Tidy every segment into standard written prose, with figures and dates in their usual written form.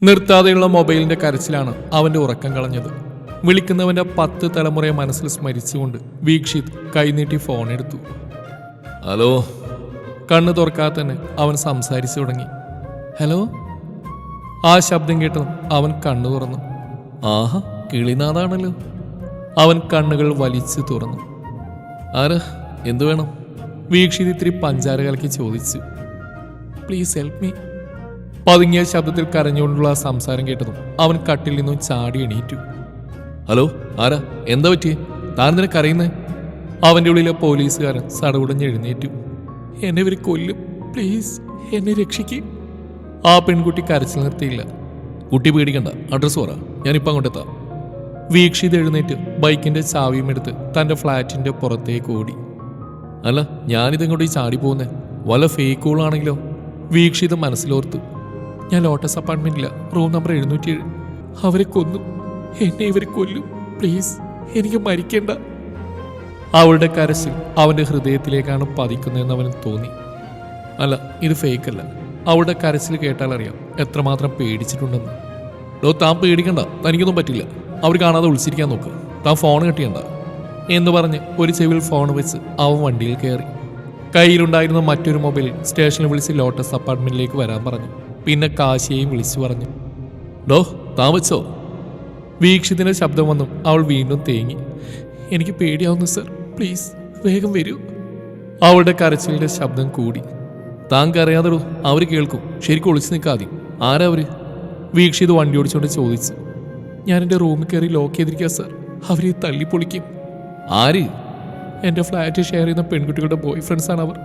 നിർത്താതെയുള്ള മൊബൈലിന്റെ കരച്ചിലാണ് അവന്റെ ഉറക്കം കളഞ്ഞത്. വിളിക്കുന്നവന്റെ 10 തലമുറയെ മനസ്സിൽ സ്മരിച്ചുകൊണ്ട് വീക്ഷിത് കൈനീട്ടി ഫോൺ എടുത്തു. ഹലോ. കണ്ണു തുറക്കാതെ തന്നെ അവൻ സംസാരിച്ചു തുടങ്ങി. ഹലോ. ആ ശബ്ദം കേട്ടതും അവൻ കണ്ണു തുറന്നു. ആഹാ, കിളിനാഥാണല്ലോ. അവൻ കണ്ണുകൾ വലിച്ചു തുറന്നു. ആരാ, എന്തു വേണം? വീക്ഷിത് ഇത്തിരി പഞ്ചാര കലക്കി ചോദിച്ചു. Please help me. പതുങ്ങിയ ശബ്ദത്തിൽ കരഞ്ഞുകൊണ്ടുള്ള ആ സംസാരം കേട്ടതും അവൻ കട്ടിൽ നിന്നും ചാടി എണീറ്റു. ഹലോ, ആരാ, എന്താ പറ്റിയേ? താൻ എന്തിനാ കരയുന്നേ? അവൻ്റെ ഉള്ളിലെ പോലീസുകാരൻ സടകുടഞ്ഞ് എഴുന്നേറ്റു. എന്നെ ഇവർ കൊല്ലും, പ്ലീസ് എന്നെ രക്ഷിക്ക്. ആ പെൺകുട്ടി കരച്ചിൽ നിർത്തിയില്ല. കുട്ടി പേടിക്കണ്ട, അഡ്രസ് പറ, ഞാനിപ്പോൾ അങ്ങോട്ടെത്താം. വീക്ഷിത് എഴുന്നേറ്റ് ബൈക്കിന്റെ ചാവിയും എടുത്ത് തൻ്റെ ഫ്ലാറ്റിന്റെ പുറത്തേക്ക് ഓടി. അല്ല, ഞാനിതെങ്ങോട്ട് ചാടി പോകുന്നേ? വല്ല ഫേക്ക് കോളാണെങ്കിലോ? വീക്ഷിത് മനസ്സിലോർത്തു. ഞാൻ ലോട്ടസ് അപ്പാർട്ട്മെന്റില്ല, റൂം നമ്പർ 707. അവരെ കൊന്നു, എന്നെ ഇവർ കൊല്ലും, പ്ലീസ് എനിക്ക് മരിക്കണ്ട. അവളുടെ കരച്ചിൽ അവന്റെ ഹൃദയത്തിലേക്കാണ് പതിക്കുന്നതെന്ന് അവന് തോന്നി. അല്ല, ഇത് ഫേക്കല്ല. അവളുടെ കരച്ചിൽ കേട്ടാൽ അറിയാം എത്രമാത്രം പേടിച്ചിട്ടുണ്ടെന്ന്. താൻ പേടിക്കണ്ട, തനിക്കൊന്നും പറ്റില്ല. അവർ കാണാതെ ഒളിച്ചിരിക്കാൻ നോക്ക്. താൻ ഫോൺ കെട്ടിയണ്ട എന്ന് പറഞ്ഞ് ഒരു ചെവിൽ ഫോൺ വെച്ച് അവൻ വണ്ടിയിൽ കയറി. കയ്യിലുണ്ടായിരുന്ന മറ്റൊരു മൊബൈൽ സ്റ്റേഷനിൽ വിളിച്ച് ലോട്ടസ് അപ്പാർട്ട്മെന്റിലേക്ക് വരാൻ പറഞ്ഞു. പിന്നെ കാശിയെയും വിളിച്ചു പറഞ്ഞു. താൻ വെച്ചോ? വീക്ഷിതിന്റെ ശബ്ദം വന്നും അവൾ വീണ്ടും തേങ്ങി. എനിക്ക് പേടിയാവുന്നു സർ, പ്ലീസ് വേഗം വരൂ. അവളുടെ കരച്ചിലിന്റെ ശബ്ദം കൂടി. താൻ കരയാതെടൂ, അവർ കേൾക്കും. ശരിക്കും ഒളിച്ചു നിൽക്കാതെ. ആരാ അവര്? വീക്ഷിത് വണ്ടി ഓടിച്ചുകൊണ്ട് ചോദിച്ചു. ഞാൻ എൻ്റെ റൂമിൽ കയറി ലോക്ക് ചെയ്തിരിക്കുക സർ, അവരെ തല്ലിപ്പൊളിക്കും. ആര്? എൻ്റെ ഫ്ലാറ്റ് ഷെയർ ചെയ്യുന്ന പെൺകുട്ടികളുടെ ബോയ് ഫ്രണ്ട്സാണ് അവർ.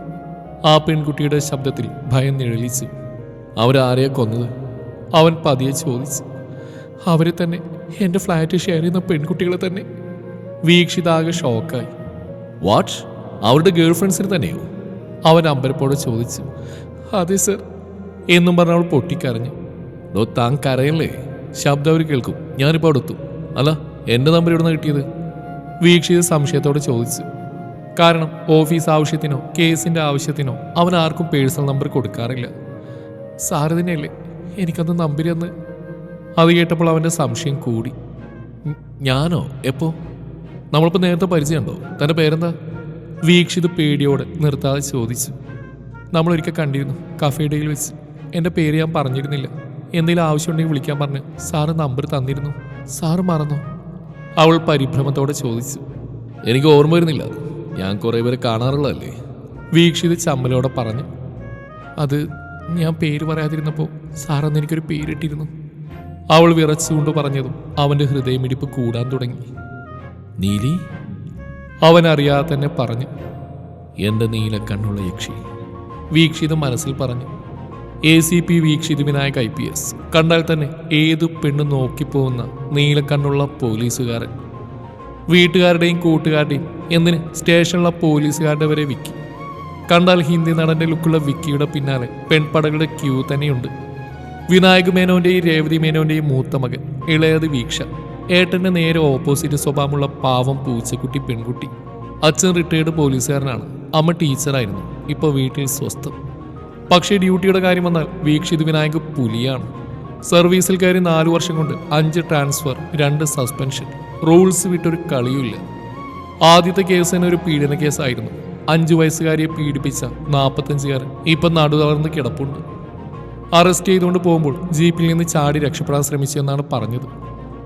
ആ പെൺകുട്ടിയുടെ ശബ്ദത്തിൽ ഭയം നിഴലിച്ചു. അവരാരെയാ കൊന്നത്? അവൻ പതിയെ ചോദിച്ചു. അവരെ തന്നെ, എൻ്റെ ഫ്ലാറ്റ് ഷെയർ ചെയ്യുന്ന പെൺകുട്ടികളെ തന്നെ. വീക്ഷിതാകെ ഷോക്കായി. വാട്ട്? അവരുടെ ഗേൾ ഫ്രണ്ട്സിന് തന്നെയോ? അവൻ അമ്പരപ്പോടെ ചോദിച്ചു. അതെ സർ എന്നും പറഞ്ഞ അവൾ പൊട്ടിക്കരഞ്ഞു. താൻ കരയല്ലേ? ശബ്ദം അവർ കേൾക്കും. ഞാനിപ്പോൾ അടുത്തു. അല്ല, എൻ്റെ നമ്പർ എവിടെ നിന്ന് കിട്ടിയത്? വീക്ഷിത് സംശയത്തോടെ ചോദിച്ചു. കാരണം ഓഫീസ് ആവശ്യത്തിനോ കേസിൻ്റെ ആവശ്യത്തിനോ അവൻ ആർക്കും പേഴ്സണൽ നമ്പർ കൊടുക്കാറില്ല. സാറ് തന്നെയല്ലേ എനിക്കന്ന് നമ്പർ തന്ന്? അത് കേട്ടപ്പോൾ അവൻ്റെ സംശയം കൂടി. ഞാനോ? എപ്പോ? നമ്മളിപ്പോൾ നേരത്തെ പരിചയമുണ്ടോ? തൻ്റെ പേരെന്താ? വീക്ഷിത് പേടിയോടെ നിർത്താതെ ചോദിച്ചു. നമ്മളൊരിക്കൽ കണ്ടിരുന്നു, കഫേ ഡേയിൽ വെച്ച്. എൻ്റെ പേര് ഞാൻ പറഞ്ഞിരുന്നില്ല. എന്തെങ്കിലും ആവശ്യമുണ്ടെങ്കിൽ വിളിക്കാൻ പറഞ്ഞ് സാറ് നമ്പർ തന്നിരുന്നു. സാറ് മറന്നോ? അവൾ പരിഭ്രമത്തോടെ ചോദിച്ചു. എനിക്ക് ഓർമ്മ വരുന്നില്ല, ഞാൻ കുറേ പേരെ കാണാറുള്ളതല്ലേ. വീക്ഷിത് ചമ്മലോടെ പറഞ്ഞു. അത് ഞാൻ പേര് പറയാതിരുന്നപ്പോൾ സാറന്ന് എനിക്കൊരു പേരിട്ടിരുന്നു. അവൾ വിറച്ചുകൊണ്ട് പറഞ്ഞതും അവൻ്റെ ഹൃദയമിടിപ്പ് കൂടാൻ തുടങ്ങി. നീലി? അവൻ അറിയാതെ തന്നെ പറഞ്ഞു. എൻ്റെ നീലക്കണ്ണുള്ള യക്ഷി. വീക്ഷിത് മനസ്സിൽ പറഞ്ഞു. ACP വീക്ഷിത് Vinayak IPS. കണ്ടാൽ തന്നെ ഏതു പെണ്ണ് നോക്കിപ്പോകുന്ന നീലക്കണ്ണുള്ള പോലീസുകാരൻ. വീട്ടുകാരുടെയും കൂട്ടുകാരുടെയും എന്തിന് സ്റ്റേഷനിലുള്ള പോലീസുകാരുടെ വരെ വിക്കി. കണ്ടാൽ ഹിന്ദി നടന്റെ ലുക്കുള്ള വിക്കിയുടെ പിന്നാലെ പെൺപടകളുടെ ക്യൂ തന്നെയുണ്ട്. വിനായക് മേനോന്റെയും രേവതി മേനോന്റെയും മൂത്ത മകൻ, ഇളയത് വീക്ഷ. ഏട്ടന്റെ നേരെ ഓപ്പോസിറ്റ് സ്വഭാവമുള്ള പാവം പൂച്ചക്കുട്ടി പെൺകുട്ടി. അച്ഛൻ റിട്ടയർഡ് പോലീസുകാരനാണ്, അമ്മ ടീച്ചറായിരുന്നു, ഇപ്പോൾ വീട്ടിൽ സ്വസ്ഥം. പക്ഷേ ഡ്യൂട്ടിയുടെ കാര്യം വന്നാൽ വീക്ഷിത് വിനായക് പുലിയാണ്. സർവീസിൽ കയറി 4 വർഷം കൊണ്ട് 5 ട്രാൻസ്ഫർ, 2 സസ്പെൻഷൻ. റൂൾസ് വിട്ടൊരു കളിയുമില്ല. ആദ്യത്തെ കേസ് തന്നെ ഒരു പീഡന കേസായിരുന്നു. 5 വയസ്സുകാരിയെ പീഡിപ്പിച്ച 45കാരൻ ഇപ്പം നടുതളർന്ന് കിടപ്പുണ്ട്. അറസ്റ്റ് ചെയ്തുകൊണ്ട് പോകുമ്പോൾ ജീപ്പിൽ നിന്ന് ചാടി രക്ഷപ്പെടാൻ ശ്രമിച്ചെന്നാണ് പറഞ്ഞത്.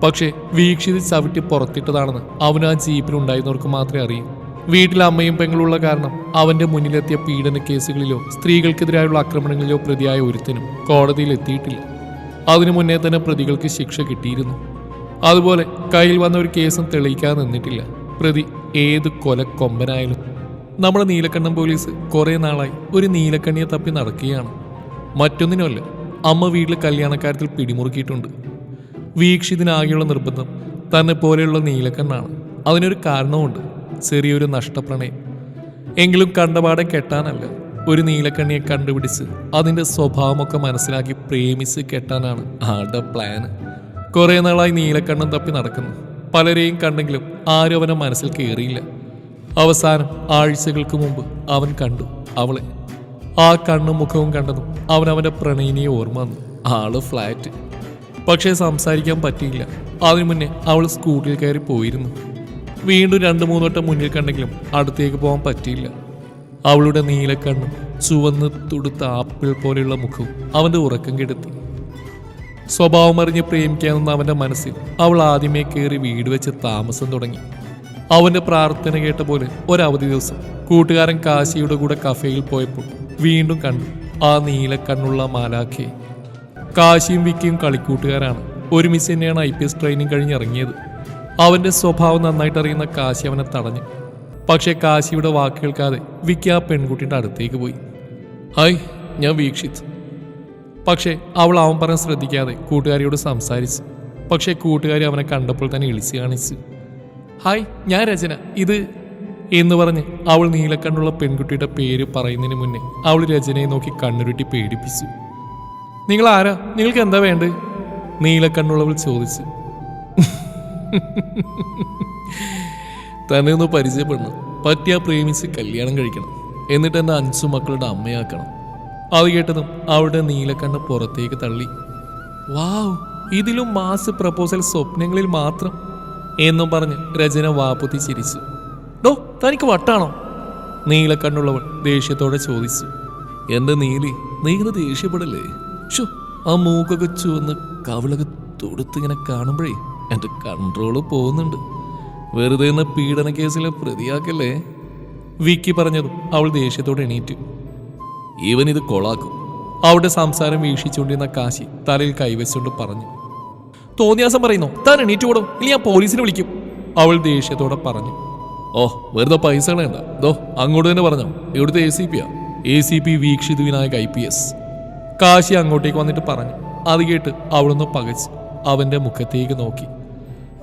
പക്ഷേ വീക്ഷിത് ചവിട്ടി പുറത്തിട്ടതാണെന്ന് അവന് ആ ജീപ്പിലുണ്ടായിരുന്നവർക്ക് മാത്രമേ അറിയൂ. വീട്ടിൽ അമ്മയും പെങ്ങളുള്ള കാരണം അവന്റെ മുന്നിലെത്തിയ പീഡന കേസുകളിലോ സ്ത്രീകൾക്കെതിരായുള്ള ആക്രമണങ്ങളിലോ പ്രതിയായ ഒരുത്തനും കോടതിയിൽ എത്തിയിട്ടില്ല. അതിനു മുന്നേ തന്നെ പ്രതികൾക്ക് ശിക്ഷ കിട്ടിയിരുന്നു. അതുപോലെ കയ്യിൽ വന്ന ഒരു കേസും തെളിയിക്കാൻ നിന്നിട്ടില്ല. പ്രതി ഏത് കൊലക്കൊമ്പനായാലും. നമ്മുടെ നീലക്കണ്ണൻ പോലീസ് കുറെ നാളായി ഒരു നീലക്കണ്ണിയെ തപ്പി നടക്കുകയാണ്. മറ്റൊന്നിനുമല്ല, അമ്മ വീട്ടിൽ കല്യാണക്കാര്യത്തിൽ പിടിമുറുക്കിയിട്ടുണ്ട്. വീക്ഷിതിനാകെയുള്ള നിർബന്ധം തന്നെ പോലെയുള്ള നീലക്കണ്ണാണ്. അതിനൊരു കാരണമുണ്ട്, ചെറിയൊരു നഷ്ടപ്രണയം. എങ്കിലും കണ്ടപാടെ കെട്ടാനല്ല, ഒരു നീലക്കണ്ണിയെ കണ്ടുപിടിച്ച് അതിൻ്റെ സ്വഭാവമൊക്കെ മനസ്സിലാക്കി പ്രേമിച്ച് കെട്ടാനാണ് ആളുടെ പ്ലാന്. കുറേ നാളായി നീലക്കണ്ണൻ തപ്പി നടക്കുന്നു. പലരെയും കണ്ടെങ്കിലും ആരും അവനെ മനസ്സിൽ കയറിയില്ല. അവസാനം ആഴ്ചകൾക്ക് മുമ്പ് അവൻ കണ്ടു അവളെ. ആ കണ്ണും മുഖവും കണ്ടതും അവൻ അവൻ്റെ പ്രണയിനിയെ ഓർമ്മ വന്നു. ആള് ഫ്ലാറ്റ്. പക്ഷേ സംസാരിക്കാൻ പറ്റിയില്ല. അതിനു മുന്നേ അവൾ സ്കൂട്ടിയിൽ കയറി പോയിരുന്നു. വീണ്ടും 2-3 വട്ടം മുന്നിൽ കണ്ടെങ്കിലും അടുത്തേക്ക് പോകാൻ പറ്റിയില്ല. അവളുടെ നീലക്കണ്ണും ചുവന്ന് തുടുത്ത ആപ്പിൾ പോലെയുള്ള മുഖവും അവൻ്റെ ഉറക്കം കെടുത്തി. സ്വഭാവം അറിഞ്ഞ് പ്രേമിക്കാനെന്ന അവൻ്റെ മനസ്സിൽ അവൾ ആദ്യമേ കയറി വീട് വെച്ച് താമസം തുടങ്ങി. അവൻ്റെ പ്രാർത്ഥന കേട്ട പോലെ ഒരവധി ദിവസം കൂട്ടുകാരൻ കാശിയുടെ കൂടെ കഫേയിൽ പോയപ്പോൾ വീണ്ടും കണ്ടു ആ നീലക്കണ്ണുള്ള മാലാഖയെ. കാശിയും വിക്കിയും കളിക്കൂട്ടുകാരാണ്. ഒരുമിച്ച് തന്നെയാണ് IPS ട്രെയിനിങ് കഴിഞ്ഞിറങ്ങിയത്. അവൻ്റെ സ്വഭാവം നന്നായിട്ട് അറിയുന്ന കാശി അവനെ തടഞ്ഞു. പക്ഷേ കാശിയുടെ വാക്ക് കേൾക്കാതെ വിക്കി ആ പെൺകുട്ടിയുടെ അടുത്തേക്ക് പോയി. ഹായ്, ഞാൻ വീക്ഷിത്. പക്ഷേ അവൻ പറഞ്ഞ് ശ്രദ്ധിക്കാതെ കൂട്ടുകാരിയോട് സംസാരിച്ചു. പക്ഷേ കൂട്ടുകാരി അവനെ കണ്ടപ്പോൾ തന്നെ ഇളിച്ച് കാണിച്ചു. ഹായ്, ഞാൻ രചന, ഇത് എന്ന് പറഞ്ഞ് അവൾ നീലക്കണ്ണുള്ള പെൺകുട്ടിയുടെ പേര് പറയുന്നതിന് മുന്നേ അവൾ രചനയെ നോക്കി കണ്ണുരുട്ടി പേടിപ്പിച്ചു. നിങ്ങൾ ആരാ? നിങ്ങൾക്ക് എന്താ വേണ്ടത്? നീലക്കണ്ണുള്ളവൾ ചോദിച്ചു. തന്നെ ഒന്ന് പരിചയപ്പെടണം, പറ്റിയാ പ്രേമിച്ച് കല്യാണം കഴിക്കണം, എന്നിട്ട് എന്നെ 5 മക്കളുടെ അമ്മയാക്കണം. അത് കേട്ടതും അവളുടെ നീലക്കണ്ണ് പുറത്തേക്ക് തള്ളി. വാവ്, ഇതിലും മാസ് പ്രപ്പോസൽ സ്വപ്നങ്ങളിൽ മാത്രം എന്നും പറഞ്ഞ് രചന വാപ്പുത്തി ചിരിച്ചു. ഡോ, തനിക്ക് വട്ടാണോ? നീലക്കണ്ണുള്ളവൾ ദേഷ്യത്തോടെ ചോദിച്ചു. എൻ്റെ നീലി, നീ ഇങ്ങനെ ദേഷ്യപ്പെടല്ലേ? ഷോ, ആ മൂക്കൊക്കെ ചുവന്ന് കവിളൊക്കെ തൊടുത്തിങ്ങനെ കാണുമ്പോഴേ എൻ്റെ കൺട്രോള് പോകുന്നുണ്ട്. വെറുതെ എന്ന പീഡന കേസിലെ പ്രതിയാക്കല്ലേ? വിക്കി പറഞ്ഞതും അവൾ ദേഷ്യത്തോടെ എണീറ്റു. ഇവൻ ഇത് കൊളാക്കും. അവളുടെ സംസാരം വീക്ഷിച്ചുകൊണ്ടിരുന്ന കാശി തലയിൽ കൈവച്ചുകൊണ്ട് പറഞ്ഞു. തോന്നിയാസം പറയുന്നു, താൻ എണീറ്റ് കൂടും, ഇനി ഞാൻ പോലീസിനെ വിളിക്കും. അവൾ ദേഷ്യത്തോടെ പറഞ്ഞു. ഓ, വെറുതെ പൈസ കളയണ്ട. ദോ അങ്ങോട്ട് തന്നെ പറഞ്ഞോ, ഇവിടുത്തെ ACP വീക്ഷിത് വിനായക് IPS. കാശി അങ്ങോട്ടേക്ക് വന്നിട്ട് പറഞ്ഞു. അത് കേട്ട് അവളൊന്ന് പകച്ചു അവൻ്റെ മുഖത്തേക്ക് നോക്കി.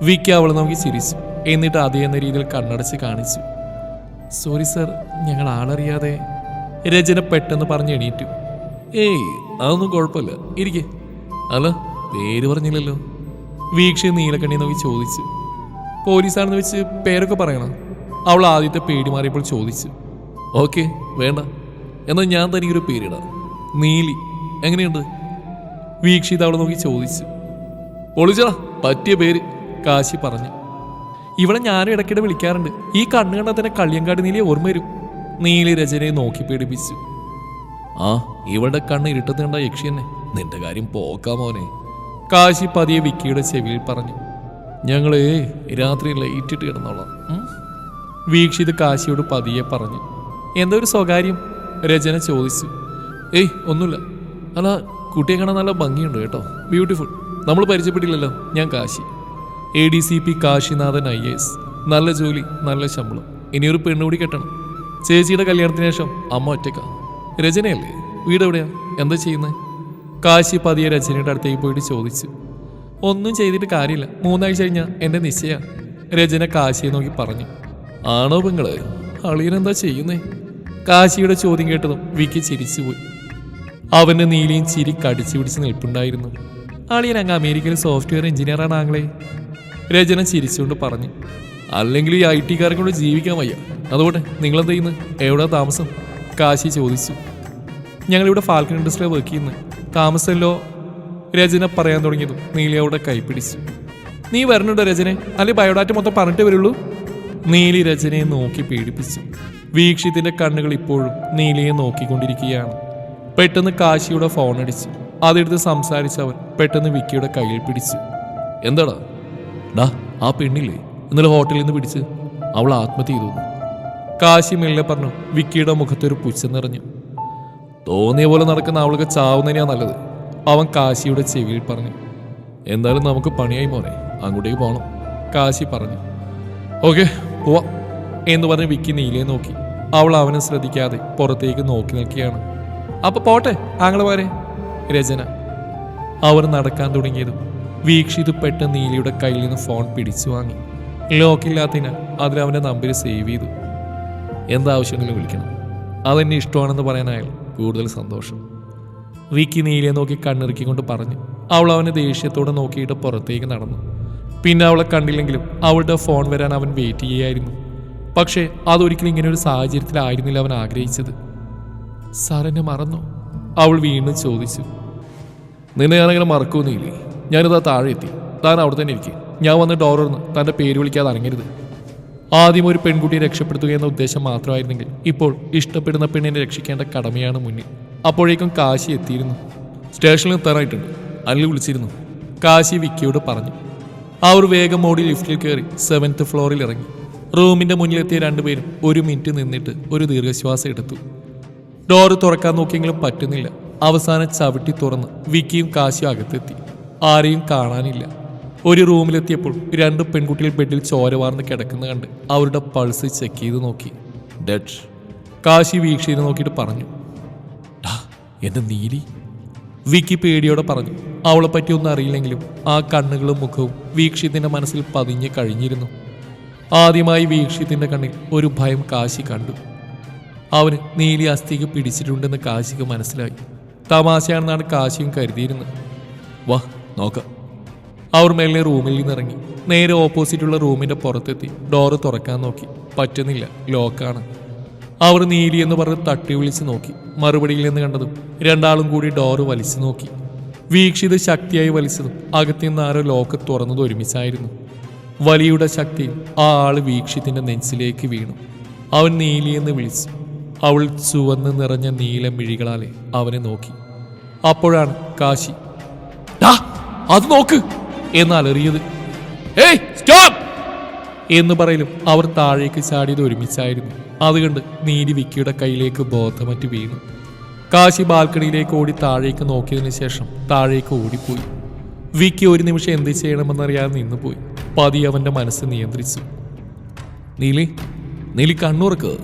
വിക്കി അവളെ നോക്കി ചിരിച്ചു. എന്നിട്ട് അതേ എന്ന രീതിയിൽ കണ്ണടച്ച് കാണിച്ചു. സോറി സർ, ഞങ്ങൾ ആളറിയാതെ. രചന പെട്ടെന്ന് പറഞ്ഞ് എണീറ്റു. ഏയ്, അതൊന്നും കുഴപ്പമില്ല, ഇരിക്കെ. അല്ല, പേര് പറഞ്ഞില്ലല്ലോ. വീക്ഷ നീലക്കണ്ണി നോക്കി ചോദിച്ചു. പോലീസാണെന്ന് വെച്ച് പേരൊക്കെ പറയണം. അവൾ ആദ്യത്തെ പേടി മാറിയപ്പോൾ ചോദിച്ചു. ഓക്കെ, വേണ്ട, എന്നാൽ ഞാൻ തനിക്കൊരു പേരിടാം, നീലി. എങ്ങനെയുണ്ട്? വീക്ഷിത് അവളെ നോക്കി ചോദിച്ചു. പൊളിച്ചടാ, പറ്റിയ പേര്, കാശി പറഞ്ഞു. ഇവിടെ ഞാനും ഇടയ്ക്കിടെ വിളിക്കാറുണ്ട്. ഈ കണ്ണു കണ്ടാൽ തന്നെ കള്ളിയങ്കാട് നീലിയെ ഓർമ്മ വരും. നീലി രചനയെ നോക്കി പേടിപ്പിച്ചു. ആ, ഇവളുടെ കണ്ണ് ഇരുട്ടത്ത് കണ്ട യക്ഷി തന്നെ. നിന്റെ കാര്യം പോക്കാമോനെ, കാശി പതിയെ വിക്കിയുടെ ചെവിയിൽ പറഞ്ഞു. ഞങ്ങളെ രാത്രി ലൈറ്റിട്ട് കിടന്നോളാം. വീക്ഷിത് കാശിയോട് പതിയെ പറഞ്ഞു. എന്തോ ഒരു സ്വകാര്യം? രചന ചോദിച്ചു. ഏയ്, ഒന്നുമില്ല. അല്ല, കുട്ടിയെ കാണാൻ നല്ല ഭംഗിയുണ്ട് കേട്ടോ, ബ്യൂട്ടിഫുൾ. നമ്മൾ പരിചയപ്പെട്ടില്ലല്ലോ. ഞാൻ കാശി, ADCP കാശിനാഥൻ IAS. നല്ല ജോലി, നല്ല ശമ്പളം. ഇനിയൊരു പെണ്ണുകൂടി കെട്ടണം. ചേച്ചിയുടെ കല്യാണത്തിന് ശേഷം അമ്മ ഒറ്റക്കാ. രചനയല്ലേ? വീട് എവിടെയാ? എന്താ ചെയ്യുന്നത്? കാശി പതിയെ രചനയുടെ അടുത്തേക്ക് പോയിട്ട് ചോദിച്ചു. ഒന്നും ചെയ്തിട്ട് കാര്യമില്ല, 3 ആഴ്ച കഴിഞ്ഞാൽ എൻ്റെ നിശ്ചയ. രചന കാശിയെ നോക്കി പറഞ്ഞു. ആണോ പെങ്ങള്? അളിയനെന്താ ചെയ്യുന്നേ? കാശിയുടെ ചോദ്യം കേട്ടതും വിക്കി ചിരിച്ചുപോയി. അവൻ്റെ നീലിയും ചിരി കടിച്ചു പിടിച്ച് നിൽപ്പുണ്ടായിരുന്നു. അളിയൻ അങ്ങ് അമേരിക്കയിൽ സോഫ്റ്റ്വെയർ എഞ്ചിനീയറാണ് ആങ്ങളെ. രചന ചിരിച്ചുകൊണ്ട് പറഞ്ഞു. അല്ലെങ്കിൽ ഈ IT കാരെ കൊണ്ട് ജീവിക്കാൻ വയ്യ. അതുകൊണ്ട് നിങ്ങളെന്താ ചെയ്യുന്നത്? എവിടെയാ താമസം? കാശി ചോദിച്ചു. ഞങ്ങളിവിടെ ഫാൽക്കൺ ഇൻഡസ്ട്രിയിൽ വർക്ക് ചെയ്യുന്നത്. താമസമല്ലോ. രചന പറയാൻ തുടങ്ങിയതും നീലി അവിടെ കൈപ്പിടിച്ചു. നീ വരണുണ്ടോ രചനെ? അല്ലെങ്കിൽ ബയോഡാറ്റ മൊത്തം പറഞ്ഞിട്ടേ വരുള്ളൂ. നീലി രചനയെ നോക്കി പീഡിപ്പിച്ചു. വീക്ഷിത്തിന്റെ കണ്ണുകൾ ഇപ്പോഴും നീലിയെ നോക്കിക്കൊണ്ടിരിക്കുകയാണ്. പെട്ടെന്ന് കാശിയുടെ ഫോൺ അടിച്ചു. അതെടുത്ത് സംസാരിച്ചവൻ പെട്ടെന്ന് വിക്കിയുടെ കയ്യിൽ പിടിച്ചു. എന്താടാ? ഡാ, ആ പെണ്ണില്ലേ ഇന്നലെ ഹോട്ടലിൽ നിന്ന് പിടിച്ച്? അവൾ ആത്മഹത്യ ചെയ്തു. കാശി മെല്ലെ പറഞ്ഞു. വിക്കിയുടെ മുഖത്തൊരു പുച്ഛം നിറഞ്ഞു. തോന്നിയ പോലെ നടക്കുന്ന അവൾക്ക് ചാവുന്നതിനാ നല്ലത്, അവൻ കാശിയുടെ ചെവിയിൽ പറഞ്ഞു. എന്തായാലും നമുക്ക് പണിയായി മോനെ, അങ്ങോട്ടേക്ക് പോകണം, കാശി പറഞ്ഞു. ഓക്കെ, പോവാ എന്ന് പറഞ്ഞ് വിക്കി നീലയെ നോക്കി. അവൾ അവനെ ശ്രദ്ധിക്കാതെ പുറത്തേക്ക് നോക്കി നിൽക്കുകയാണ്. അപ്പൊ പോട്ടെ ആങ്ങളമാരെ. രചന. അവർ നടക്കാൻ തുടങ്ങിയതും വീക്ഷിത് പെട്ടെന്ന് നീലിയുടെ കയ്യിൽ നിന്ന് ഫോൺ പിടിച്ചു വാങ്ങി. ലോക്കില്ലാത്തതിനാൽ അതിൽ അവൻ്റെ നമ്പർ സേവ് ചെയ്തു. എന്താവശ്യമെങ്കിലും വിളിക്കണം, അതെന്നെ ഇഷ്ടമാണെന്ന് പറയാനായാൽ കൂടുതൽ സന്തോഷം. വിക്കി നീലിയെ നോക്കി കണ്ണിറുക്കിക്കൊണ്ട് പറഞ്ഞു. അവൾ അവനെ ദേഷ്യത്തോടെ നോക്കിയിട്ട് പുറത്തേക്ക് നടന്നു. പിന്നെ അവളെ കണ്ടില്ലെങ്കിലും അവളുടെ ഫോൺ വരാൻ അവൻ വെയിറ്റ് ചെയ്യായിരുന്നു. പക്ഷേ അതൊരിക്കലും ഇങ്ങനെ ഒരു സാഹചര്യത്തിലായിരുന്നില്ല അവൻ ആഗ്രഹിച്ചത്. സാർ എന്നെ മറന്നോ? അവൾ വീണ്ടും ചോദിച്ചു. നിന്നെ ഞാനങ്ങനെ മറക്കുന്നില്ലേ? ഞാനിതാ താഴെ എത്തി. താൻ അവിടെ തന്നെ ഇരിക്കും. ഞാൻ വന്ന് ഡോർ തുറന്ന് തൻ്റെ പേര് വിളിക്കാതെ അനങ്ങരുത്. ആദ്യം ഒരു പെൺകുട്ടിയെ രക്ഷപ്പെടുത്തുക എന്ന ഉദ്ദേശം മാത്രമായിരുന്നെങ്കിൽ ഇപ്പോൾ ഇഷ്ടപ്പെടുന്ന പെണ്ണിനെ രക്ഷിക്കേണ്ട കടമയാണ് മുന്നിൽ. അപ്പോഴേക്കും കാശി എത്തിയിരുന്നു. സ്റ്റേഷനിൽ എത്താറായിട്ടുണ്ട്. അനിൽ വിളിച്ചിരുന്നു. കാശി വിക്കിയോട് പറഞ്ഞു. അവർ വേഗം ഓടി ലിഫ്റ്റിൽ കയറി 7th ഫ്ലോറിൽ ഇറങ്ങി. റൂമിന്റെ മുന്നിലെത്തിയ രണ്ടുപേരും 1 മിനിറ്റ് നിന്നിട്ട് ഒരു ദീർഘശ്വാസം എടുത്തു. ഡോറ് തുറക്കാൻ നോക്കിയെങ്കിലും പറ്റുന്നില്ല. അവസാനം ചവിട്ടി തുറന്ന് വിക്കിയും കാശിയും അകത്തെത്തി. ആരെയും കാണാനില്ല. ഒരു റൂമിലെത്തിയപ്പോൾ 2 പെൺകുട്ടികൾ ബെഡിൽ ചോര വാർന്ന് കിടക്കുന്ന കണ്ട് അവരുടെ പൾസ് ചെക്ക് ചെയ്ത് നോക്കി. ഡെഡ്. കാശി വീക്ഷിനെ നോക്കിയിട്ട് പറഞ്ഞു. എന്റെ നീലി. വിക്കി പേടിയോടെ പറഞ്ഞു. അവളെ പറ്റി ഒന്നും അറിയില്ലെങ്കിലും ആ കണ്ണുകളും മുഖവും വീക്ഷിത്തിന്റെ മനസ്സിൽ പതിഞ്ഞ് കഴിഞ്ഞിരുന്നു. ആദ്യമായി വീക്ഷിത്തിന്റെ കണ്ണിൽ ഒരു ഭയം കാശി കണ്ടു. അവന് നീലി അസ്ഥിക്ക് പിടിച്ചിട്ടുണ്ടെന്ന് കാശിക്ക് മനസ്സിലായി. തമാശയാണെന്നാണ് കാശിയും കരുതിയിരുന്നത്. വാ നോക്കാം. അവർ മെല്ലെ റൂമിൽ നിന്നിറങ്ങി. നേരെ ഓപ്പോസിറ്റുള്ള റൂമിന്റെ പുറത്തെത്തി ഡോറ് തുറക്കാൻ നോക്കി. പറ്റുന്നില്ല, ലോക്കാണ്. അവർ നീലി എന്ന് പറഞ്ഞ് തട്ടി വിളിച്ച് നോക്കി. മറുപടിയിൽ നിന്ന് കണ്ടതും രണ്ടാളും കൂടി ഡോറ് വലിച്ചു നോക്കി. വീക്ഷിത് ശക്തിയായി വലിച്ചതും അകത്തുനിന്ന് ആരോ ലോക്ക് തുറന്നത് ഒരുമിച്ചായിരുന്നു. വലിയുടെ ശക്തിയിൽ ആ ആള് വീക്ഷിത്തിന്റെ നെഞ്ചിലേക്ക് വീണു. അവൻ നീലിയെന്ന് വിളിച്ചു. അവൾ ചുവന്ന് നിറഞ്ഞ നീല മിഴികളാലെ അവനെ നോക്കി. അപ്പോഴാണ് കാശി അത് നോക്ക് എന്നലറിയത്. ഏയ് സ്റ്റോപ്പ് എന്ന് പറയലും അവർ താഴേക്ക് ചാടിയത് ഒരുമിച്ചായിരുന്നു. അതുകണ്ട് നീലി വിക്കിയുടെ കയ്യിലേക്ക് ബോധമറ്റ് വീണു. കാശി ബാൽക്കണിയിലേക്ക് ഓടി താഴേക്ക് നോക്കിയതിനു ശേഷം താഴേക്ക് ഓടിപ്പോയി. വിക്കി ഒരു നിമിഷം എന്ത് ചെയ്യണമെന്നറിയാതെ നിന്നുപോയി. പതി അവന്റെ മനസ്സ് നിയന്ത്രിച്ചു. നീലി കണ്ണുറക്കുക.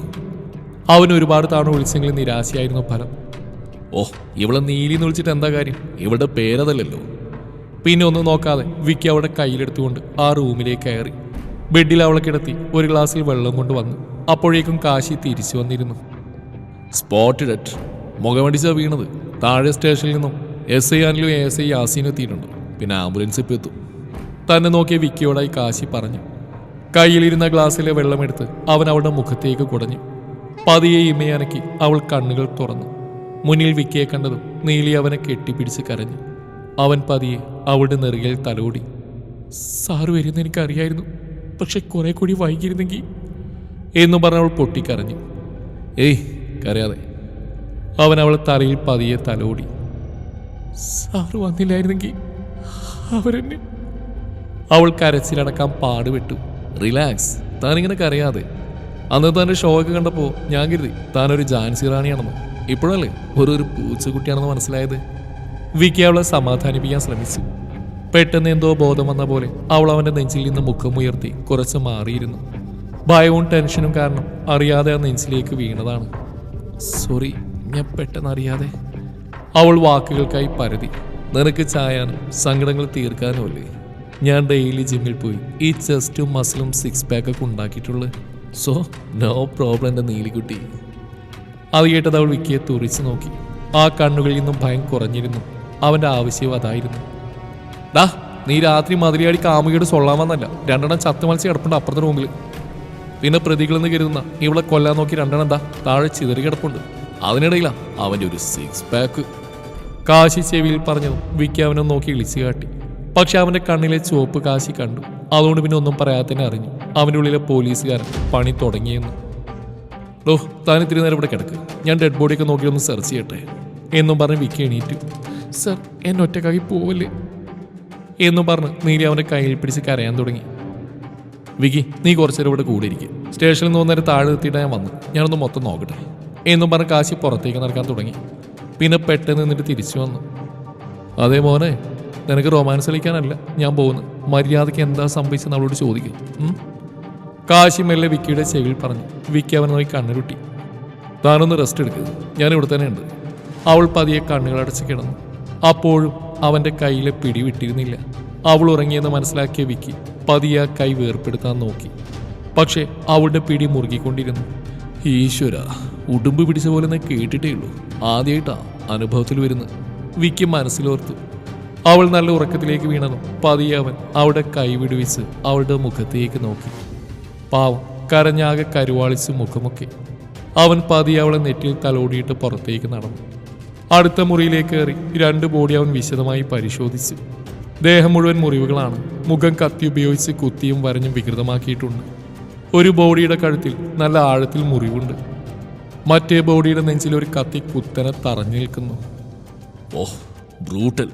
അവൻ ഒരുപാട് തവണ വിളിച്ചെങ്കിലും നിരാശയായിരുന്നു ഫലം. ഇവളെ നീലി എന്ന് വിളിച്ചിട്ട് എന്താ കാര്യം? ഇവളുടെ പേരതല്ലല്ലോ. പിന്നെ ഒന്നും നോക്കാതെ വിക്കി അവളുടെ കയ്യിലെടുത്തുകൊണ്ട് ആ റൂമിലേക്ക് കയറി. ബെഡിൽ അവളെ കിടത്തി ഒരു ഗ്ലാസ്സിൽ വെള്ളം കൊണ്ട് വന്നു. അപ്പോഴേക്കും കാശി തിരിച്ചു വന്നിരുന്നു. Spotted at. മുഖമടിച്ചാ വീണത്. താഴെ സ്റ്റേഷനിൽ നിന്നും SI ആനിലും ASI യാസീനും എത്തിയിട്ടുണ്ട്. പിന്നെ ആംബുലൻസ് ഇപ്പോൾ എത്തും. തന്നെ നോക്കിയ വിക്കിയോടായി കാശി പറഞ്ഞു. കയ്യിലിരുന്ന ഗ്ലാസ്സിലെ വെള്ളമെടുത്ത് അവൻ അവളുടെ മുഖത്തേക്ക് കുടഞ്ഞു. പതിയെ ഇമയനക്കി അവൾ കണ്ണുകൾ തുറന്നു. മുന്നിൽ വിക്കിയെ കണ്ടതും നീലി അവനെ കെട്ടിപ്പിടിച്ച് കരഞ്ഞു. അവൻ പതിയെ അവളുടെ നെറുകയിൽ തലോടി. സാറ് വരുന്ന എനിക്കറിയായിരുന്നു, പക്ഷെ കുറെ കൂടി വൈകിയിരുന്നെങ്കിൽ എന്നും പറഞ്ഞ് അവൾ പൊട്ടിക്കരഞ്ഞു. ഏയ് കരയാതെ. അവൻ അവളെ തലയിൽ പതിയെ തലോടി. സാറ് വന്നില്ലായിരുന്നെങ്കിൽ അവരെന്നെ. അവൾ കരച്ചിലടക്കാൻ പാടുപെട്ടു. റിലാക്സ്, താനിങ്ങനെ കരയാതെ. അന്ന് തന്നെ ഷോക്ക് കണ്ടപ്പോൾ ഞാൻ കരുതി താനൊരു ജാൻസി റാണിയാണെന്ന്. ഇപ്പോഴല്ലേ ഒരു പൂച്ചക്കുട്ടിയാണെന്ന് മനസ്സിലായത്. വിക്കി അവളെ സമാധാനിപ്പിക്കാൻ ശ്രമിച്ചു. പെട്ടെന്ന് എന്തോ ബോധം വന്ന പോലെ അവൾ അവന്റെ നെഞ്ചിൽ നിന്ന് മുഖമുയർത്തി കുറച്ച് മാറിയിരുന്നു. ഭയവും ടെൻഷനും കാരണം അറിയാതെ ആ നെഞ്ചിലേക്ക് വീണതാണ്. സോറി, ഞാൻ പെട്ടെന്ന് അറിയാതെ. അവൾ വാക്കുകൾക്കായി പരതി. നിനക്ക് ചായാനും സങ്കടങ്ങൾ തീർക്കാനും അല്ലേ ഞാൻ ഡെയിലി ജിമ്മിൽ പോയി ഈ ചെസ്റ്റും മസിലും 6 പാക്കൊക്കെ ഉണ്ടാക്കിയിട്ടുള്ളത്. സോ നോ പ്രോബ്ലം എൻ്റെ നീലിക്കുട്ടി. അത് കേട്ടത് അവൾ വിക്കിയെ തുറിച്ചു നോക്കി. ആ കണ്ണുകളിൽ നിന്നും ഭയം കുറഞ്ഞിരുന്നു. അവൻ്റെ ആവശ്യവും അതായിരുന്നു. നീ രാത്രി മതിലിയാടി കാമുകിയോട് സൊള്ളാമെന്നല്ല 2 എണ്ണം ചത്ത് മത്സ്യം കിടപ്പുണ്ട് അപ്പുറത്തെ റൂമിൽ. പിന്നെ പ്രതികളെന്ന് കരുതുന്ന ഇവളെ കൊല്ലാൻ നോക്കി 2 എണ്ണം താഴെ ചിതറി കിടപ്പുണ്ട്. അതിനിടയിലാ അവൻ്റെ ഒരു 6 പാക്ക്. കാശി ചെവിയിൽ പറഞ്ഞതും വിക്കി അവനെ നോക്കി ഇളിച്ചു കാട്ടി. പക്ഷെ അവൻ്റെ കണ്ണിലെ ചുവപ്പ് കാശി കണ്ടു. അതുകൊണ്ട് പിന്നെ ഒന്നും പറയാതെ തന്നെ അറിഞ്ഞു അവൻ്റെ ഉള്ളിലെ പോലീസുകാരൻ പണി തുടങ്ങിയെന്ന്. താൻ ഇത്തിരി നേരം ഇവിടെ കിടക്ക്, ഞാൻ ഡെഡ് ബോഡിയൊക്കെ നോക്കി ഒന്ന് സെർച്ച് ചെയ്യട്ടെ എന്നും പറഞ്ഞ് വിക്കി എണീറ്റു. സർ, എന്നെ ഒറ്റക്കായി പോവല്ലേ എന്നും പറഞ്ഞ് നീലി അവൻ്റെ കയ്യിൽ പിടിച്ച് കരയാൻ തുടങ്ങി. വിക്കി, നീ കുറച്ചേരം ഇവിടെ കൂടെ ഇരിക്കും. സ്റ്റേഷനിൽ നിന്ന് നേരം താഴെ എത്തിയിട്ട് ഞാൻ വന്നു. ഞാനൊന്ന് മൊത്തം നോക്കട്ടെ എന്നും പറഞ്ഞ് കാശി പുറത്തേക്ക് നടക്കാൻ തുടങ്ങി. പിന്നെ പെട്ടെന്ന് നിന്നിട്ട് തിരിച്ചു വന്നു. അതേ മോനെ, നിനക്ക് റൊമാൻസ് കളിക്കാനല്ല ഞാൻ പോകുന്നത്. മര്യാദയ്ക്ക് എന്താ സംഭവിച്ചെന്ന് അവളോട് ചോദിക്കും. കാശി മെല്ലെ വിക്കിയുടെ ചെവിയിൽ പറഞ്ഞു. വിക്കി അവനെ നോക്കി കണ്ണുരുട്ടി. താനൊന്ന് റെസ്റ്റ് എടുക്കുക, ഞാൻ ഇവിടെ തന്നെ ഉണ്ട്. അവൾ പതിയെ കണ്ണുകളടച്ച് കിടന്നു. അപ്പോഴും അവൻ്റെ കയ്യിലെ പിടി വിട്ടിരുന്നില്ല. അവൾ ഉറങ്ങിയെന്ന് മനസ്സിലാക്കിയ വിക്കി പതിയെ കൈ വേർപ്പെടുത്താൻ നോക്കി. പക്ഷെ അവളുടെ പിടി മുറുകിക്കൊണ്ടിരുന്നു. ഈശ്വര, ഉടുമ്പ് പിടിച്ച പോലെ ഞാൻ കേട്ടിട്ടേ ഉള്ളൂ. ആദ്യമായിട്ടാ അനുഭവത്തിൽ വരുന്നത്. വിക്കി മനസ്സിലോർത്തു. അവൾ നല്ല ഉറക്കത്തിലേക്ക് വീണതും പതിയെ അവൻ അവളുടെ കൈ വിടുവിച്ച് അവളുടെ മുഖത്തേക്ക് നോക്കി. പാവം, കരഞ്ഞാകെ കരുവാളിച്ച് മുഖമൊക്കെ. അവൻ പതിയെ അവളെ നെറ്റിൽ തലോടിയിട്ട് പുറത്തേക്ക് നടന്നു. അടുത്ത മുറിയിലേക്ക് കയറി 2 ബോഡി അവൻ വിശദമായി പരിശോധിച്ചു. ദേഹം മുഴുവൻ മുറിവുകളാണ്. മുഖം കത്തി ഉപയോഗിച്ച് കുത്തിയും വരഞ്ഞും വികൃതമാക്കിയിട്ടുണ്ട്. ഒരു ബോഡിയുടെ കഴുത്തിൽ നല്ല ആഴത്തിൽ മുറിവുണ്ട്. മറ്റേ ബോഡിയുടെ നെഞ്ചിൽ ഒരു കത്തി കുത്തനെ തറഞ്ഞു നിൽക്കുന്നു. ഓഹ്, ബ്രൂട്ടൽ.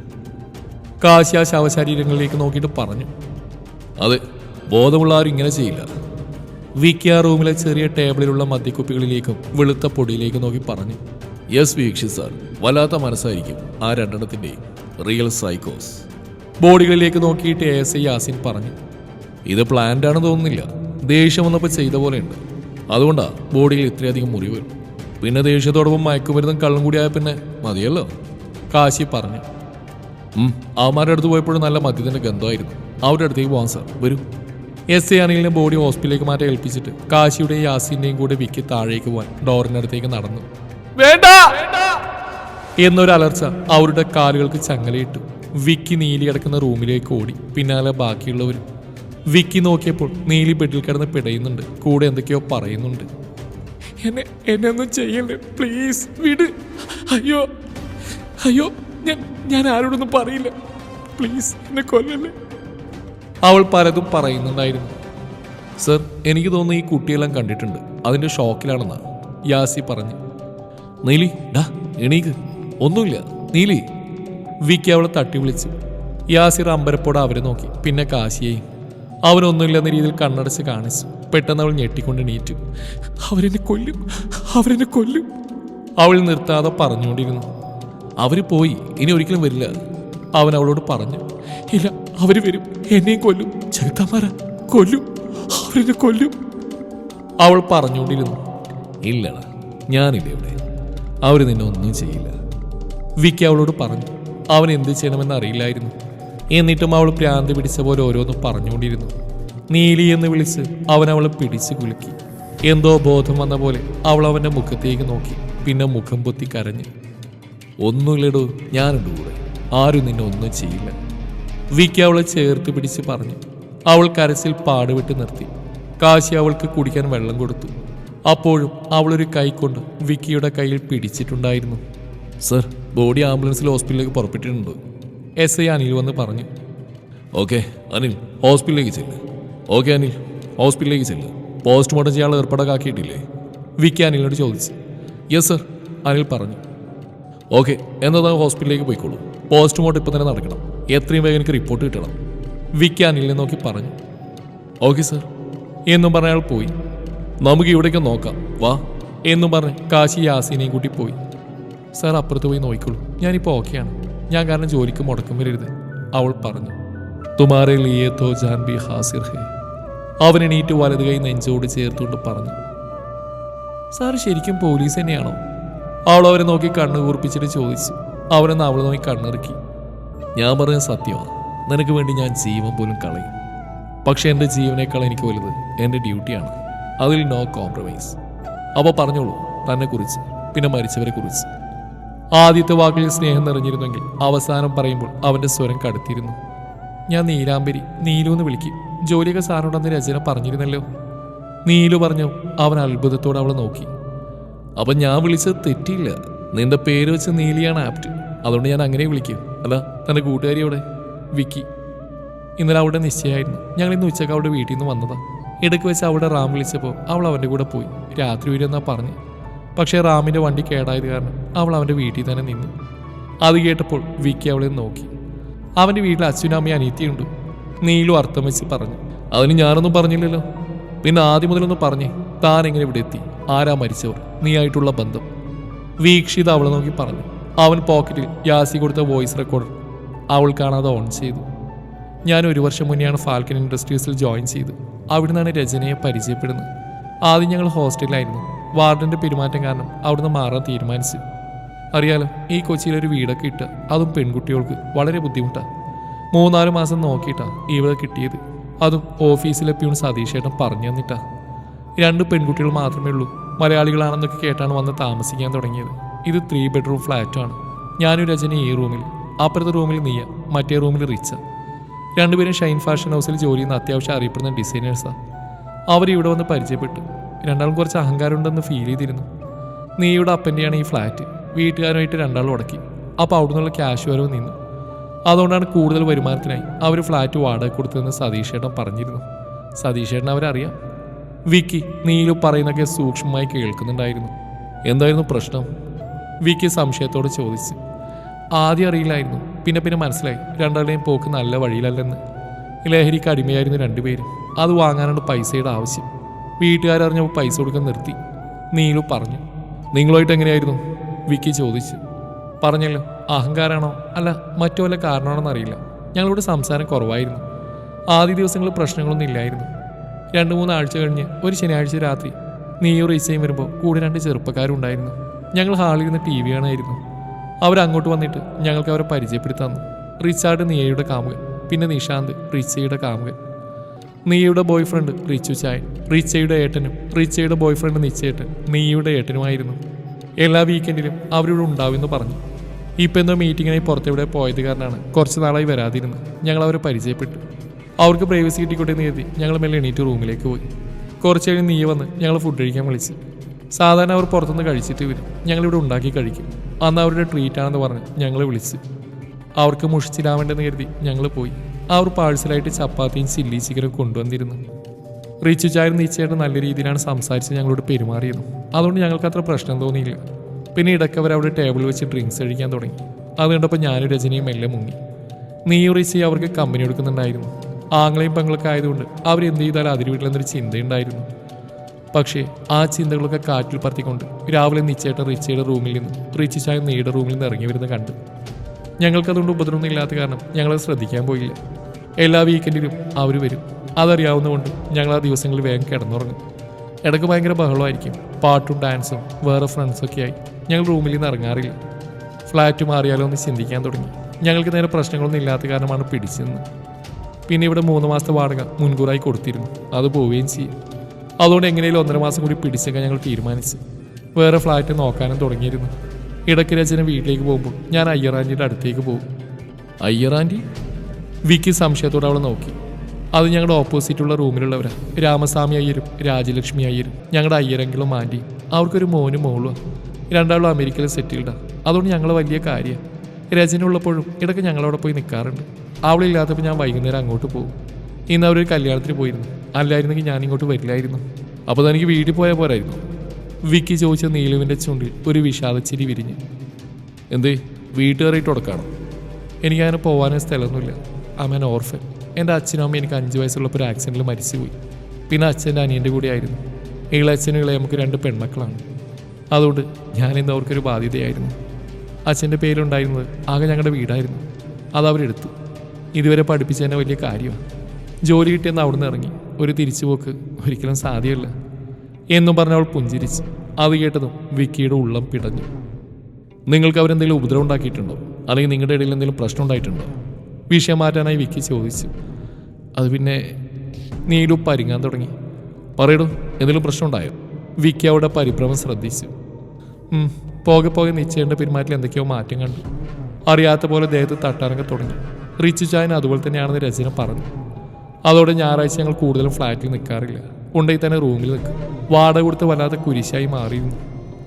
കാശി ആ ശവശരീരങ്ങളിലേക്ക് നോക്കിയിട്ട് പറഞ്ഞു. അതെ, ബോധമുള്ള ആരും ഇങ്ങനെ ചെയ്യില്ല. വിക്കി ആ റൂമിലെ ചെറിയ ടേബിളിലുള്ള മദ്യക്കുപ്പികളിലേക്കും വെളുത്ത പൊടിയിലേക്കും നോക്കി പറഞ്ഞു. യെസ് വീക്ഷിത് സാർ, വല്ലാത്ത മനസ്സായിരിക്കും ആ രണ്ടെണ്ണത്തിൻ്റെയും. റിയൽ സൈക്കോസ്. ബോഡികളിലേക്ക് നോക്കിയിട്ട് ASI യാസിൻ പറഞ്ഞു. ഇത് പ്ലാൻഡ് ആണെന്ന് തോന്നുന്നില്ല. ദേഷ്യം വന്നപ്പോൾ ചെയ്ത പോലെയുണ്ട്. അതുകൊണ്ടാ ബോഡിയിൽ ഇത്രയധികം മുറിവ്. പിന്നെ ദേഷ്യത്തോടൊപ്പം മയക്കുമരുന്നും കള്ളും കൂടിയായ പിന്നെ മതിയല്ലോ. കാശി പറഞ്ഞു. അവന്മാരുടെ അടുത്ത് പോയപ്പോഴും നല്ല മദ്യത്തിൻ്റെ ഗന്ധമായിരുന്നു. അവരുടെ അടുത്തേക്ക് പോകാം സാർ, വരൂ. SI അനിലിനെ ബോഡി ഹോസ്പിറ്റലിലേക്ക് മാറ്റി ഏൽപ്പിച്ചിട്ട് കാശിയുടെയും യാസിന്റെയും കൂടെ വിക്കി താഴേക്ക് പോകാൻ ഡോറിനടുത്തേക്ക് നടന്നു. വേണ്ട എന്നൊരു അലർച്ച അവരുടെ കാലുകൾക്ക് ചങ്ങലയിട്ടു. വിക്കി നീലി കിടക്കുന്ന റൂമിലേക്ക് ഓടി. പിന്നാലെ ബാക്കിയുള്ളവരും. വിക്കി നോക്കിയപ്പോൾ നീലി ബെഡിൽ കിടന്ന് പിടയുന്നുണ്ട്. കൂടെ എന്തൊക്കെയോ പറയുന്നുണ്ട്. എന്നെ ഒന്നും ചെയ്യല്ലേ പ്ലീസ്, വിട്. അയ്യോ അയ്യോ, ഞാൻ ആരോടൊന്നും പറയില്ല, പ്ലീസ് എന്നെ കൊല്ലല്ലേ. അവൾ പലതും പറയുന്നുണ്ടായിരുന്നു. സർ, എനിക്ക് തോന്നുന്നു ഈ കുട്ടിയെല്ലാം കണ്ടിട്ടുണ്ട്. അതിൻ്റെ ഷോക്കിലാണെന്നാ യാസി പറഞ്ഞു. നീലി, ഡാ എണീക്ക്. ഒന്നുമില്ല നീലി. വിക്കി അവളെ തട്ടി വിളിച്ചു. യാസിർ അമ്പരപ്പോടെ അവരെ നോക്കി, പിന്നെ കാശിയെയും. അവനൊന്നുമില്ലെന്ന രീതിയിൽ കണ്ണടച്ച് കാണിച്ചു. പെട്ടെന്ന് അവൾ ഞെട്ടിക്കൊണ്ട് എണീറ്റു. അവരെന്നെ കൊല്ലും, അവരെന്നെ കൊല്ലും. അവൾ നിർത്താതെ പറഞ്ഞുകൊണ്ടിരുന്നു. അവർ പോയി, ഇനി ഒരിക്കലും വരില്ല. അവൻ അവളോട് പറഞ്ഞു. ഇല്ല, അവര് വരും, എന്നെയും കൊല്ലും, ചെറുത്താമാരാ കൊല്ലും, അവരെന്നെ കൊല്ലും. അവൾ പറഞ്ഞുകൊണ്ടിരുന്നു. ഇല്ലടാ, ഞാനില്ല ഇവിടെ. അവർ നിന്നെ ഒന്നും ചെയ്യില്ല. വിക്കി അവളോട് പറഞ്ഞു. അവൻ എന്ത് ചെയ്യണമെന്ന് അറിയില്ലായിരുന്നു. എന്നിട്ടും അവൾ ഭ്രാന്ത് പിടിച്ച പോലെ ഓരോന്നും പറഞ്ഞുകൊണ്ടിരുന്നു. നീലി എന്ന് വിളിച്ച് അവൻ അവളെ പിടിച്ച് കുലുക്കി. എന്തോ ബോധം വന്ന പോലെ അവൾ അവൻ്റെ മുഖത്തേക്ക് നോക്കി. പിന്നെ മുഖം പൊത്തി കരഞ്ഞു. ഒന്നുമില്ലടോ, ഞാനുണ്ട് കൂടെ. ആരും നിന്നെ ഒന്നും ചെയ്യില്ല. വിക്കി അവളെ ചേർത്ത് പിടിച്ച് പറഞ്ഞു. അവൾ കരച്ചിൽ പാടുവിട്ട് നിർത്തി. കാശി അവൾക്ക് കുടിക്കാൻ വെള്ളം കൊടുത്തു. അപ്പോഴും അവളൊരു കൈ കൊണ്ട് വിക്കിയുടെ കയ്യിൽ പിടിച്ചിട്ടുണ്ടായിരുന്നു. സർ, ബോഡി ആംബുലൻസിൽ ഹോസ്പിറ്റലിലേക്ക് പുറപ്പെട്ടിട്ടുണ്ട്. SI അനിൽ വന്ന് പറഞ്ഞു. ഓക്കെ അനിൽ, ഹോസ്പിറ്റലിലേക്ക് ചെല്ല്. ഓക്കെ അനിൽ, ഹോസ്പിറ്റലിലേക്ക് ചെല്ല്. പോസ്റ്റ്മോർട്ടം ചെയ്യാനുള്ള ഏർപ്പാടൊക്കെ ആക്കിയിട്ടില്ലേ? വിക്കി അനിലിനോട് ചോദിച്ചു. യെസ് സർ, അനിൽ പറഞ്ഞു. ഓക്കെ, എന്നതാ ഹോസ്പിറ്റലിലേക്ക് പോയിക്കോളൂ. പോസ്റ്റ്മോർട്ടം ഇപ്പം തന്നെ നടക്കണം. എത്രയും വേഗം എനിക്ക് റിപ്പോർട്ട് കിട്ടണം. വിക്കി അനിലിനെ നോക്കി പറഞ്ഞു. ഓക്കെ സർ എന്നും പറഞ്ഞ അയാൾ പോയി. നമുക്ക് ഇവിടേക്ക് നോക്കാം, വാ എന്നും പറഞ്ഞ് കാശി യാസിനെയും കൂട്ടി പോയി. സാർ അപ്പുറത്ത് പോയി നോക്കിക്കോളൂ, ഞാനിപ്പോൾ ഓക്കെയാണ്. ഞാൻ കാരണം ജോലിക്ക് മുടക്കം വരരുത്, അവൾ പറഞ്ഞു. തുമാരെ ലിയേ തോ ജാൻ ബി ഹാസിർ ഹേ. അവൻ എണീറ്റ് വലത് കൈ നെഞ്ചോട് ചേർത്തുകൊണ്ട് പറഞ്ഞു. സാർ ശരിക്കും പോലീസ് തന്നെയാണോ? അവൾ അവരെ നോക്കി കണ്ണ് കൂർപ്പിച്ചിട്ട് ചോദിച്ചു. അവനെന്ന് അവളെ നോക്കി കണ്ണിറുക്കി. ഞാൻ പറഞ്ഞ സത്യമാണ്. നിനക്ക് വേണ്ടി ഞാൻ ജീവൻ പോലും കളയും. പക്ഷെ എൻ്റെ ജീവനേക്കാൾ എനിക്ക് വലുത് എൻ്റെ ഡ്യൂട്ടിയാണ്. അതിൽ നോ കോംപ്രമൈസ്. അപ്പോൾ പറഞ്ഞോളൂ, തന്നെക്കുറിച്ച്, പിന്നെ മരിച്ചവരെ കുറിച്ച്. ആദ്യത്തെ വാക്കിൽ സ്നേഹം നിറഞ്ഞിരുന്നെങ്കിൽ അവസാനം പറയുമ്പോൾ അവൻ്റെ സ്വരം കടുത്തിരുന്നു. ഞാൻ നീലാംബരി, നീലു എന്ന് വിളിക്കും. ജോലിയൊക്കെ സാറിനോടന്ന് രചന പറഞ്ഞിരുന്നല്ലോ. നീലു പറഞ്ഞു. അവൻ അത്ഭുതത്തോടെ അവളെ നോക്കി. അപ്പം ഞാൻ വിളിച്ചത് തെറ്റിയില്ല. നിന്റെ പേര് വെച്ച് നീലിയാണ് ആപ്റ്റ്. അതുകൊണ്ട് ഞാൻ അങ്ങനെ വിളിക്കും. അല്ല, തൻ്റെ കൂട്ടുകാരി അവിടെ? വിക്കി. ഇന്നലെ അവിടെ നിശ്ചയമായിരുന്നു. ഞങ്ങൾ ഇന്ന് ഉച്ചക്ക് അവിടെ വീട്ടിൽ നിന്ന് വന്നതാ. ഇടയ്ക്ക് വെച്ച് അവിടെ റാം വിളിച്ചപ്പോൾ അവൾ അവൻ്റെ കൂടെ പോയി. രാത്രി വരുമെന്നാ പറഞ്ഞു. പക്ഷേ റാമിൻ്റെ വണ്ടി കേടായത് കാരണം അവൾ അവൻ്റെ വീട്ടിൽ തന്നെ നിന്നു. അത് കേട്ടപ്പോൾ വിക്കി അവളെ നോക്കി. അവൻ്റെ വീട്ടിൽ അച്ഛനും അമ്മയും അനിയത്തിയുണ്ട്. നീലു അർത്ഥം വെച്ച് പറഞ്ഞു. അതിന് ഞാനൊന്നും പറഞ്ഞില്ലല്ലോ. പിന്നെ ആദ്യം മുതലൊന്നും പറഞ്ഞേ, താൻ എങ്ങനെ ഇവിടെ എത്തി, ആരാ മരിച്ചവർ, നീ ആയിട്ടുള്ള ബന്ധം. വീക്ഷിത് അവളെ നോക്കി പറഞ്ഞു. അവൻ പോക്കറ്റിൽ യാസി കൊടുത്ത വോയിസ് റെക്കോർഡർ അവൾ കാണാതെ ഓൺ ചെയ്തു. ഞാൻ 1 വർഷം മുന്നെയാണ് ഫാൽക്കൺ ഇൻഡസ്ട്രീസിൽ ജോയിൻ ചെയ്ത്. അവിടുന്നാണ് രചനയെ പരിചയപ്പെടുന്നത്. ആദ്യം ഞങ്ങൾ ഹോസ്റ്റലിലായിരുന്നു. വാർഡൻ്റെ പെരുമാറ്റം കാരണം അവിടുന്ന് മാറാൻ തീരുമാനിച്ചു. അറിയാലോ, ഈ കൊച്ചിയിലൊരു വീടൊക്കെ ഇട്ട്, അതും പെൺകുട്ടികൾക്ക് വളരെ ബുദ്ധിമുട്ടാണ്. 3-4 മാസം നോക്കിയിട്ടാണ് ഇവിടെ കിട്ടിയത്. അതും ഓഫീസിലെ പ്യൂൺ സതീഷേട്ടൻ പറഞ്ഞു തന്നിട്ടാ. 2 പെൺകുട്ടികൾ മാത്രമേ ഉള്ളൂ. മലയാളികളാണെന്നൊക്കെ കേട്ടാണ് വന്ന് താമസിക്കാൻ തുടങ്ങിയത്. ഇത് 3 ബെഡ്റൂം ഫ്ലാറ്റാണ്. ഞാനും രചന ഈ റൂമിൽ, അപ്പുറത്തെ റൂമിൽ നീയ, മറ്റേ റൂമിൽ റിച്ച. 2 പേരും ഷൈൻ ഫാഷൻ ഹൗസിൽ ജോലി ചെയ്യുന്ന അത്യാവശ്യം അറിയപ്പെടുന്ന ഡിസൈനേഴ്സാണ്. അവരിവിടെ വന്ന് പരിചയപ്പെട്ടു. രണ്ടാളും കുറച്ച് അഹങ്കാരമുണ്ടെന്ന് ഫീൽ ചെയ്തിരുന്നു. നീയുടെ അപ്പൻ്റെയാണ് ഈ ഫ്ലാറ്റ്. വീട്ടുകാരുമായിട്ട് 2 ഉടക്കി. അപ്പോൾ അവിടെ നിന്നുള്ള ക്യാഷ് വരവ് നിന്നു. അതുകൊണ്ടാണ് കൂടുതൽ വരുമാനത്തിനായി അവർ ഫ്ലാറ്റ് വാടക കൊടുത്തതെന്ന് സതീഷേട്ടൻ പറഞ്ഞിരുന്നു. സതീഷേട്ടൻ അവരറിയാം. വിക്കി നീലു പറയുന്നൊക്കെ സൂക്ഷ്മമായി കേൾക്കുന്നുണ്ടായിരുന്നു. എന്തായിരുന്നു പ്രശ്നം? വിക്കി സംശയത്തോടെ ചോദിച്ചു. ആദ്യം അറിയില്ലായിരുന്നു, പിന്നെ മനസ്സിലായി രണ്ടാളുടെയും പോക്ക് നല്ല വഴിയിലല്ലെന്ന്. ലഹരിക്ക് അടിമയായിരുന്നു രണ്ടുപേരും. അത് വാങ്ങാനാണ് പൈസയുടെ ആവശ്യം. വീട്ടുകാരറിഞ്ഞപ്പോൾ പൈസ കൊടുക്കാൻ നിർത്തി. നീലു പറഞ്ഞു. നിങ്ങളുമായിട്ട് എങ്ങനെയായിരുന്നു? വിക്കി ചോദിച്ചു. പറഞ്ഞല്ലോ, അഹങ്കാരാണോ അല്ല മറ്റു വല്ല കാരണമാണോന്ന് അറിയില്ല, ഞങ്ങളോട് സംസാരം കുറവായിരുന്നു. ആദ്യ ദിവസങ്ങളിൽ പ്രശ്നങ്ങളൊന്നും ഇല്ലായിരുന്നു. 2-3 ആഴ്ച കഴിഞ്ഞ് ഒരു ശനിയാഴ്ച രാത്രി നീയും റീച്ചയും വരുമ്പോൾ കൂടെ 2 ചെറുപ്പക്കാരുണ്ടായിരുന്നു. ഞങ്ങൾ ഹാളിൽ നിന്ന് TV കാണായിരുന്നു. അവരങ്ങോട്ട് വന്നിട്ട് ഞങ്ങൾക്ക് അവരെ പരിചയപ്പെടുത്താന്നു. റിച്ചാർഡ് നീയയുടെ കാമുകൻ, പിന്നെ നിഷാന്ത് റിച്ചയുടെ കാമുകൻ. നീയുടെ ബോയ് ഫ്രണ്ട് റിച്ചു ചായൻ റിച്ചയുടെ ഏട്ടനും, റിച്ചയുടെ ബോയ് ഫ്രണ്ട് നിശ്ചയേട്ടൻ നീയുടെ ഏട്ടനുമായിരുന്നു. എല്ലാ വീക്കെൻഡിലും അവരിവിടെ ഉണ്ടാവുമെന്ന് പറഞ്ഞു. ഇപ്പം എന്തോ മീറ്റിങ്ങിനായി പുറത്തെവിടെ പോയത് കാരണമാണ് കുറച്ച് നാളായി വരാതിരുന്നു. ഞങ്ങൾ അവരെ പരിചയപ്പെട്ടു. അവർക്ക് പ്രൈവസി കിട്ടിക്കോട്ടെ എന്ന് കരുതി ഞങ്ങൾ മെല്ലെ എണീറ്റ് റൂമിലേക്ക് പോയി. കുറച്ച് കഴിഞ്ഞ് നീ വന്ന് ഞങ്ങൾ ഫുഡ് കഴിക്കാൻ വിളിച്ചു. സാധാരണ അവർ പുറത്തുനിന്ന് കഴിച്ചിട്ട് വരും, ഞങ്ങളിവിടെ ഉണ്ടാക്കി കഴിക്കും. അന്ന് അവരുടെ ട്രീറ്റാണെന്ന് പറഞ്ഞ് ഞങ്ങളെ വിളിച്ച്. അവർക്ക് മുഷിച്ചിടാവേണ്ടെന്ന് കരുതി ഞങ്ങൾ പോയി. അവർ പാഴ്സലായിട്ട് ചപ്പാത്തിയും ചില്ലി ചിക്കനും കൊണ്ടുവന്നിരുന്നു. റിച്ചു ചായൻ നിശ്ചയായിട്ട് നല്ല രീതിയിലാണ് സംസാരിച്ച് ഞങ്ങളോട് പെരുമാറിയത്. അതുകൊണ്ട് ഞങ്ങൾക്ക് അത്ര പ്രശ്നം തോന്നിയില്ല. പിന്നെ ഇടയ്ക്ക് അവർ അവിടെ ടേബിൾ വെച്ച് ഡ്രിങ്ക്സ് കഴിക്കാൻ തുടങ്ങി. അത് കണ്ടപ്പോൾ ഞാനും രജനിയും എല്ലാം മുങ്ങി. നീയും റിച്ചയും അവർക്ക് കമ്പനി കൊടുക്കുന്നുണ്ടായിരുന്നു. ആങ്ങളെയും പെങ്ങളൊക്കെ ആയതുകൊണ്ട് അവരെന്ത് ചെയ്താലും അതിര് വീട്ടിലെന്നൊരു ചിന്തയുണ്ടായിരുന്നു. പക്ഷേ ആ ചിന്തകളൊക്കെ കാറ്റിൽ പറത്തിക്കൊണ്ട് രാവിലെ നിശ്ചയായിട്ട് റിച്ചയുടെ റൂമിൽ നിന്ന് റിച്ചു ചായ നീയുടെ റൂമിൽ നിന്ന് ഇറങ്ങി വരുന്നത് കണ്ടു. ഞങ്ങൾക്കതുകൊണ്ട് ഉപദ്രവമൊന്നും ഇല്ലാത്ത കാരണം ഞങ്ങളത് ശ്രദ്ധിക്കാൻ പോയില്ല. എല്ലാ വീക്കെൻഡിലും അവർ വരും. അതറിയാവുന്നതുകൊണ്ട് ഞങ്ങൾ ആ ദിവസങ്ങളിൽ വേഗം കിടന്നുറങ്ങും. ഇടയ്ക്ക് ഭയങ്കര ബഹളമായിരിക്കും. പാട്ടും ഡാൻസും വേറെ ഫ്രണ്ട്സൊക്കെ ആയി ഞങ്ങൾ റൂമിൽ നിന്ന് ഇറങ്ങാറില്ല. ഫ്ലാറ്റ് മാറിയാലോ എന്ന് ചിന്തിക്കാൻ തുടങ്ങി. ഞങ്ങൾക്ക് നേരെ പ്രശ്നങ്ങളൊന്നും ഇല്ലാത്ത കാരണമാണ് പിടിച്ചെന്ന്. പിന്നെ ഇവിടെ 3 മാസത്തെ വാടക മുൻകൂറായി കൊടുത്തിരുന്നു. അത് പോവുകയും ചെയ്യും. അതുകൊണ്ട് എങ്ങനെയും 1.5 മാസം കൂടി പിടിച്ചേക്കാൻ ഞങ്ങൾ തീരുമാനിച്ചു. വേറെ ഫ്ലാറ്റ് നോക്കാനും തുടങ്ങിയിരുന്നു. ഇടയ്ക്ക് രചന വീട്ടിലേക്ക് പോകുമ്പോൾ ഞാൻ അയ്യറാൻറ്റിയുടെ അടുത്തേക്ക് പോകും. അയ്യറാൻറ്റി? വിക്കി സംശയത്തോടെ അവളെ നോക്കി. അത് ഞങ്ങളുടെ ഓപ്പോസിറ്റുള്ള റൂമിലുള്ളവരാണ്. രാമസ്വാമി അയ്യരും രാജലക്ഷ്മി അയ്യരും ഞങ്ങളുടെ അയ്യരെങ്കിലും ആൻറ്റിയും. അവർക്കൊരു മോനും മോളും. രണ്ടാളും അമേരിക്കയിൽ സെറ്റിൽഡാണ്. അതുകൊണ്ട് ഞങ്ങൾ വലിയ കാര്യമാണ്. രചന ഉള്ളപ്പോഴും ഇടയ്ക്ക് ഞങ്ങളവിടെ പോയി നിൽക്കാറുണ്ട്. അവളില്ലാത്തപ്പോൾ ഞാൻ വൈകുന്നേരം അങ്ങോട്ട് പോകും. ഇന്ന് അവരൊരു കല്യാണത്തിന് പോയിരുന്നു. അല്ലായിരുന്നെങ്കിൽ ഞാൻ ഇങ്ങോട്ട് വരില്ലായിരുന്നു. അപ്പോൾ തനിക്ക് വീട്ടിൽ പോയാൽ പോരായിരുന്നു? വിക്കി ചോദിച്ച നീലുവിൻ്റെ ചുണ്ടിൽ ഒരു വിഷാദച്ചിരി വിരിഞ്ഞു. എന്തേ, വീട്ടുകാരായിട്ട് ഉടക്കാണോ? എനിക്കങ്ങനെ പോകാനോ സ്ഥലമൊന്നുമില്ല. അമ്മൻ ഓർഫൻ. എൻ്റെ അച്ഛനും അമ്മയും എനിക്ക് 5 വയസ്സുള്ളപ്പോൾ ഒരു ആക്സിഡൻറ്റിൽ മരിച്ചുപോയി. പിന്നെ അച്ഛൻ്റെ അനിയൻ്റെ കൂടെ ആയിരുന്നു. ഇളയച്ഛനും ഇളയ നമുക്ക് 2 പെൺമക്കളാണ്. അതുകൊണ്ട് ഞാനിന്ന് അവർക്കൊരു ബാധ്യതയായിരുന്നു. അച്ഛൻ്റെ പേരുണ്ടായിരുന്നത് ആകെ ഞങ്ങളുടെ വീടായിരുന്നു. അതവരെടുത്തു. ഇതുവരെ പഠിപ്പിച്ചതിനെ വലിയ കാര്യമാണ്. ജോലി കിട്ടിയെന്ന് അവിടുന്ന് ഇറങ്ങി. ഒരു തിരിച്ചുപോക്ക് ഒരിക്കലും സാധ്യമല്ല എന്നും പറഞ്ഞവൾ പുഞ്ചിരിച്ചു. അത് കേട്ടതും വിക്കിയുടെ ഉള്ളം പിടഞ്ഞു. നിങ്ങൾക്ക് അവരെന്തെങ്കിലും ഉപദ്രവം ഉണ്ടാക്കിയിട്ടുണ്ടോ? അല്ലെങ്കിൽ നിങ്ങളുടെ ഇടയിൽ എന്തെങ്കിലും പ്രശ്നം ഉണ്ടായിട്ടുണ്ടോ? വിഷയം മാറ്റാനായി വിക്കി ചോദിച്ചു. അത് പിന്നെ നീലു പരിങ്ങാൻ തുടങ്ങി. പറയടൂ, എന്തെങ്കിലും പ്രശ്നം ഉണ്ടായോ? വിക്കി അവിടെ പരിഭ്രമം ശ്രദ്ധിച്ചു. പോകെ നിശ്ചയേണ്ട പെരുമാറ്റത്തിൽ എന്തൊക്കെയോ മാറ്റം കണ്ടു. അറിയാത്ത പോലെ ദേഹത്ത് തട്ടാനൊക്കെ തുടങ്ങി. റിച്ചു ചായൻ അതുപോലെ തന്നെയാണെന്ന് രചന പറഞ്ഞു. അതോടെ ഞായറാഴ്ച ഞങ്ങൾ കൂടുതലും ഫ്ലാറ്റിൽ നിൽക്കാറില്ല. ഉണ്ടെങ്കിൽ തന്നെ റൂമിൽ നിൽക്കും. വാടക കൊടുത്ത് വല്ലാതെ കുരിശായി മാറിയിരുന്നു.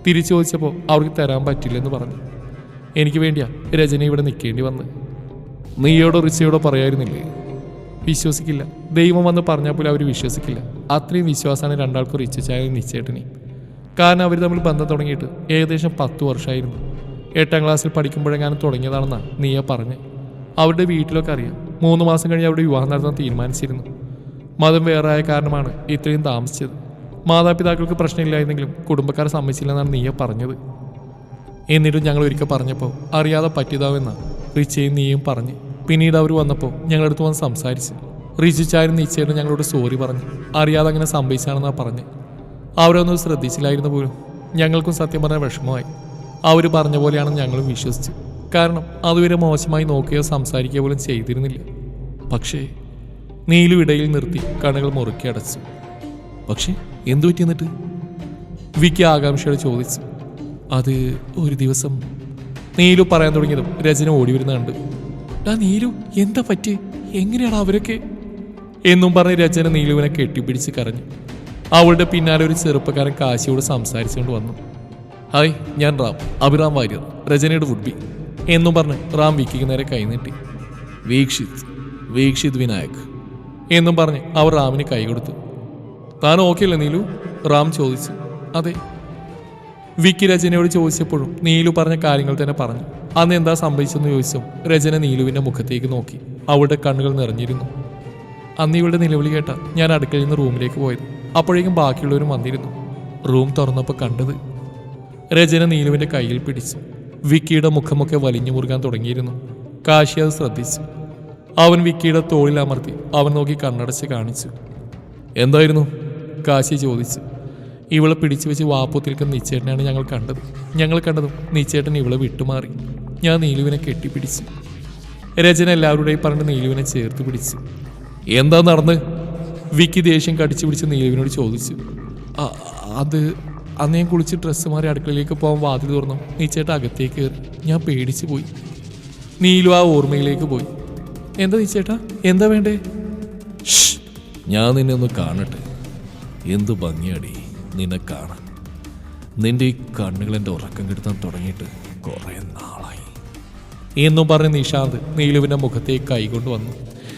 തിരിച്ചു ചോദിച്ചപ്പോൾ അവർക്ക് തരാൻ പറ്റില്ലെന്ന് പറഞ്ഞു. എനിക്ക് വേണ്ടിയാ രചന ഇവിടെ നിൽക്കേണ്ടി വന്ന്. നീയോടോ റിച്ചയോടോ പറയായിരുന്നില്ലേ? വിശ്വസിക്കില്ല. ദൈവം വന്ന് പറഞ്ഞാൽ പോലും അവർ വിശ്വസിക്കില്ല. അത്രയും വിശ്വാസമാണ് രണ്ടാൾക്കും റിച്ചു ചായ നിശ്ചയേട്ടനെയും. കാരണം അവർ തമ്മിൽ ബന്ധം തുടങ്ങിയിട്ട് ഏകദേശം 10 വർഷമായിരുന്നു. 8ാം ക്ലാസ്സിൽ പഠിക്കുമ്പോഴെങ്ങാനും തുടങ്ങിയതാണെന്നാണ് നീയ പറഞ്ഞ്. അവരുടെ വീട്ടിലൊക്കെ അറിയാം. 3 മാസം കഴിഞ്ഞ് അവരുടെ വിവാഹം നടത്താൻ തീരുമാനിച്ചിരുന്നു. മതം വേറെ ആയ കാരണമാണ് ഇത്രയും താമസിച്ചത്. മാതാപിതാക്കൾക്ക് പ്രശ്നമില്ലായിരുന്നെങ്കിലും കുടുംബക്കാരെ സമ്മതിച്ചില്ലെന്നാണ് നീയ പറഞ്ഞത്. എന്നിട്ടും ഞങ്ങൾ ഒരിക്കൽ പറഞ്ഞപ്പോൾ അറിയാതെ പറ്റിയതാവെന്നാണ് റിച്ചയും നീയും പറഞ്ഞ്. പിന്നീട് അവർ വന്നപ്പോൾ ഞങ്ങളടുത്ത് വന്ന് സംസാരിച്ച്. റിച്ചു ചായനും നിശ്ചയം ഞങ്ങളോട് സോറി പറഞ്ഞു. അറിയാതെ അങ്ങനെ സംഭവിച്ചാണെന്നാണ് പറഞ്ഞ്. അവരൊന്നും ശ്രദ്ധിച്ചില്ലായിരുന്നു പോലും. ഞങ്ങൾക്കും സത്യം പറഞ്ഞ വിഷമമായി. അവർ പറഞ്ഞ പോലെയാണെന്ന് ഞങ്ങളും വിശ്വസിച്ചു. കാരണം അതുവരെ മോശമായി നോക്കുകയോ സംസാരിക്കുകയോ പോലും ചെയ്തിരുന്നില്ല. പക്ഷേ നീലു ഇടയിൽ നിർത്തി കണ്ണുകൾ മുറുക്കി അടച്ചു. പക്ഷേ എന്തു പറ്റി എന്നിട്ട്? വിക്കി ആകാംക്ഷയോടെ ചോദിച്ചു. അത് ഒരു ദിവസം നീലു പറയാൻ തുടങ്ങിയതും രചന ഓടി വരുന്ന കണ്ട്. നീലു എന്താ പറ്റി? എങ്ങനെയാണ് അവരൊക്കെ എന്നും പറഞ്ഞ് രചന നീലുവിനെ കെട്ടിപ്പിടിച്ച് കരഞ്ഞു. അവളുടെ പിന്നാലെ ഒരു ചെറുപ്പക്കാരൻ കാശിയോട് സംസാരിച്ചുകൊണ്ട് വന്നു. ഹായ്, ഞാൻ റാം, അഭിറാം വാര്യർ, രചനയുടെ വുഡ്ബി എന്നും പറഞ്ഞ് റാം വിക്കിക്ക് നേരെ കൈനീട്ടി. വീക്ഷിത് വിനായക് എന്നും പറഞ്ഞ് അവർ റാമിന് കൈ കൊടുത്തു. താൻ ഓക്കെ അല്ലേ നീലു? റാം ചോദിച്ചു. അതെ. വിക്കി രചനയോട് ചോദിച്ചപ്പോഴും നീലു പറഞ്ഞ കാര്യങ്ങൾ തന്നെ പറഞ്ഞു. അന്ന് എന്താ സംഭവിച്ചെന്ന് ചോദിച്ചും രചന നീലുവിൻ്റെ മുഖത്തേക്ക് നോക്കി. അവളുടെ കണ്ണുകൾ നിറഞ്ഞിരുന്നു. അന്ന് ഇവളുടെ നിലവിളി കേട്ട ഞാൻ അടുക്കളയിൽ നിന്ന് റൂമിലേക്ക് പോയത്. അപ്പോഴേക്കും ബാക്കിയുള്ളവരും വന്നിരുന്നു. റൂം തുറന്നപ്പോൾ കണ്ടത്. രചന നീലുവിൻ്റെ കയ്യിൽ പിടിച്ചു. വിക്കിയുടെ മുഖമൊക്കെ വലിഞ്ഞു മുറുകാൻ തുടങ്ങിയിരുന്നു. കാശി അത് ശ്രദ്ധിച്ചു. അവൻ വിക്കിയുടെ തോളിൽ അമർത്തി അവൻ നോക്കി കണ്ണടച്ച് കാണിച്ചു. എന്തായിരുന്നു? കാശി ചോദിച്ചു. ഇവളെ പിടിച്ചു വെച്ച് വാപ്പൂത്തിൽക്കുന്ന നിച്ചേട്ടനെയാണ് ഞങ്ങൾ കണ്ടതും നിച്ചേട്ടൻ ഇവളെ വിട്ടുമാറി. ഞാൻ നീലുവിനെ കെട്ടിപ്പിടിച്ചു. രചന എല്ലാവരുടെയും പറഞ്ഞ് നീലുവിനെ ചേർത്ത് പിടിച്ചു. എന്താ നടന്ന്? വിക്കി ദേഷ്യം കടിച്ചു പിടിച്ച് നീലുവിനോട് ചോദിച്ചു. അത് അന്ന് ഞാൻ കുളിച്ച് ഡ്രസ്സ് മാറി അടുക്കളയിലേക്ക് പോകാൻ വാതിൽ തുറന്നു. നിച്ചേട്ടൻ അകത്തേക്ക് കയറി. ഞാൻ പേടിച്ചു പോയി. നീലു ആ ഓർമ്മയിലേക്ക് പോയി. എന്താ നിച്ചേട്ടാ, എന്താ വേണ്ടേ? ഞാൻ നിന്നെ ഒന്ന് കാണട്ടെ. എന്ത് ഭംഗിയാടി നിന്നെ കാണാൻ. നിന്റെ ഈ കണ്ണുകൾ എൻ്റെ ഉറക്കം കെടുത്താൻ തുടങ്ങിയിട്ട് കുറേ നാളായി എന്നും പറഞ്ഞ് നിശാന്ത് നീലുവിൻ്റെ മുഖത്തേക്ക് കൈകൊണ്ട് വന്നു.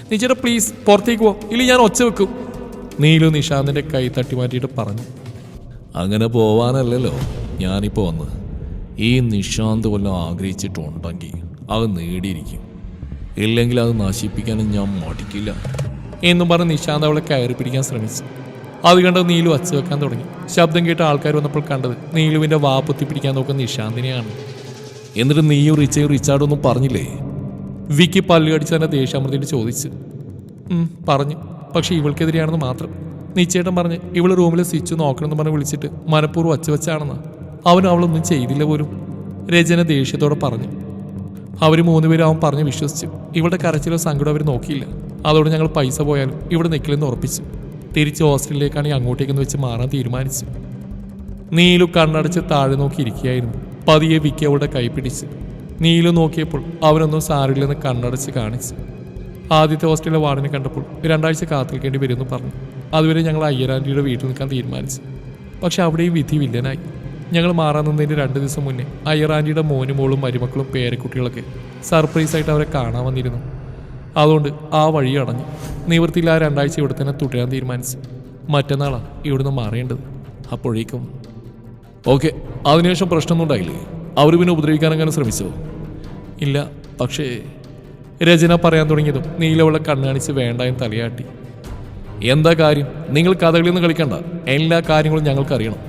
നിച്ചേട്ടാ പ്ലീസ് പുറത്തേക്ക് പോ, ഇല്ല ഞാൻ ഒച്ച വെക്കും. നീലു നിശാന്തിൻ്റെ കൈ തട്ടി മാറ്റിയിട്ട് പറഞ്ഞു. അങ്ങനെ പോവാനല്ലല്ലോ ഞാനിപ്പോൾ വന്ന്. ഈ നിശാന്ത് വല്ലതും ആഗ്രഹിച്ചിട്ടുണ്ടെങ്കിൽ അത് നേടിയിരിക്കും. ഇല്ലെങ്കിൽ അത് നശിപ്പിക്കാനും ഞാൻ മടിക്കില്ല എന്നും പറഞ്ഞ് നിശാന്ത് അവളെ കയറി പിടിക്കാൻ ശ്രമിച്ചു. അത് കണ്ടത് നീലു അച്ചു വെക്കാൻ തുടങ്ങി. ശബ്ദം കേട്ട ആൾക്കാർ വന്നപ്പോൾ കണ്ടത് നീലുവിൻ്റെ വാപ്പൊത്തി പിടിക്കാൻ നോക്കുന്ന നിശാന്തിനെയാണ്. എന്നിട്ട് നീയും റിച്ചാർഡൊന്നും പറഞ്ഞില്ലേ? വിക്കി പല്ല് കടിച്ച് തന്നെ ദേഷ്യമൃതിയിട്ട് ചോദിച്ചു. പറഞ്ഞു, പക്ഷെ ഇവൾക്കെതിരെയാണെന്ന് മാത്രം. നിച്ചേട്ടൻ പറഞ്ഞ് ഇവള് റൂമിലെ സ്വിച്ച് നോക്കണമെന്ന് പറഞ്ഞ് വിളിച്ചിട്ട് മനഃപൂർവ്വം അച്ചു വെച്ചാണെന്ന്. അവളൊന്നും ചെയ്തില്ല പോലും. രചന ദേഷ്യത്തോടെ പറഞ്ഞു. അവർ 3 പേരും അവൻ പറഞ്ഞ് വിശ്വസിച്ചു. ഇവളുടെ കരച്ചിലോ സങ്കടം അവർ നോക്കിയില്ല. അതോടെ ഞങ്ങൾ പൈസ പോയാലും ഇവിടെ നിൽക്കില്ലെന്ന് ഉറപ്പിച്ചു. തിരിച്ച് ഹോസ്റ്റലിലേക്കാണെങ്കിൽ അങ്ങോട്ടേക്കെന്ന് വെച്ച് മാറാൻ തീരുമാനിച്ചു. നീലു കണ്ണടച്ച് താഴെ നോക്കിയിരിക്കുകയായിരുന്നു. പതിയെ വിക്കി അവളുടെ കൈ പിടിച്ച്. നീലു നോക്കിയപ്പോൾ അവനൊന്നും സാരില്ലെന്ന് കണ്ണടച്ച് കാണിച്ചു. ആദ്യത്തെ ഹോസ്റ്റലിലെ വാർഡിനെ കണ്ടപ്പോൾ 2 ആഴ്ച കാത്തിരിക്കേണ്ടി വരുമെന്ന് പറഞ്ഞു. അതുവരെ ഞങ്ങൾ അയ്യരാൻറ്റിയുടെ വീട്ടിൽ നിൽക്കാൻ തീരുമാനിച്ചു. പക്ഷെ അവിടെയും വിധി വില്ലനായി. ഞങ്ങൾ മാറാൻ നിന്നതിന് 2 ദിവസം മുന്നേ അയ്യറാൻറ്റിയുടെ മോനും മോളും മരുമക്കളും പേരക്കുട്ടികളൊക്കെ സർപ്രൈസായിട്ട് അവരെ കാണാൻ വന്നിരുന്നു. അതുകൊണ്ട് ആ വഴി അടഞ്ഞു. നിവൃത്തിയില്ല 2 ആഴ്ച ഇവിടെ തന്നെ തുടരാൻ തീരുമാനിച്ചു. മറ്റന്നാളാണ് ഇവിടുന്ന് മാറേണ്ടത്. അപ്പോഴേക്കും ഓക്കെ. അതിനുശേഷം പ്രശ്നമൊന്നും ഉണ്ടായില്ലേ? അവർ പിന്നെ ഉപദ്രവിക്കാനെങ്ങനെ ശ്രമിച്ചോ? ഇല്ല. പക്ഷേ രചന പറയാൻ തുടങ്ങിയതും നീലവളെ കണ്ണാണിച്ച് വേണ്ട എന്ന് തലയാട്ടി. എന്താ കാര്യം? നിങ്ങൾ കഥകളിൽ നിന്ന് കളിക്കണ്ട. എല്ലാ കാര്യങ്ങളും ഞങ്ങൾക്കറിയണം.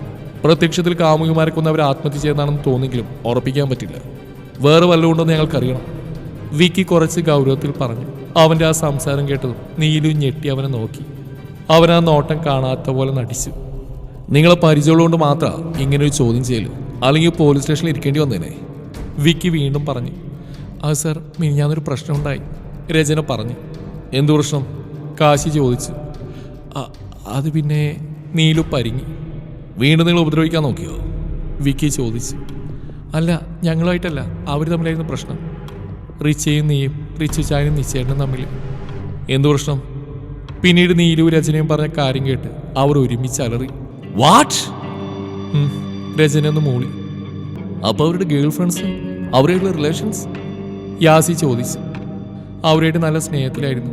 പ്രത്യക്ഷത്തിൽ കാമുകിമാരെ കൊന്ന് അവർ ആത്മഹത്യ ചെയ്താണെന്ന് തോന്നിയെങ്കിലും ഉറപ്പിക്കാൻ പറ്റില്ല. വേറെ വല്ലതും ഉണ്ടെന്ന് ഞങ്ങൾക്കറിയണം. വിക്കി കുറച്ച് ഗൗരവത്തിൽ പറഞ്ഞു. അവൻ്റെ ആ സംസാരം കേട്ടതും നീലു ഞെട്ടി അവനെ നോക്കി. അവൻ ആ നോട്ടം കാണാത്ത പോലെ നടിച്ചു. നിങ്ങളെ പരിചയമുള്ളതുകൊണ്ട് മാത്രമാണ് ഇങ്ങനൊരു ചോദ്യം ചെയ്യല്. അല്ലെങ്കിൽ പോലീസ് സ്റ്റേഷനിൽ ഇരിക്കേണ്ടി വന്നേനെ. വിക്കി വീണ്ടും പറഞ്ഞു. അത് സാർ, മിനിഞ്ഞാന്നൊരു പ്രശ്നമുണ്ടായി. രചന പറഞ്ഞു. എന്തു പ്രശ്നം? കാശി ചോദിച്ചു. അത് പിന്നെ നീലു പരിങ്ങി. വീണ്ടും നിങ്ങൾ ഉപദ്രവിക്കാൻ നോക്കിയോ? വിക്കി ചോദിച്ചു. അല്ല, ഞങ്ങളുമായിട്ടല്ല, അവർ തമ്മിലായിരുന്നു പ്രശ്നം. റിച്ചയും നീയും റിച്ചു ചായനും നിശ്ചേട്ടനും തമ്മിൽ. എന്തു പ്രശ്നം? പിന്നീട് നീലു രചനയും പറഞ്ഞ കാര്യം കേട്ട് അവർ ഒരുമിച്ച് അലറി. വാട്ട്? രചന ഒന്ന് മൂളി. അപ്പോൾ അവരുടെ ഗേൾ ഫ്രണ്ട്സ്, അവരുടെ റിലേഷൻസ്? യാസി ചോദിച്ചു. അവരായിട്ട് നല്ല സ്നേഹത്തിലായിരുന്നു.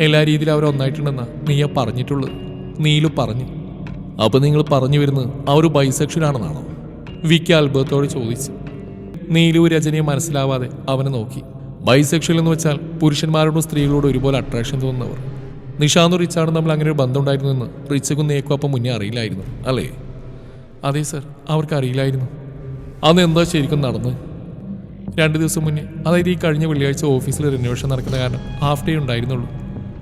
എല്ലാ രീതിയിലും അവർ ഒന്നായിട്ടുണ്ടെന്നാ നീയ പറഞ്ഞിട്ടുള്ളത്. നീലു പറഞ്ഞു. അപ്പോൾ നിങ്ങൾ പറഞ്ഞു വരുന്നത് അവർ ബൈസെക്ഷൽ ആണെന്നാണോ? വിക്കി അത്ഭുതത്തോട് ചോദിച്ചു. നീലു രചനയെ മനസ്സിലാവാതെ അവനെ നോക്കി. ബൈസെക്ഷൽ എന്ന് വെച്ചാൽ പുരുഷന്മാരോടും സ്ത്രീകളോടും ഒരുപോലെ അട്രാക്ഷൻ തോന്നുന്നവർ. നിഷാന്തും റിച്ചാർഡും തമ്മിൽ അങ്ങനെ ഒരു ബന്ധം ഉണ്ടായിരുന്നെന്ന് റിച്ചക്കും നേക്കും അപ്പം മുന്നേ അറിയില്ലായിരുന്നു അല്ലേ? അതെ സർ, അവർക്കറിയില്ലായിരുന്നു. അന്ന് എന്താ ശരിക്കും നടന്ന്? 2 ദിവസം മുന്നേ, അതായത് ഈ കഴിഞ്ഞ വെള്ളിയാഴ്ച ഓഫീസിൽ റിനോവേഷൻ നടക്കുന്ന കാരണം ഹാഫ് ഡേ ഉണ്ടായിരുന്നുള്ളൂ.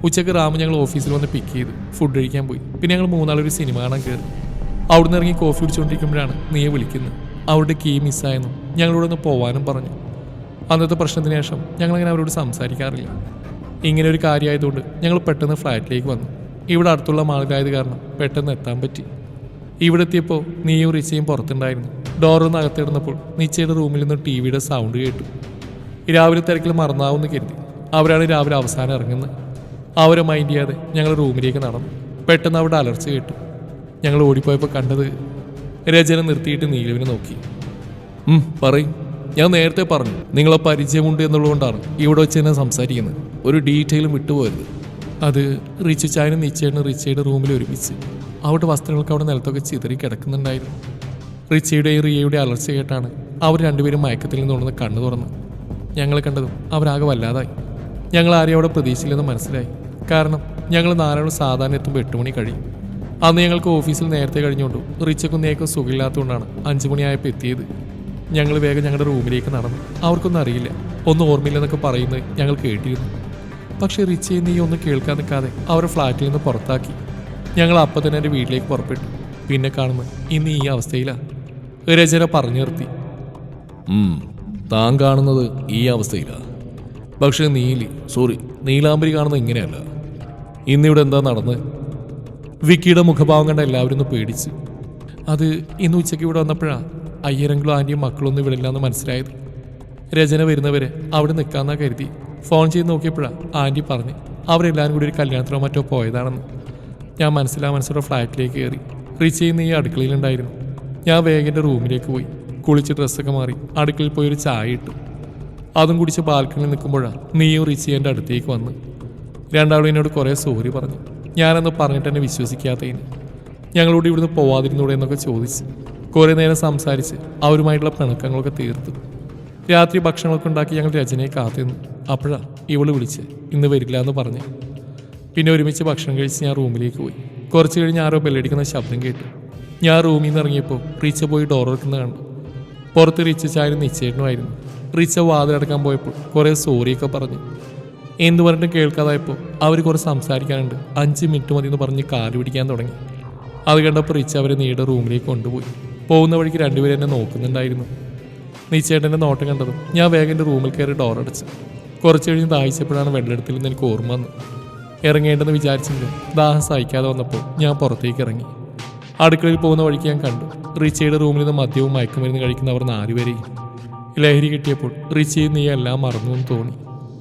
ഉച്ചയ്ക്ക് റാമ് ഞങ്ങൾ ഓഫീസിൽ വന്ന് പിക്ക് ചെയ്തു. ഫുഡ് കഴിക്കാൻ പോയി. പിന്നെ ഞങ്ങൾ 3 നാളൊരു സിനിമ കാണാൻ കയറി. അവിടുന്ന് ഇറങ്ങി കോഫി കുടിച്ചുകൊണ്ടിരിക്കുമ്പോഴാണ് നീയെ വിളിക്കുന്നത്. അവരുടെ കീ മിസ്സായെന്നും ഞങ്ങളോട് ഒന്ന് പോവാനും പറഞ്ഞു. അന്നത്തെ പ്രശ്നത്തിന് ശേഷം ഞങ്ങളങ്ങനെ അവരോട് സംസാരിക്കാറില്ല. ഇങ്ങനെ ഒരു കാര്യമായതുകൊണ്ട് ഞങ്ങൾ പെട്ടെന്ന് ഫ്ലാറ്റിലേക്ക് വന്നു. ഇവിടെ അടുത്തുള്ള മാളിലായത് കാരണം പെട്ടെന്ന് എത്താൻ പറ്റി. ഇവിടെ എത്തിയപ്പോൾ നീയും റിച്ചയും പുറത്തുണ്ടായിരുന്നു. ഡോറൊന്ന് അകത്തിടുന്നപ്പോൾ നിച്ചയുടെ റൂമിൽ നിന്ന് TV-യുടെ സൗണ്ട് കേട്ടു. രാവിലെ തിരക്കിൽ മറന്നാവുമെന്ന് കരുതി. അവരാണ് രാവിലെ അവസാനം ഇറങ്ങുന്നത്. അവരെ മൈൻഡ് ചെയ്യാതെ ഞങ്ങൾ റൂമിലേക്ക് നടന്നു. പെട്ടെന്ന് അവിടെ അലർച്ച കേട്ടു. ഞങ്ങൾ ഓടിപ്പോയപ്പോൾ കണ്ടത്. രചന നിർത്തിയിട്ട് നീലുവിനെ നോക്കി. പറയും. ഞാൻ നേരത്തെ പറഞ്ഞു നിങ്ങളെ പരിചയമുണ്ട് എന്നുള്ളതുകൊണ്ടാണ് ഇവിടെ വെച്ച് തന്നെ സംസാരിക്കുന്നത്. ഒരു ഡീറ്റെയിലും വിട്ടുപോകരുത്. അത് റിച്ചു ചായനും നിശ്ചയനും റിച്ചയുടെ റൂമിൽ ഒരുമിച്ച് അവരുടെ വസ്ത്രങ്ങൾക്ക് അവിടെ നിലത്തൊക്കെ ചിതറി കിടക്കുന്നുണ്ടായിരുന്നു. റിച്ചയുടെയും റിയയുടെയും അലർച്ച കേട്ടാണ് അവർ രണ്ടുപേരും മയക്കത്തിൽ നിന്നുണ്ടെന്ന് കണ്ണു തുറന്ന്. ഞങ്ങൾ കണ്ടതും അവരാകെ വല്ലാതായി. ഞങ്ങൾ ആരെയും അവിടെ പ്രതീക്ഷയില്ലെന്ന് മനസ്സിലായി. കാരണം ഞങ്ങൾ നാലാളും സാധാരണ എത്തുമ്പോൾ 8 മണി കഴിയും. അന്ന് ഞങ്ങൾക്ക് ഓഫീസിൽ നേരത്തെ കഴിഞ്ഞുകൊണ്ടു റിച്ചക്കും നേക്കും സുഖമില്ലാത്തതുകൊണ്ടാണ് 5 മണിയായപ്പോൾ എത്തിയത്. ഞങ്ങൾ വേഗം ഞങ്ങളുടെ റൂമിലേക്ക് നടന്നു. അവർക്കൊന്നും അറിയില്ല, ഒന്നും ഓർമ്മയില്ലെന്നൊക്കെ പറയുന്നത് ഞങ്ങൾ കേട്ടിരുന്നു. പക്ഷേ റിച്ചയെ നീ ഒന്നും കേൾക്കാൻ നിൽക്കാതെ അവർ ഫ്ലാറ്റിൽ നിന്ന് പുറത്താക്കി. ഞങ്ങൾ അപ്പം തന്നെ എൻ്റെ വീട്ടിലേക്ക് പുറപ്പെട്ടു. പിന്നെ കാണുന്നത് ഇന്ന് ഈ അവസ്ഥയിലാണ്. രചന പറഞ്ഞു നിർത്തി. താൻ കാണുന്നത് ഈ അവസ്ഥയിലാണ്. പക്ഷേ നീലാംബരി കാണുന്നത് ഇങ്ങനെയല്ല. ഇന്നിവിടെ എന്താ നടന്നത്? വിക്കിയുടെ മുഖഭാവം കണ്ട എല്ലാവരും ഒന്ന് പേടിച്ചു. അത് ഇന്ന് ഉച്ചയ്ക്ക് ഇവിടെ വന്നപ്പോഴാണ് അയ്യരെങ്കിലും ആൻറ്റിയും മക്കളൊന്നും ഇവിടെ ഇല്ലാന്ന് മനസ്സിലായത്. രചന വരുന്നവരെ അവിടെ നിൽക്കാമെന്നാ കരുതി. ഫോൺ ചെയ്ത് നോക്കിയപ്പോഴാണ് ആൻറ്റി പറഞ്ഞ് അവരെല്ലാവരും കൂടി ഒരു കല്യാണത്തിനോ മറ്റോ പോയതാണെന്ന്. ഞാൻ മനസ്സിലോടെ ഫ്ലാറ്റിലേക്ക് കയറി. റിച്ചയിൽ നിന്ന് ഈ അടുക്കളയിലുണ്ടായിരുന്നു. ഞാൻ വേഗം എൻ്റെ റൂമിലേക്ക് പോയി കുളിച്ച് ഡ്രസ്സൊക്കെ മാറി അടുക്കളയിൽ പോയി ഒരു ചായ ഇട്ടു. അതും കുടിച്ച് ബാൽക്കണിയിൽ നിൽക്കുമ്പോഴാണ് നീയും റിച്ചി എൻ്റെ അടുത്തേക്ക് വന്ന്. രണ്ടാളും എന്നോട് കുറേ സോറി പറഞ്ഞു. ഞാനന്ന് പറഞ്ഞിട്ട് എന്നെ വിശ്വസിക്കാത്തതിന്. ഞങ്ങളോട് ഇവിടുന്ന് പോവാതിരുന്നൂടെ എന്നൊക്കെ ചോദിച്ച് കുറേ നേരം സംസാരിച്ച് അവരുമായിട്ടുള്ള പിണക്കങ്ങളൊക്കെ തീർത്തു. രാത്രി ഭക്ഷണമൊക്കെ ഉണ്ടാക്കി ഞങ്ങൾ രചനയെ കാത്തിരുന്നു. അപ്പോഴാണ് ഇവള് വിളിച്ച് ഇന്ന് വരില്ല എന്ന് പറഞ്ഞ്. പിന്നെ ഒരുമിച്ച് ഭക്ഷണം കഴിച്ച് ഞാൻ റൂമിലേക്ക് പോയി. കുറച്ച് കഴിഞ്ഞ് ആരോ ബെല്ലടിക്കുന്ന ശബ്ദം കേട്ടു. ഞാൻ റൂമിൽ നിന്ന് ഇറങ്ങിയപ്പോൾ റിച്ച പോയി ഡോർ തുറക്കുന്നത് കണ്ടു. പുറത്ത് റിച്ച ചായനും നിശ്ചയനുമായിരുന്നു. റിച്ച വാതിലടക്കാൻ പോയപ്പോൾ കുറേ സോറിയൊക്കെ പറഞ്ഞു. എന്ത് പറഞ്ഞിട്ട് കേൾക്കാതായപ്പോൾ അവർ കുറേ സംസാരിക്കാനുണ്ട്, 5 മിനിറ്റ് മതി എന്ന് പറഞ്ഞ് കാല് പിടിക്കാൻ തുടങ്ങി. അത് കണ്ടപ്പോൾ റിച്ച അവരെ നീടെ റൂമിലേക്ക് കൊണ്ടുപോയി. പോകുന്ന വഴിക്ക് രണ്ടുപേരും എന്നെ നോക്കുന്നുണ്ടായിരുന്നു. നിശ്ചയേട്ടൻ്റെ നോട്ടം കണ്ടതും ഞാൻ വേഗം എൻ്റെ റൂമിൽ കയറി ഡോർ അടച്ചു. കുറച്ച് കഴിഞ്ഞ് ദാഹിച്ചപ്പോഴാണ് വെള്ളമെടുത്തിൽ നിന്ന് എനിക്ക് ഓർമ്മ വന്നു. ഇറങ്ങേണ്ടെന്ന് വിചാരിച്ചെങ്കിലും ദാഹം സഹിക്കാതെ വന്നപ്പോൾ ഞാൻ പുറത്തേക്ക് ഇറങ്ങി. അടുക്കളയിൽ പോകുന്ന വഴിക്ക് ഞാൻ കണ്ടു റിച്ചയുടെ റൂമിൽ നിന്ന് മദ്യവും മയക്കുമരുന്ന് കഴിക്കുന്നവർ 4 പേരെയും. ലഹരി കിട്ടിയപ്പോൾ റിച്ചയും നീ എല്ലാം മറന്നു എന്ന് തോന്നി.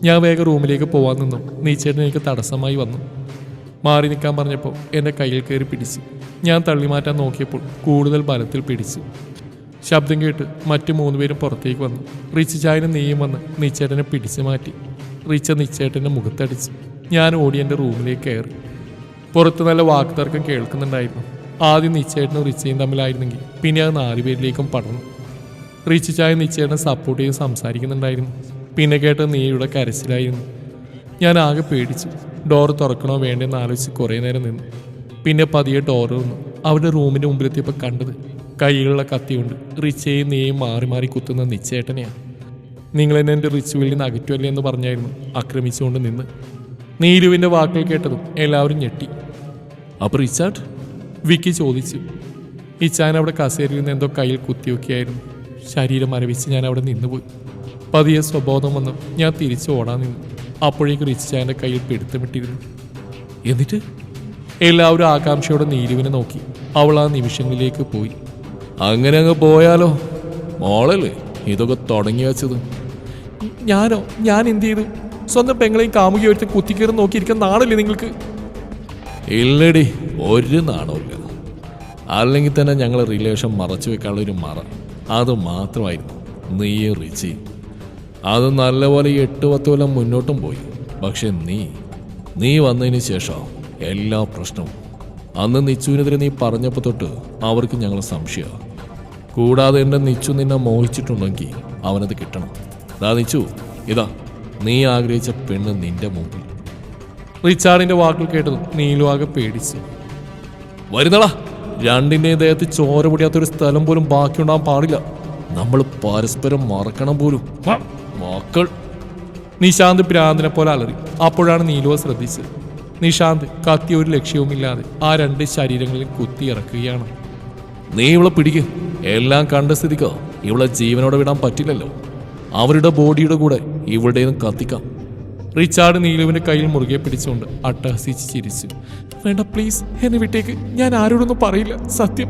ഞാൻ വേഗം റൂമിലേക്ക് പോകാൻ നിന്നു. നീച്ചേട്ടൻ എനിക്ക് തടസ്സമായി വന്നു. മാറി നിൽക്കാൻ പറഞ്ഞപ്പോൾ എൻ്റെ കയ്യിൽ കയറി പിടിച്ചു. ഞാൻ തള്ളിമാറ്റാൻ നോക്കിയപ്പോൾ കൂടുതൽ ബലത്തിൽ പിടിച്ചു. ശബ്ദം കേട്ട് മറ്റു 3 പേരും പുറത്തേക്ക് വന്നു. റിച്ച ചായനും നീയും വന്ന് നീച്ചേട്ടനെ പിടിച്ചു മാറ്റി. റിച്ച നിശ്ചേട്ടൻ്റെ മുഖത്തടിച്ചു. ഞാൻ ഓടി എൻ്റെ റൂമിലേക്ക് കയറി. പുറത്ത് നല്ല വാക്കുതർക്കം കേൾക്കുന്നുണ്ടായിരുന്നു. ആദ്യം നിശ്ചേട്ടനും റിച്ചയും തമ്മിലായിരുന്നെങ്കിൽ പിന്നെ അത് 4 പേരിലേക്കും പടർന്നു. റിച്ച ചായ നിശ്ചേട്ടനെ സപ്പോർട്ട് ചെയ്ത് സംസാരിക്കുന്നുണ്ടായിരുന്നു. പിന്നെ കേട്ട നീയുടെ കരച്ചിലായിരുന്നു. ഞാൻ ആകെ പേടിച്ചു. ഡോർ തുറക്കണോ വേണ്ടെന്ന് ആലോചിച്ച് കുറേ നേരം നിന്നു. പിന്നെ പതിയെ ഡോർ വന്നു. അവരുടെ റൂമിൻ്റെ മുമ്പിലെത്തിയപ്പോൾ കണ്ടത് കൈകളുള്ള കത്തിയുണ്ട് റിച്ചയും നീയും മാറി മാറി കുത്തുന്ന നിശ്ചേട്ടനെയാണ്. നിങ്ങളെന്നെ എൻ്റെ റിച്ചുവിൽ നിന്ന് അകറ്റുമല്ലേ എന്ന് പറഞ്ഞായിരുന്നു ആക്രമിച്ചുകൊണ്ട് നിന്ന്. നീലുവിൻ്റെ വാക്കുകൾ കേട്ടതും എല്ലാവരും ഞെട്ടി. അപ്പോൾ റിച്ചാർഡ്? വിക്കി ചോദിച്ചു. ഇച്ചാൻ അവിടെ കസേരയിൽ നിന്ന് എന്തോ കയ്യിൽ കുത്തിവെക്കുകയായിരുന്നു. ശരീരം മരവിച്ച് ഞാൻ അവിടെ നിന്നുപോയി. പതിയെ സ്വബോധം വന്നു ഞാൻ തിരിച്ചു ഓടാൻ നിന്നു. അപ്പോഴേക്ക് റിച്ചാൻ്റെ കയ്യിൽ പിടുത്തമിട്ടിരുന്നു. എന്നിട്ട് എല്ലാവരും ആകാംക്ഷയോടെ നീലുവിനെ നോക്കി. അവൾ ആ നിമിഷങ്ങളിലേക്ക് പോയി. അങ്ങനെ അങ്ങ് പോയാലോ? മോളല്ലേ ഇതൊക്കെ തുടങ്ങി വെച്ചത്? ഞാൻ എന്ത് ചെയ്തു? സ്വന്തം പെങ്ങളെയും കാമുകി ഒരുത്ത് കുത്തിക്കയറി നോക്കിയിരിക്കാൻ നാണല്ലേ നിങ്ങൾക്ക്? ഇല്ലടി, ഒരു നാണമില്ല. അല്ലെങ്കിൽ തന്നെ ഞങ്ങൾ റിലേഷൻ മറച്ചു വെക്കാനുള്ള ഒരു മറ അത് മാത്രമായിരുന്നു നീയും റിച്ചി. അത് നല്ലപോലെ 8-10 കൊല്ലം മുന്നോട്ടും പോയി. പക്ഷെ നീ വന്നതിന് ശേഷം എല്ലാ പ്രശ്നവും. അന്ന് നിച്ചുവിനെതിരെ നീ പറഞ്ഞപ്പോൾ തൊട്ട് അവർക്ക് ഞങ്ങൾ സംശയമാണ്. കൂടാതെ എൻ്റെ നിച്ചു നിന്നെ മോഹിച്ചിട്ടുണ്ടെങ്കിൽ അവനത് കിട്ടണം. നിച്ചു, ഇതാ നീ ആഗ്രഹിച്ച പെണ്ണ് നിന്റെ മുമ്പിൽ. റിച്ചാർഡിന്റെ വാക്കുകൾ കേട്ടതും നീലുവാകെ പേടിച്ചു. വരുന്നടാ, രണ്ടിൻ്റെയും ദേഹത്ത് ചോര പൊടിയാത്തൊരു സ്ഥലം പോലും ബാക്കിയുണ്ടാകാൻ പാടില്ല. നമ്മൾ പരസ്പരം മറക്കണം പോലും. മക്കൾ. നിശാന്ത് ഭ്രാന്തനെ പോലെ അലറി. അപ്പോഴാണ് നീലുവ ശ്രദ്ധിച്ചത്. നിശാന്ത് കത്തി ഒരു ലക്ഷ്യവുമില്ലാതെ ആ 2 ശരീരങ്ങളിൽ കുത്തി ഇറക്കുകയാണ്. നീ ഇവളെ പിടിക്കുക. എല്ലാം കണ്ട സ്ഥിതിക്കോ ഇവളെ ജീവനോടെ വിടാൻ പറ്റില്ലല്ലോ. അവരുടെ ബോഡിയുടെ കൂടെ ഇവളുടേതും കത്തിക്കാം. റിച്ചാർഡ് നീലുവിന്റെ കയ്യിൽ മുറുകെ പിടിച്ചുകൊണ്ട് അട്ടഹസിച്ച് ചിരിച്ചു. വേണ്ട, പ്ലീസ് എന്നെ വിട്ടേക്ക്. ഞാൻ ആരോടൊന്നും പറയില്ല, സത്യം.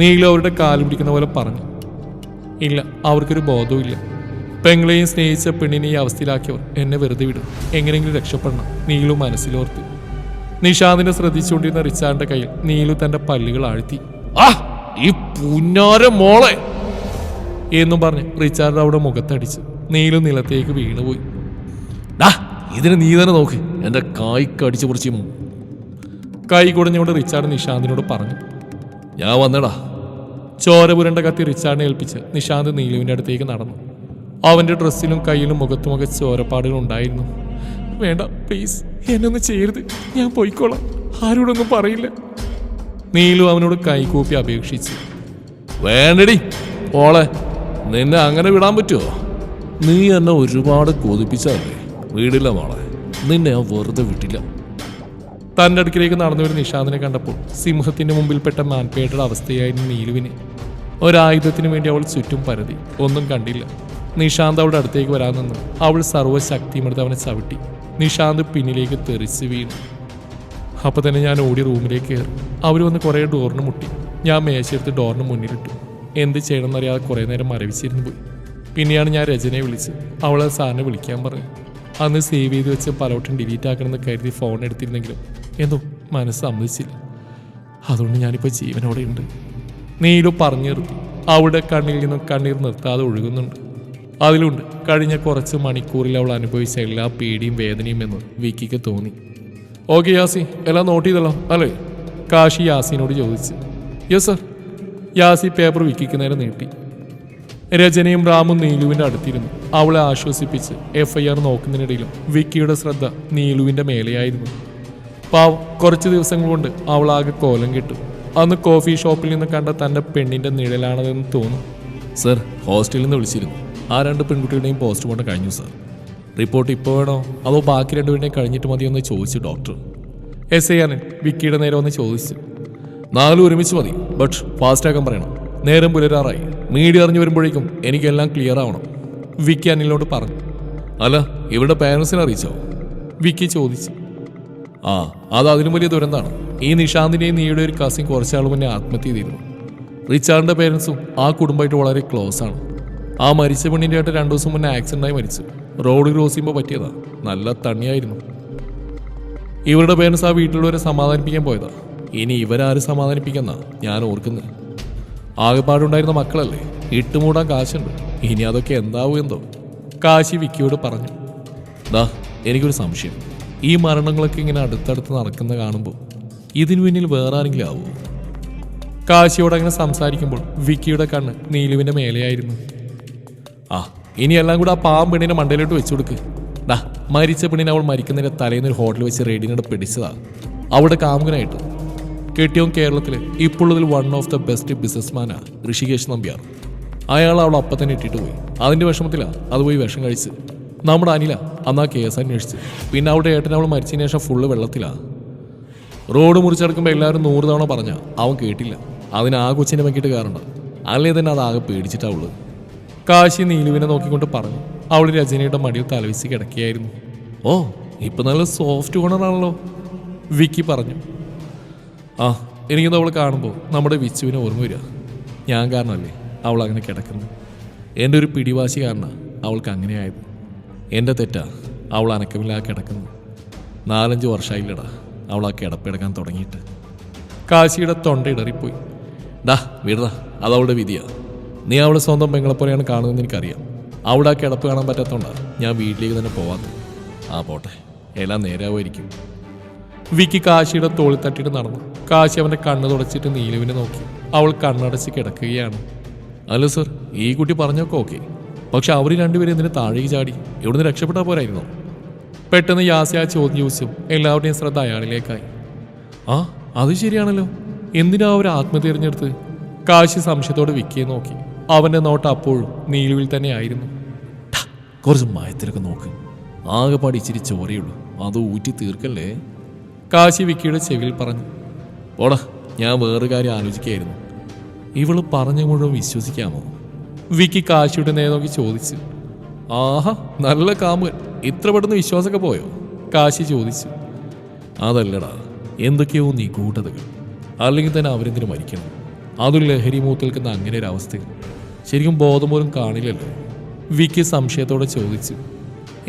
നീലു അവരുടെ കാല് പിടിക്കുന്ന പോലെ പറഞ്ഞു. ഇല്ല, അവർക്കൊരു ബോധവുമില്ല. പെങ്ങളെയും സ്നേഹിച്ച പെണ്ണിനെ ഈ അവസ്ഥയിലാക്കിയവർ എന്നെ വെറുതെ വിടും. എങ്ങനെയെങ്കിലും രക്ഷപ്പെടണം നീലു മനസ്സിലോർത്തു. നിഷാന്തിനെ ശ്രദ്ധിച്ചുകൊണ്ടിരുന്ന റിച്ചാർഡിന്റെ കയ്യിൽ നീലു തന്റെ പല്ലുകൾ ആഴ്ത്തി. ഈ പുന്നാര മോളെ! എന്നും പറഞ്ഞ് റിച്ചാർഡ് അവിടെ മുഖത്തടിച്ചു. നീലു നിലത്തേക്ക് വീണുപോയി. ഇതിന് നീ തന്നെ നോക്ക്, എൻ്റെ കായ്ക്കടിച്ചു പൊറിച്ച്. കൈ കുടഞ്ഞുകൊണ്ട് റിച്ചാർഡ് നിഷാന്തിനോട് പറഞ്ഞു. ഞാൻ വന്നടാ. ചോര പുരണ്ട കത്തി റിച്ചാർഡിനെ ഏൽപ്പിച്ച് നിഷാന്ത് നീലുവിൻ്റെ അടുത്തേക്ക് നടന്നു. അവൻ്റെ ഡ്രസ്സിലും കയ്യിലും മുഖത്തുമൊക്കെ ചോരപ്പാടുകൾ ഉണ്ടായിരുന്നു. വേണ്ട, പ്ലീസ് എന്നൊന്നും ചെയ്യരുത്, ഞാൻ പോയിക്കോളാം, ആരോടൊന്നും പറയില്ല. നീലു അവനോട് കൈകൂപ്പി അപേക്ഷിച്ചു. വേണ്ടടി ഓളെ, നിന്നെ അങ്ങനെ വിടാൻ പറ്റുമോ? നീ എന്നെ ഒരുപാട് കൊതിപ്പിച്ചല്ലേ. വീടില്ല മോളെ, നിന്നെ ഞാൻ വെറുതെ വിട്ടില്ല. തൻ്റെ അടുക്കിലേക്ക് നടന്നു വരുന്ന നിഷാന്തിനെ കണ്ടപ്പോൾ സിംഹത്തിന്റെ മുമ്പിൽപ്പെട്ട മാൻപേട്ടയുടെ അവസ്ഥയായിരുന്നു നീലുവിന്. ഒരായുധത്തിന് വേണ്ടി അവൾ ചുറ്റും പരതി, ഒന്നും കണ്ടില്ല. നിഷാന്ത് അവളുടെ അടുത്തേക്ക് വരാൻ നിന്ന് അവൾ സർവ്വശക്തിയുമെടുത്ത് അവനെ ചവിട്ടി. നിഷാന്ത് പിന്നിലേക്ക് തെറിച്ച് വീണു. അപ്പോൾ തന്നെ ഞാൻ ഓടി റൂമിലേക്ക് കയറി. അവർ വന്ന് കുറേ ഡോറിന് മുട്ടി. ഞാൻ മേശയെടുത്ത് ഡോറിന് മുന്നിലിട്ടു. എന്ത് ചെയ്യണമെന്നറിയാതെ കുറേ നേരം മരവിച്ചിരുന്നു പോയി. പിന്നെയാണ് ഞാൻ രചനയെ വിളിച്ച് അവളെ സാറിനെ വിളിക്കാൻ പറഞ്ഞു. അന്ന് സേവ് ചെയ്ത് വെച്ച് പലവട്ടം ഡിലീറ്റ് ആക്കണമെന്ന് കരുതി ഫോൺ എടുത്തിരുന്നെങ്കിലും എന്തോ മനസ്സ് സമ്മതിച്ചില്ല. അതുകൊണ്ട് ഞാനിപ്പോൾ ജീവനോടെ ഉണ്ട്. നീലു പറഞ്ഞു നിർത്തി. അവളുടെ കണ്ണിൽ നിന്നും കണ്ണീർ നിർത്താതെ ഒഴുകുന്നുണ്ട്. അതിലുണ്ട് കഴിഞ്ഞ കുറച്ച് മണിക്കൂറിൽ അവൾ അനുഭവിച്ച എല്ലാ പേടിയും വേദനയും എന്ന് വിക്കിക്ക് തോന്നി. ഓക്കെ യാസി, എല്ലാം നോട്ട് ചെയ്തല്ലോ അല്ലേ? കാശി യാസിനോട് ചോദിച്ചു. Yes sir. യാസി പേപ്പർ വിക്കിക്ക് നേരെ നീട്ടി. രചനയും റാമും നീലുവിൻ്റെ അടുത്തിരുന്നു. അവളെ ആശ്വസിപ്പിച്ച് FIR നോക്കുന്നതിനിടയിലും വിക്കിയുടെ ശ്രദ്ധ നീലുവിൻ്റെ മേലെയായിരുന്നു. പാവം, കുറച്ച് ദിവസങ്ങൾ കൊണ്ട് അവളാകെ കോലം കിട്ടും. അന്ന് കോഫി ഷോപ്പിൽ നിന്ന് കണ്ട തൻ്റെ പെണ്ണിൻ്റെ നിഴലാണതെന്ന് തോന്നും. സർ, ഹോസ്റ്റലിൽ നിന്ന് വിളിച്ചിരുന്നു. ആ 2 പെൺകുട്ടികളുടെയും പോസ്റ്റ്മോർട്ടം കഴിഞ്ഞു സർ. റിപ്പോർട്ട് ഇപ്പോൾ വേണോ അതോ ബാക്കി 2 പേരുടെയും കഴിഞ്ഞിട്ട് മതിയെന്ന് ചോദിച്ചു ഡോക്ടർ. SI ആനൻ വിക്കിയുടെ നേരെ ഒന്ന് ചോദിച്ചു. 4 ഒരുമിച്ച് മതി, ബട്ട് ഫാസ്റ്റാക്കാൻ പറയണം. നേരം പുലരാറായി. മീഡിയ അറിഞ്ഞു വരുമ്പോഴേക്കും എനിക്കെല്ലാം ക്ലിയർ ആവണം. വിക്കി അനിലോട് പറഞ്ഞു. അല്ല, ഇവരുടെ പേരൻസിനെ അറിയിച്ചോ? വിക്കി ചോദിച്ചു. അത് അതിലും വലിയ ദുരന്താണ്. ഈ നിഷാന്തിൻ്റെയും നീയുടെ ഒരു കസിൻ കുറച്ചാൾ മുന്നേ ആത്മഹത്യ ചെയ്തിരുന്നു. റിച്ചാർഡിൻ്റെ പേരൻസും ആ കുടുംബമായിട്ട് വളരെ ക്ലോസ് ആണ്. ആ മരിച്ച പെണ്ണിൻ്റെ ആയിട്ട് 2 ദിവസം മുന്നേ ആക്സിഡൻ്റായി മരിച്ചു. റോഡ് ക്രോസ് ചെയ്യുമ്പോൾ പറ്റിയതാ. നല്ല തണ്ണിയായിരുന്നു. ഇവരുടെ പേരൻസ് ആ വീട്ടിലുള്ളവരെ സമാധാനിപ്പിക്കാൻ പോയതാ. ഇനി ഇവരാരും സമാധാനിപ്പിക്കുന്ന ഞാൻ ഓർക്കുന്നത്. ആകെപ്പാടുണ്ടായിരുന്ന മക്കളല്ലേ, ഇട്ടുമൂടാൻ കാശുണ്ട്. ഇനി അതൊക്കെ എന്താവും എന്തോ. കാശി വിക്കിയോട് പറഞ്ഞു. എനിക്കൊരു സംശയം. ഈ മരണങ്ങളൊക്കെ ഇങ്ങനെ അടുത്തടുത്ത് നടക്കുന്ന കാണുമ്പോൾ ഇതിനു പിന്നിൽ വേറെ ആരെങ്കിലും ആവുമോ? കാശിയോട് അങ്ങനെ സംസാരിക്കുമ്പോൾ വിക്കിയുടെ കണ്ണ് നീലുവിൻ്റെ മേലെയായിരുന്നു. ഇനി എല്ലാം കൂടെ ആ പാവം പെണ്ണിനെ മണ്ടയിലോട്ട് വെച്ചു കൊടുക്ക്. മരിച്ച പെണ്ണിനെ അവൾ മരിക്കുന്നതിൻ്റെ തലേന്ന് ഒരു ഹോട്ടലിൽ വെച്ച് റെഡിനോട് പിടിച്ചതാ അവിടെ കാമുകനായിട്ട്. കെട്ടിയവൻ കേരളത്തിൽ ഇപ്പോഴുള്ളതിൽ 1 ഓഫ് ദ ബെസ്റ്റ് ബിസിനസ്മാനാ ഋഷികേശ് നമ്പ്യാർ. അയാൾ അവൾ അപ്പം തന്നെ ഇട്ടിട്ട് പോയി. അതിൻ്റെ വിഷമത്തിലാണ് അത് പോയി വിഷം കഴിച്ച്. നമ്മുടെ അനില അന്ന് ആ കേസ് അന്വേഷിച്ച്. പിന്നെ അവിടെ ഏട്ടൻ അവൾ മരിച്ചതിന് ശേഷം ഫുള്ള് വെള്ളത്തിലാണ്. റോഡ് മുറിച്ചെടുക്കുമ്പോൾ എല്ലാവരും 100 തവണ പറഞ്ഞാൽ അവൻ കേട്ടില്ല. അതിന് ആ കൊച്ചിനെ വെക്കിയിട്ട് കയറണ്ട, അല്ലേ തന്നെ അതാകെ പേടിച്ചിട്ടാണ് ഉള്ളത്. കാശി നീലുവിനെ നോക്കിക്കൊണ്ട് പറഞ്ഞു. അവൾ രചനയുടെ മടിയിൽ തലവിച്ച് കിടക്കുകയായിരുന്നു. ഇപ്പം നല്ല സോഫ്റ്റ് കോണറാണല്ലോ, വിക്കി പറഞ്ഞു. എനിക്കത് അവൾ കാണുമ്പോൾ നമ്മുടെ വിച്ചുവിനെ ഓർമ്മ വരിക. ഞാൻ കാരണമല്ലേ അവൾ അങ്ങനെ കിടക്കുന്നു. എൻ്റെ ഒരു പിടിവാശി കാരണമാണ് അവൾക്ക് അങ്ങനെ ആയത്. എൻ്റെ തെറ്റാ അവൾ അനക്കമില്ലാതെ കിടക്കുന്നു. 4-5 വർഷമായില്ലടാ അവൾ ആ കിടപ്പെടുക്കാൻ തുടങ്ങിയിട്ട്. കാശിയുടെ തൊണ്ട ഇടറിപ്പോയി. വിടടാ, അതവളുടെ വിധിയാ. നീ അവളെ സ്വന്തം പെങ്ങളെപ്പോലെയാണ് കാണുന്നതെന്ന് എനിക്കറിയാം. അവിടെ ആ കിടപ്പ് കാണാൻ പറ്റാത്തതുകൊണ്ടാണ് ഞാൻ വീട്ടിലേക്ക് തന്നെ പോവാത്തത്. പോട്ടെ, എല്ലാം നേരാവുമായിരിക്കും. വിക്കി കാശിയുടെ തോളിൽ തട്ടിയിട്ട് നടന്നു. കാശി അവൻ്റെ കണ്ണ് തുടച്ചിട്ട് നീലുവിനെ നോക്കി. അവൾ കണ്ണടച്ച് കിടക്കുകയാണ്. അല്ല സർ, ഈ കുട്ടി പറഞ്ഞൊക്കെ ഓക്കെ. പക്ഷെ അവർ 2 പേരും എന്തിനു താഴേക്ക് ചാടി? എവിടുന്ന് രക്ഷപ്പെട്ടാൽ പോരായിരുന്നോ? പെട്ടെന്ന് യാസി ആ ചോദ്യം ചോദിച്ചു. എല്ലാവരുടെയും ശ്രദ്ധ അയാളിലേക്കായി. അത് ശരിയാണല്ലോ, എന്തിനാ അവർ ആത്മഹത്യ തിരഞ്ഞെടുത്ത്? കാശി സംശയത്തോടെ വിക്കിയെ നോക്കി. അവൻ്റെ നോട്ട് അപ്പോഴും നീലുവിൽ തന്നെ ആയിരുന്നു. കുറച്ച് മയത്തിലൊക്കെ നോക്ക്. ആകെപ്പാടി ഇച്ചിരി ചോരയുള്ളൂ, അത് ഊറ്റി തീർക്കല്ലേ. കാശി വിക്കിയുടെ ചെവിയിൽ പറഞ്ഞു. ഓടാ, ഞാൻ വേറൊരു കാര്യം ആലോചിക്കുകയായിരുന്നു. ഇവള് പറഞ്ഞ മുഴുവൻ വിശ്വസിക്കാമോ? വിക്കി കാശിയുടെ നേരെ നോക്കി ചോദിച്ചു. നല്ല കാമുകൻ, ഇത്ര പെട്ടെന്ന് വിശ്വാസമൊക്കെ പോയോ? കാശി ചോദിച്ചു. അതല്ലടാ, എന്തൊക്കെയോ നീ കൂട്ടതകൾ. അല്ലെങ്കിൽ തന്നെ അവരെന്തിനു മരിക്കണം? അതൊരു ലഹരി മൂത്തേൽക്കുന്ന അങ്ങനെ ഒരു അവസ്ഥയിൽ ശരിക്കും ബോധം പോലും കാണില്ലല്ലോ. വിക്കി സംശയത്തോടെ ചോദിച്ചു.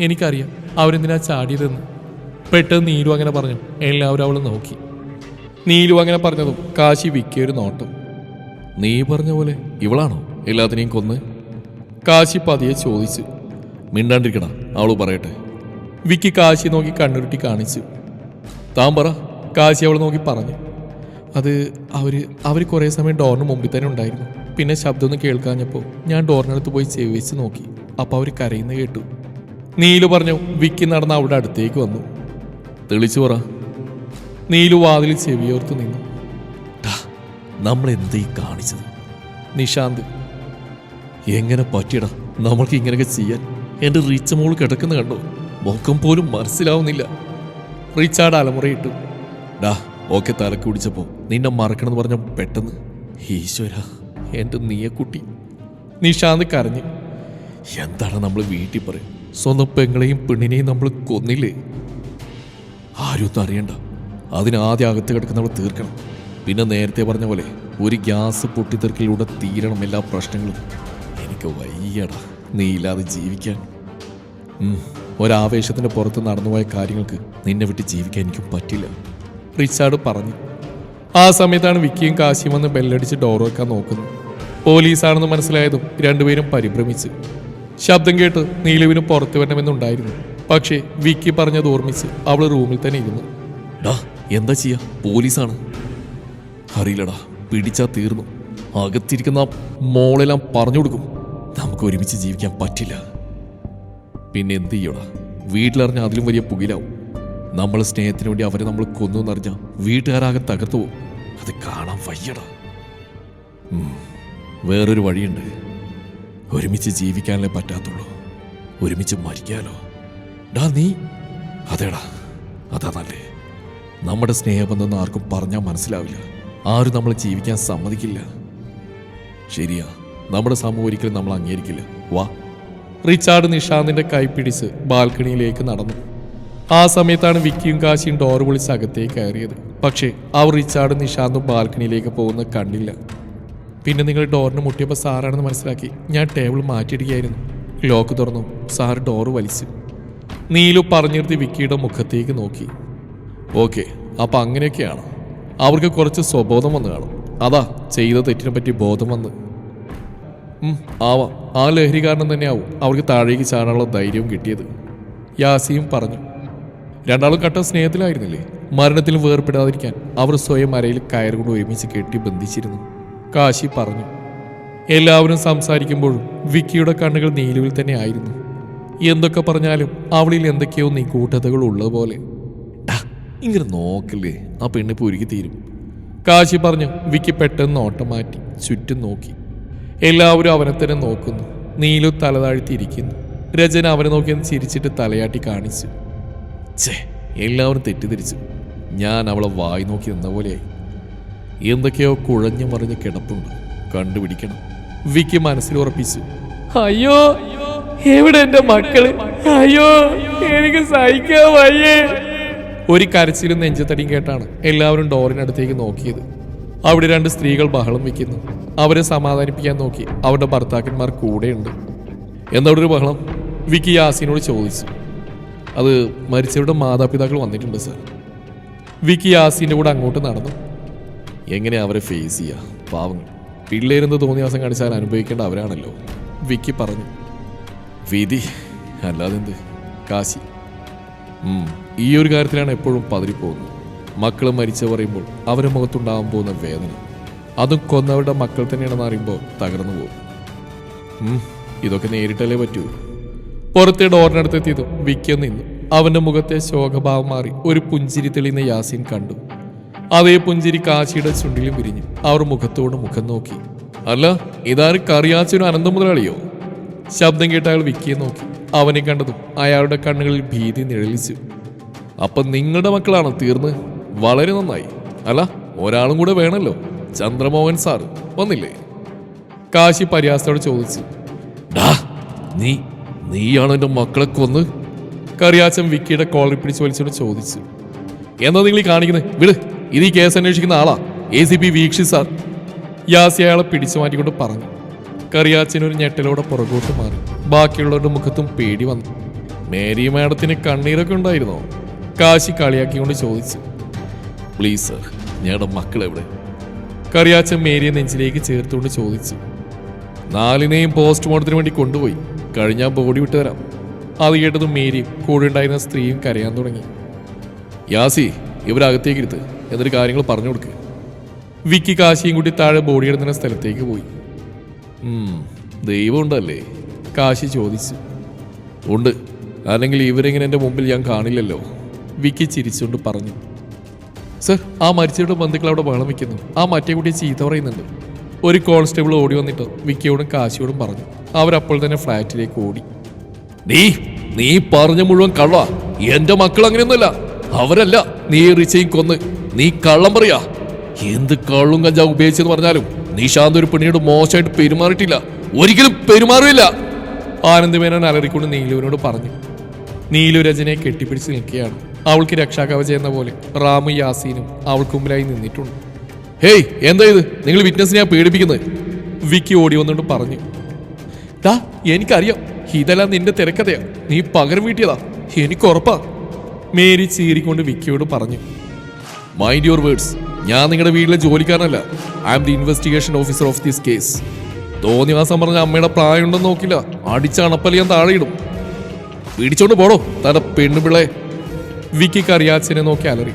എനിക്കറിയാം അവരെന്തിനാ ചാടിയതെന്ന്. പെട്ടെന്ന് നീലു അങ്ങനെ പറഞ്ഞു. എല്ലാവരും അവളെ നോക്കി. നീലു അങ്ങനെ പറഞ്ഞതും കാശി വിക്കിയൊരു നോട്ടം. നീ പറഞ്ഞ പോലെ ഇവളാണോ എല്ലാത്തിനെയും കൊന്ന്? കാശി പതിയെ ചോദിച്ചു. മിണ്ടാണ്ടിരിക്കണ, അവള് പറയട്ടെ. വിക്കി കാശി നോക്കി കണ്ണുരുട്ടി കാണിച്ചു. താൻ പറ. കാശി അവൾ നോക്കി പറഞ്ഞു. അത് അവർ കുറേ സമയം ഡോറിന് മുമ്പിൽ തന്നെ ഉണ്ടായിരുന്നു. പിന്നെ ശബ്ദമൊന്നും കേൾക്കാഞ്ഞപ്പോൾ ഞാൻ ഡോറിനടുത്ത് പോയി ചെവി വെച്ച് നോക്കി. അപ്പോൾ അവർ കരയുന്ന കേട്ടു. നീലു പറഞ്ഞു. വിക്കി നടന്ന് അവിടെ അടുത്തേക്ക് വന്നു. തെളിച്ചു പറ. നീലു വാതിൽ ചെവിയോർത്ത് നിന്നു. നമ്മളെന്തീ കാണിച്ചത്? നിശാന്ത്. എങ്ങനെ പറ്റിയടാ നമ്മൾക്ക് ഇങ്ങനെയൊക്കെ ചെയ്യാൻ? എൻ്റെ റിച്ച മോള് കിടക്കുന്ന കണ്ടോ? മുഖം പോലും മനസ്സിലാവുന്നില്ല. റിച്ചാർഡ് അലമുറയിട്ടു. ഡാ ഓക്കെ തലക്ക് പിടിച്ചപ്പോൾ നിന്നെ മറക്കണമെന്ന് പറഞ്ഞ പെട്ടെന്ന് ഈശ്വര എൻ്റെ നീയക്കുട്ടി. നിശാന്ത് കരഞ്ഞു. എന്താണ് നമ്മൾ വീട്ടിൽ പറയും? സ്വന്തം പെങ്ങളെയും പെണ്ണിനെയും നമ്മൾ കൊന്നില്ലേ? ആരും ഒന്നും അറിയണ്ട. അതിനാദ്യം അകത്ത് കിടക്കുന്നവൾ തീർക്കണം. പിന്നെ നേരത്തെ പറഞ്ഞ പോലെ ഒരു ഗ്യാസ് പൊട്ടിത്തെറിക്കലിലൂടെ തീരണം എല്ലാ പ്രശ്നങ്ങളും. എനിക്ക് വയ്യടാ നീ ഇല്ലാതെ ജീവിക്കാൻ. ഒരാവേശത്തിൻ്റെ പുറത്ത് നടന്നുപോയ കാര്യങ്ങൾക്ക് നിന്നെ വിട്ട് ജീവിക്കാൻ എനിക്കും പറ്റില്ല, റിച്ചാർഡ് പറഞ്ഞു. ആ സമയത്താണ് വിക്കിയും കാശിയും വന്ന് ബെല്ലടിച്ച് ഡോർ വെക്കാൻ നോക്കുന്നത്. പോലീസാണെന്ന് മനസ്സിലായതും രണ്ടുപേരും പരിഭ്രമിച്ചു. ശബ്ദം കേട്ട് നീലുവിന് പുറത്തു വരണമെന്നുണ്ടായിരുന്നു. പക്ഷേ വിക്കി പറഞ്ഞത് ഓർമ്മിച്ച് അവൾ റൂമിൽ തന്നെ ഇരുന്നു. ഡാ എന്താ ചെയ്യാ? പോലീസാണ്. അറിയില്ലടാ, പിടിച്ചാ തീർന്നു. അകത്തിരിക്കുന്ന മോളെല്ലാം പറഞ്ഞു കൊടുക്കും. നമുക്ക് ഒരുമിച്ച് ജീവിക്കാൻ പറ്റില്ല. പിന്നെ എന്ത് ചെയ്യടാ? വീട്ടിലറിഞ്ഞ അതിലും വലിയ പുകിലാവും. നമ്മൾ സ്നേഹത്തിന് വേണ്ടി അവരെ നമ്മൾ കൊന്നു എന്നറിഞ്ഞാൽ വീട്ടുകാരാകെ തകർത്തു പോകും. അത് കാണാൻ വയ്യടാ. വേറൊരു വഴിയുണ്ട്. ഒരുമിച്ച് ജീവിക്കാനല്ലേ പറ്റാത്തുള്ളൂ. ഒരുമിച്ച് മരിക്കാലോ. ഡാ നീ. അതേടാ, അതാ നല്ലേ. നമ്മുടെ സ്നേഹബന്ധം ആർക്കും പറഞ്ഞാൽ മനസ്സിലാവില്ല. ആരും നമ്മളെ ജീവിക്കാൻ സമ്മതിക്കില്ല. ശരിയാ, നമ്മുടെ സമൂഹം ഒരിക്കലും നമ്മൾ അംഗീകരിക്കില്ല. വാ. റിച്ചാർഡ് നിശാന്തിന്റെ കൈ പിടിച്ച് ബാൽക്കണിയിലേക്ക് നടന്നു. ആ സമയത്താണ് വിക്കിയും കാശിയും ഡോർ വിളിച്ച് അകത്തേക്ക് കയറിയത്. പക്ഷേ അവർ റിച്ചാർഡും നിശാന്തും ബാൽക്കണിയിലേക്ക് പോകുന്നത് കണ്ടില്ല. പിന്നെ നിങ്ങൾ ഡോറിന് മുട്ടിയപ്പോൾ സാറാണെന്ന് മനസ്സിലാക്കി ഞാൻ ടേബിൾ മാറ്റിയിടുകയായിരുന്നു. ലോക്ക് തുറന്നു. സാർ ഡോറ് വലിച്ചു. നീലു പറഞ്ഞിരുത്തി വിക്കിയുടെ മുഖത്തേക്ക് നോക്കി. ഓക്കെ, അപ്പം അങ്ങനെയൊക്കെയാണ്. അവർക്ക് കുറച്ച് സ്വബോധം വന്ന് കാണും. അതാ ചെയ്ത തെറ്റിനെ പറ്റി ബോധം വന്ന്. ആവാം. ആ ലഹരി കാരണം തന്നെയാവും അവർക്ക് താഴേക്ക് ചാടാനുള്ള ധൈര്യവും കിട്ടിയത്, യാസിയും പറഞ്ഞു. രണ്ടാളും കട്ട സ്നേഹത്തിലായിരുന്നില്ലേ? മരണത്തിലും വേർപ്പെടാതിരിക്കാൻ അവർ സ്വയം അരയിൽ കയറുകൊണ്ട് ഒരുമിച്ച് കെട്ടി ബന്ധിച്ചിരുന്നു, കാശി പറഞ്ഞു. എല്ലാവരും സംസാരിക്കുമ്പോഴും വിക്കിയുടെ കണ്ണുകൾ നീലുവിൽ തന്നെ ആയിരുന്നു. എന്തൊക്കെ പറഞ്ഞാലും അവളിൽ എന്തൊക്കെയോ നിഗൂഢതകൾ ഉള്ളതുപോലെ. ഇങ്ങനെ നോക്കില്ലേ, ആ പെണ്ണിപ്പോൾ ഒരുക്കി തീരും, കാശി പറഞ്ഞു. വിക്കി പെട്ടെന്ന് നോട്ടം മാറ്റി ചുറ്റും നോക്കി. എല്ലാവരും അവനെ തന്നെ നോക്കുന്നു. നീലു തലതാഴ്ത്തിയിരിക്കുന്നു. രചന അവനെ നോക്കിയെന്ന് ചിരിച്ചിട്ട് തലയാട്ടി കാണിച്ചു. എല്ലാവരും തെറ്റിദ്ധരിച്ചു. ഞാൻ അവളെ വായി നോക്കി നിന്ന പോലെയായി. എന്തൊക്കെയോ കുഴഞ്ഞു മറിഞ്ഞ് കിടപ്പുണ്ട്, കണ്ടുപിടിക്കണം, വിക്കി മനസ്സിൽ ഉറപ്പിച്ചു. അയ്യോ, എവിടെ എന്റെ മക്കള്? അയ്യോ, എനിക്ക് സഹിക്കാൻ വയ്യേ. ഒരു കരച്ചിലും നെഞ്ചത്തടിയും കേട്ടാണ് എല്ലാവരും ഡോറിനടുത്തേക്ക് നോക്കിയത്. അവിടെ രണ്ട് സ്ത്രീകൾ ബഹളം വെക്കുന്നു. അവരെ സമാധാനിപ്പിക്കാൻ നോക്കി. അവരുടെ ഭർത്താക്കന്മാർ കൂടെയുണ്ട്. എന്നവിടെ ഒരു ബഹളം? വിക്കി യാസിനോട് ചോദിച്ചു. അത് മരിച്ചവരുടെ മാതാപിതാക്കൾ വന്നിട്ടുണ്ട് സാർ. വിക്കി യാസിൻ്റെ കൂടെ അങ്ങോട്ട് നടന്നു. എങ്ങനെ അവരെ ഫേസ് ചെയ്യുക? പാവങ്ങൾ, പിള്ളേരെന്ന് തോന്നിയ ദിവസം കാണിച്ചാൽ അനുഭവിക്കേണ്ട അവരാണല്ലോ, വിക്കി പറഞ്ഞു. വിധി അല്ലാതെന്ത്? കാശി ഈ ഒരു കാര്യത്തിലാണ് എപ്പോഴും പതറിപ്പോകുന്നത്. മക്കൾ മരിച്ചു പറയുമ്പോൾ അവരുടെ മുഖത്തുണ്ടാകാൻ പോകുന്ന വേദന, അതും കൊന്നവരുടെ മക്കൾ തന്നെയാണെന്ന് അറിയുമ്പോൾ തകർന്നു പോകും. ഇതൊക്കെ നേരിട്ടല്ലേ പറ്റൂ. പുറത്തെ ഡോറിനടുത്തെത്തിയതും വിക്കി നിന്നു. അവന്റെ മുഖത്തെ ശോകഭാവം മാറി ഒരു പുഞ്ചിരി തെളിയുന്ന യാസീൻ കണ്ടു. അതേ പുഞ്ചിരി കാശിയുടെ ചുണ്ടിലും വിരിഞ്ഞു. അവർ മുഖത്തോട് മുഖം നോക്കി. അല്ല, ഇതാര് കറിയാച്ചനും അനന്തം മുതലാളിയോ? ശബ്ദം കേട്ട അയാൾ വിക്കിയെ നോക്കി. അവനെ കണ്ടതും അയാളുടെ കണ്ണുകളിൽ ഭീതി നിഴലിച്ചു. അപ്പം നിങ്ങളുടെ മക്കളാണ് തീർന്ന്? വളരെ നന്നായി. അല്ല, ഒരാളും കൂടെ വേണമല്ലോ. ചന്ദ്രമോഹൻ സാറ് വന്നില്ലേ? കാശി പരിഹാസത്തോട് ചോദിച്ചു. നീയാണോ എൻ്റെ മക്കളെ കൊന്ന്? കറിയാച്ചൻ വിക്കിയുടെ കോളറി പിടിച്ച് വലിച്ചോട് ചോദിച്ചു. എന്താ നിങ്ങൾ ഈ കാണിക്കുന്നത്? വിട്, ഇത് ഈ കേസ് അന്വേഷിക്കുന്ന ആളാ, ACP വീക്ഷി സാർ. യാസി അയാളെ പിടിച്ചു മാറ്റിക്കൊണ്ട് പറഞ്ഞു. കറിയാച്ചൻ ഒരു ഞെട്ടലോടെ പുറകോട്ട് മാറി. ബാക്കിയുള്ളവരുടെ മുഖത്തും പേടി വന്നു. മേരി മാഡത്തിന് കണ്ണീരൊക്കെ ഉണ്ടായിരുന്നോ? കാശി കളിയാക്കിക്കൊണ്ട് ചോദിച്ചു. പ്ലീസ് സാർ, ഞങ്ങളുടെ മക്കളെവിടെ? കറിയാച്ചൻ മേരിയെ നെഞ്ചിലേക്ക് ചേർത്തുകൊണ്ട് ചോദിച്ചു. 4നെയും പോസ്റ്റ്മോർട്ടത്തിന് വേണ്ടി കൊണ്ടുപോയി. കഴിഞ്ഞാൽ ബോഡി വിട്ടുതരാം. അത് കേട്ടതും മേരിയും കൂടെ ഉണ്ടായിരുന്ന സ്ത്രീയും കരയാൻ തുടങ്ങി. യാസി, ഇവരകത്തേക്ക് ഇരുത്ത്, എന്നിട്ട് കാര്യങ്ങൾ പറഞ്ഞു കൊടുക്കുക. വിക്കി കാശിയും കൂട്ടി താഴെ ബോഡി എടുക്കുന്ന സ്ഥലത്തേക്ക് പോയി. ദൈവം ഉണ്ടല്ലേ? കാശി ചോദിച്ചു. ഉണ്ട്, അല്ലെങ്കിൽ ഇവരെങ്ങനെ എൻ്റെ മുമ്പിൽ ഞാൻ കാണില്ലല്ലോ. വിക്കി ചിരിച്ചുകൊണ്ട് പറഞ്ഞു. സർ, ആ മരിച്ചവരുടെ ബന്ധുക്കൾ അവിടെ ബഹളം വയ്ക്കുന്നു. ആ മറ്റേ കുട്ടിയെ ചീത്ത പറയുന്നുണ്ട്. ഒരു കോൺസ്റ്റബിൾ ഓടി വന്നിട്ട് വിക്കിയോടും കാശിയോടും പറഞ്ഞു. അവരപ്പോൾ തന്നെ ഫ്ലാറ്റിലേക്ക് ഓടി. നീ പറഞ്ഞ മുഴുവൻ കള്ള. എന്റെ മക്കൾ അങ്ങനെയൊന്നുമല്ല. അവരല്ല നീ റിച്ചയും കൊന്ന്. നീ കള്ളം പറയാ. എന്ത് കള്ളും കഞ്ചാവ് ഉപയോഗിച്ചെന്ന് പറഞ്ഞാലും നിശാന്ത് ഒരു പെണ്ണിനോട് മോശമായിട്ട് പെരുമാറിയിട്ടില്ല. ഒരിക്കലും പെരുമാറില്ല. ആനന്ദമേനോൻ അലറിക്കൊണ്ട് നീലുവിനോട് പറഞ്ഞു. നീലു രജനയെ കെട്ടിപ്പിടിച്ച് നിൽക്കുകയാണ്. അവൾക്ക് രക്ഷാകവചം എന്ന പോലെ റാമും യാസീനും അവൾക്ക് മുമ്പിലായി നിന്നിട്ടുണ്ട്. ഹേയ്, എന്താ ഇത്? നിങ്ങൾ വിറ്റ്നസിനെ പേടിപ്പിക്കുന്നത്? വിക്കി ഓടി വന്നുകൊണ്ട് പറഞ്ഞു. എനിക്കറിയാം, ഇതെല്ലാം നിന്റെ തിരക്കഥയാ. നീ പകരം വീട്ടിയതാ, എനിക്ക് ഉറപ്പാ. മേരി ചീറിക്കൊണ്ട് വിക്കിയോട് പറഞ്ഞു. Mind your words. ഞാൻ നിങ്ങളുടെ വീട്ടിലെ ജോലിക്കാരനല്ല. I am the investigation officer of this case. തോന്നിവാസം പറഞ്ഞ അമ്മയുടെ പ്രായം ഉണ്ടെന്ന് നോക്കില്ല, അടിച്ചണപ്പല് ഞാൻ താഴെയിടും. പിടിച്ചോണ്ട് പോടോ തന്റെ പെണ്ണുപിള്ളെ. വിക്കി കറിയാച്ചനെ നോക്കി അലറി.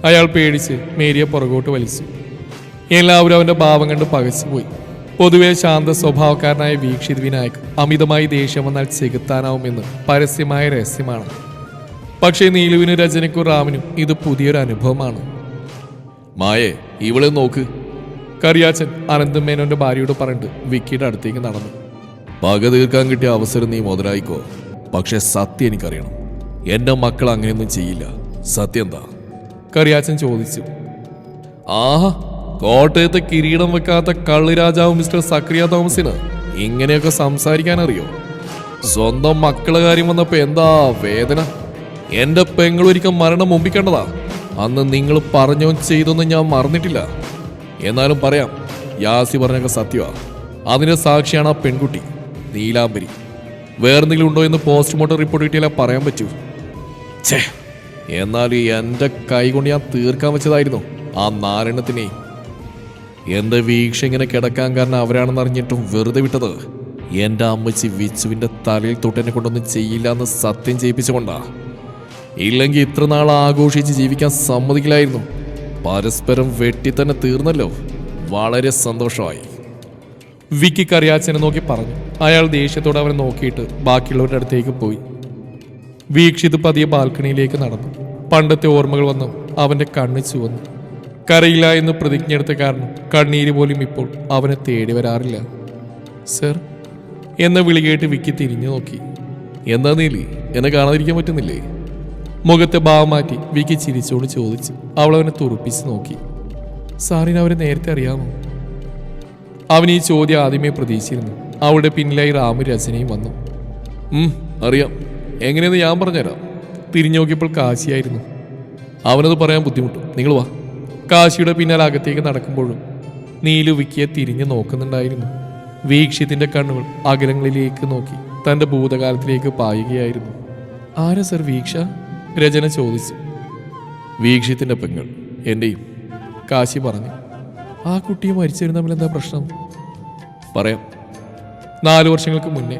അയാൾ പേടിച്ച് മേരിയെ പുറകോട്ട് വലിച്ചു. എല്ലാവരും അവന്റെ ഭാവം കണ്ട് പകച്ചുപോയി. പൊതുവെ ശാന്ത സ്വഭാവക്കാരനായ വീക്ഷിത് വിനായക് അമിതമായി ദേഷ്യം വന്നാൽ ചെകുത്താനാവുമെന്ന് പരസ്യമായ രഹസ്യമാണ്. പക്ഷേ നീലുവിനും രജനയ്ക്കും റാമിനും ഇത് പുതിയൊരു അനുഭവമാണ്. മായേ, ഇവളെ നോക്ക്. കറിയാച്ചൻ അനന്തൻ മേനോന്റെ ഭാര്യയോട് പറഞ്ഞിട്ട് വിക്കിയുടെ അടുത്തേക്ക് നടന്നു. പക തീർക്കാൻ കിട്ടിയ അവസരം നീ മുതലായിക്കോ. പക്ഷെ സത്യം എനിക്കറിയണം. എന്റെ മക്കൾ അങ്ങനെയൊന്നും ചെയ്യില്ല. സത്യം എന്താ? കറിയാച്ചൻ ചോദിച്ചു. ആഹാ, കോട്ടയത്തെ കിരീടം വെക്കാത്ത കള്ളി രാജാവ് മിസ്റ്റർ സക്രിയ തോമസിന് ഇങ്ങനെയൊക്കെ സംസാരിക്കാൻ അറിയോ? സ്വന്തം മക്കളെ കാര്യം വന്നപ്പോ എന്താ വേദന. എന്റെ പെങ്ങളൊരിക്കൽ മരണം മുമ്പിക്കേണ്ടതാ. അന്ന് നിങ്ങൾ പറഞ്ഞോ ചെയ്തൊന്നും ഞാൻ മറന്നിട്ടില്ല. എന്നാലും പറയാം, യാസി പറഞ്ഞൊക്കെ സത്യമാ. അതിന്റെ സാക്ഷിയാണ് ആ പെൺകുട്ടി നീലാംബരി. വേറെന്തെങ്കിലും ഉണ്ടോ എന്ന് പോസ്റ്റ്മോർട്ടം റിപ്പോർട്ട് കിട്ടിയാലേ പറയാൻ പറ്റൂ. ഛേ, എന്നാലും എന്റെ കൈ കൊണ്ട് ഞാൻ തീർക്കാൻ വെച്ചതായിരുന്നു ആ നാരെണ്ണത്തിനെ. എന്റെ വീക്ഷ ഇങ്ങനെ കിടക്കാൻ കാരണം അവരാണെന്ന് അറിഞ്ഞിട്ടും വെറുതെ വിട്ടത് എന്റെ അമ്മച്ചി വിച്ചുവിന്റെ തലയിൽ തൊട്ടെന്നെ കൊണ്ടൊന്നും ചെയ്യില്ല എന്ന് സത്യം ചെയ്യിപ്പിച്ചുകൊണ്ടാ. ഇല്ലെങ്കിൽ ഇത്ര നാൾ ആഘോഷിച്ച് ജീവിക്കാൻ സമ്മതിക്കില്ലായിരുന്നു. പരസ്പരം വെട്ടി തന്നെ തീർന്നല്ലോ. വളരെ സന്തോഷമായി. വിക്കി കറിയാച്ചനെ നോക്കി പറഞ്ഞു. അയാൾ ദേഷ്യത്തോടെ അവനെ നോക്കിയിട്ട് ബാക്കിയുള്ളവരുടെ അടുത്തേക്ക് പോയി. വീക്ഷിത് പതിയെ ബാൽക്കണിയിലേക്ക് നടന്നു. പണ്ടത്തെ ഓർമ്മകൾ വന്നു അവന്റെ കണ്ണ് ചുവന്നു. കരയില്ല എന്ന് പ്രതിജ്ഞയെടുത്ത കാരണം കണ്ണീര് പോലും ഇപ്പോൾ അവനെ തേടി വരാറില്ല. സർ എന്ന വിളി കേട്ട് വിക്കി തിരിഞ്ഞു നോക്കി. എന്താ നീലി, എന്നെ കാണാതിരിക്കാൻ പറ്റുന്നില്ലേ? മുഖത്തെ ഭാവം മാറ്റി വിക്കി ചിരിച്ചോട് ചോദിച്ചു. അവൾ അവനെ തുറപ്പിച്ച് നോക്കി. സാറിന് അവരെ നേരത്തെ അറിയാമോ? അവൻ ഈ ചോദ്യം ആദ്യമേ പ്രതീക്ഷിച്ചിരുന്നു. അവളുടെ പിന്നിലായി റാമു രചനയും വന്നു. അറിയാം. എങ്ങനെയെന്ന് ഞാൻ പറഞ്ഞുതരാം. തിരിഞ്ഞു നോക്കിയപ്പോൾ കാശിയായിരുന്നു. അവനത് പറയാൻ ബുദ്ധിമുട്ടും. നിങ്ങൾ വാ. കാശിയുടെ പിന്നാലെ അകത്തേക്ക് നടക്കുമ്പോഴും നീലു വിക്കിയെ തിരിഞ്ഞു നോക്കുന്നുണ്ടായിരുന്നു. വീക്ഷിത്തിന്റെ കണ്ണുകൾ അകലങ്ങളിലേക്ക് നോക്കി തന്റെ ഭൂതകാലത്തിലേക്ക് പായുകയായിരുന്നു. ആരാ സർ വീക്ഷ? രചന ചോദിച്ചു. വീക്ഷിത്തിന്റെ പെങ്ങൾ, എന്റെയും. കാശി പറഞ്ഞു. ആ കുട്ടിയെ മരിച്ചിരുന്ന തമ്മിൽ എന്താ പ്രശ്നം? പറയാം. 4 വർഷങ്ങൾക്ക് മുന്നേ.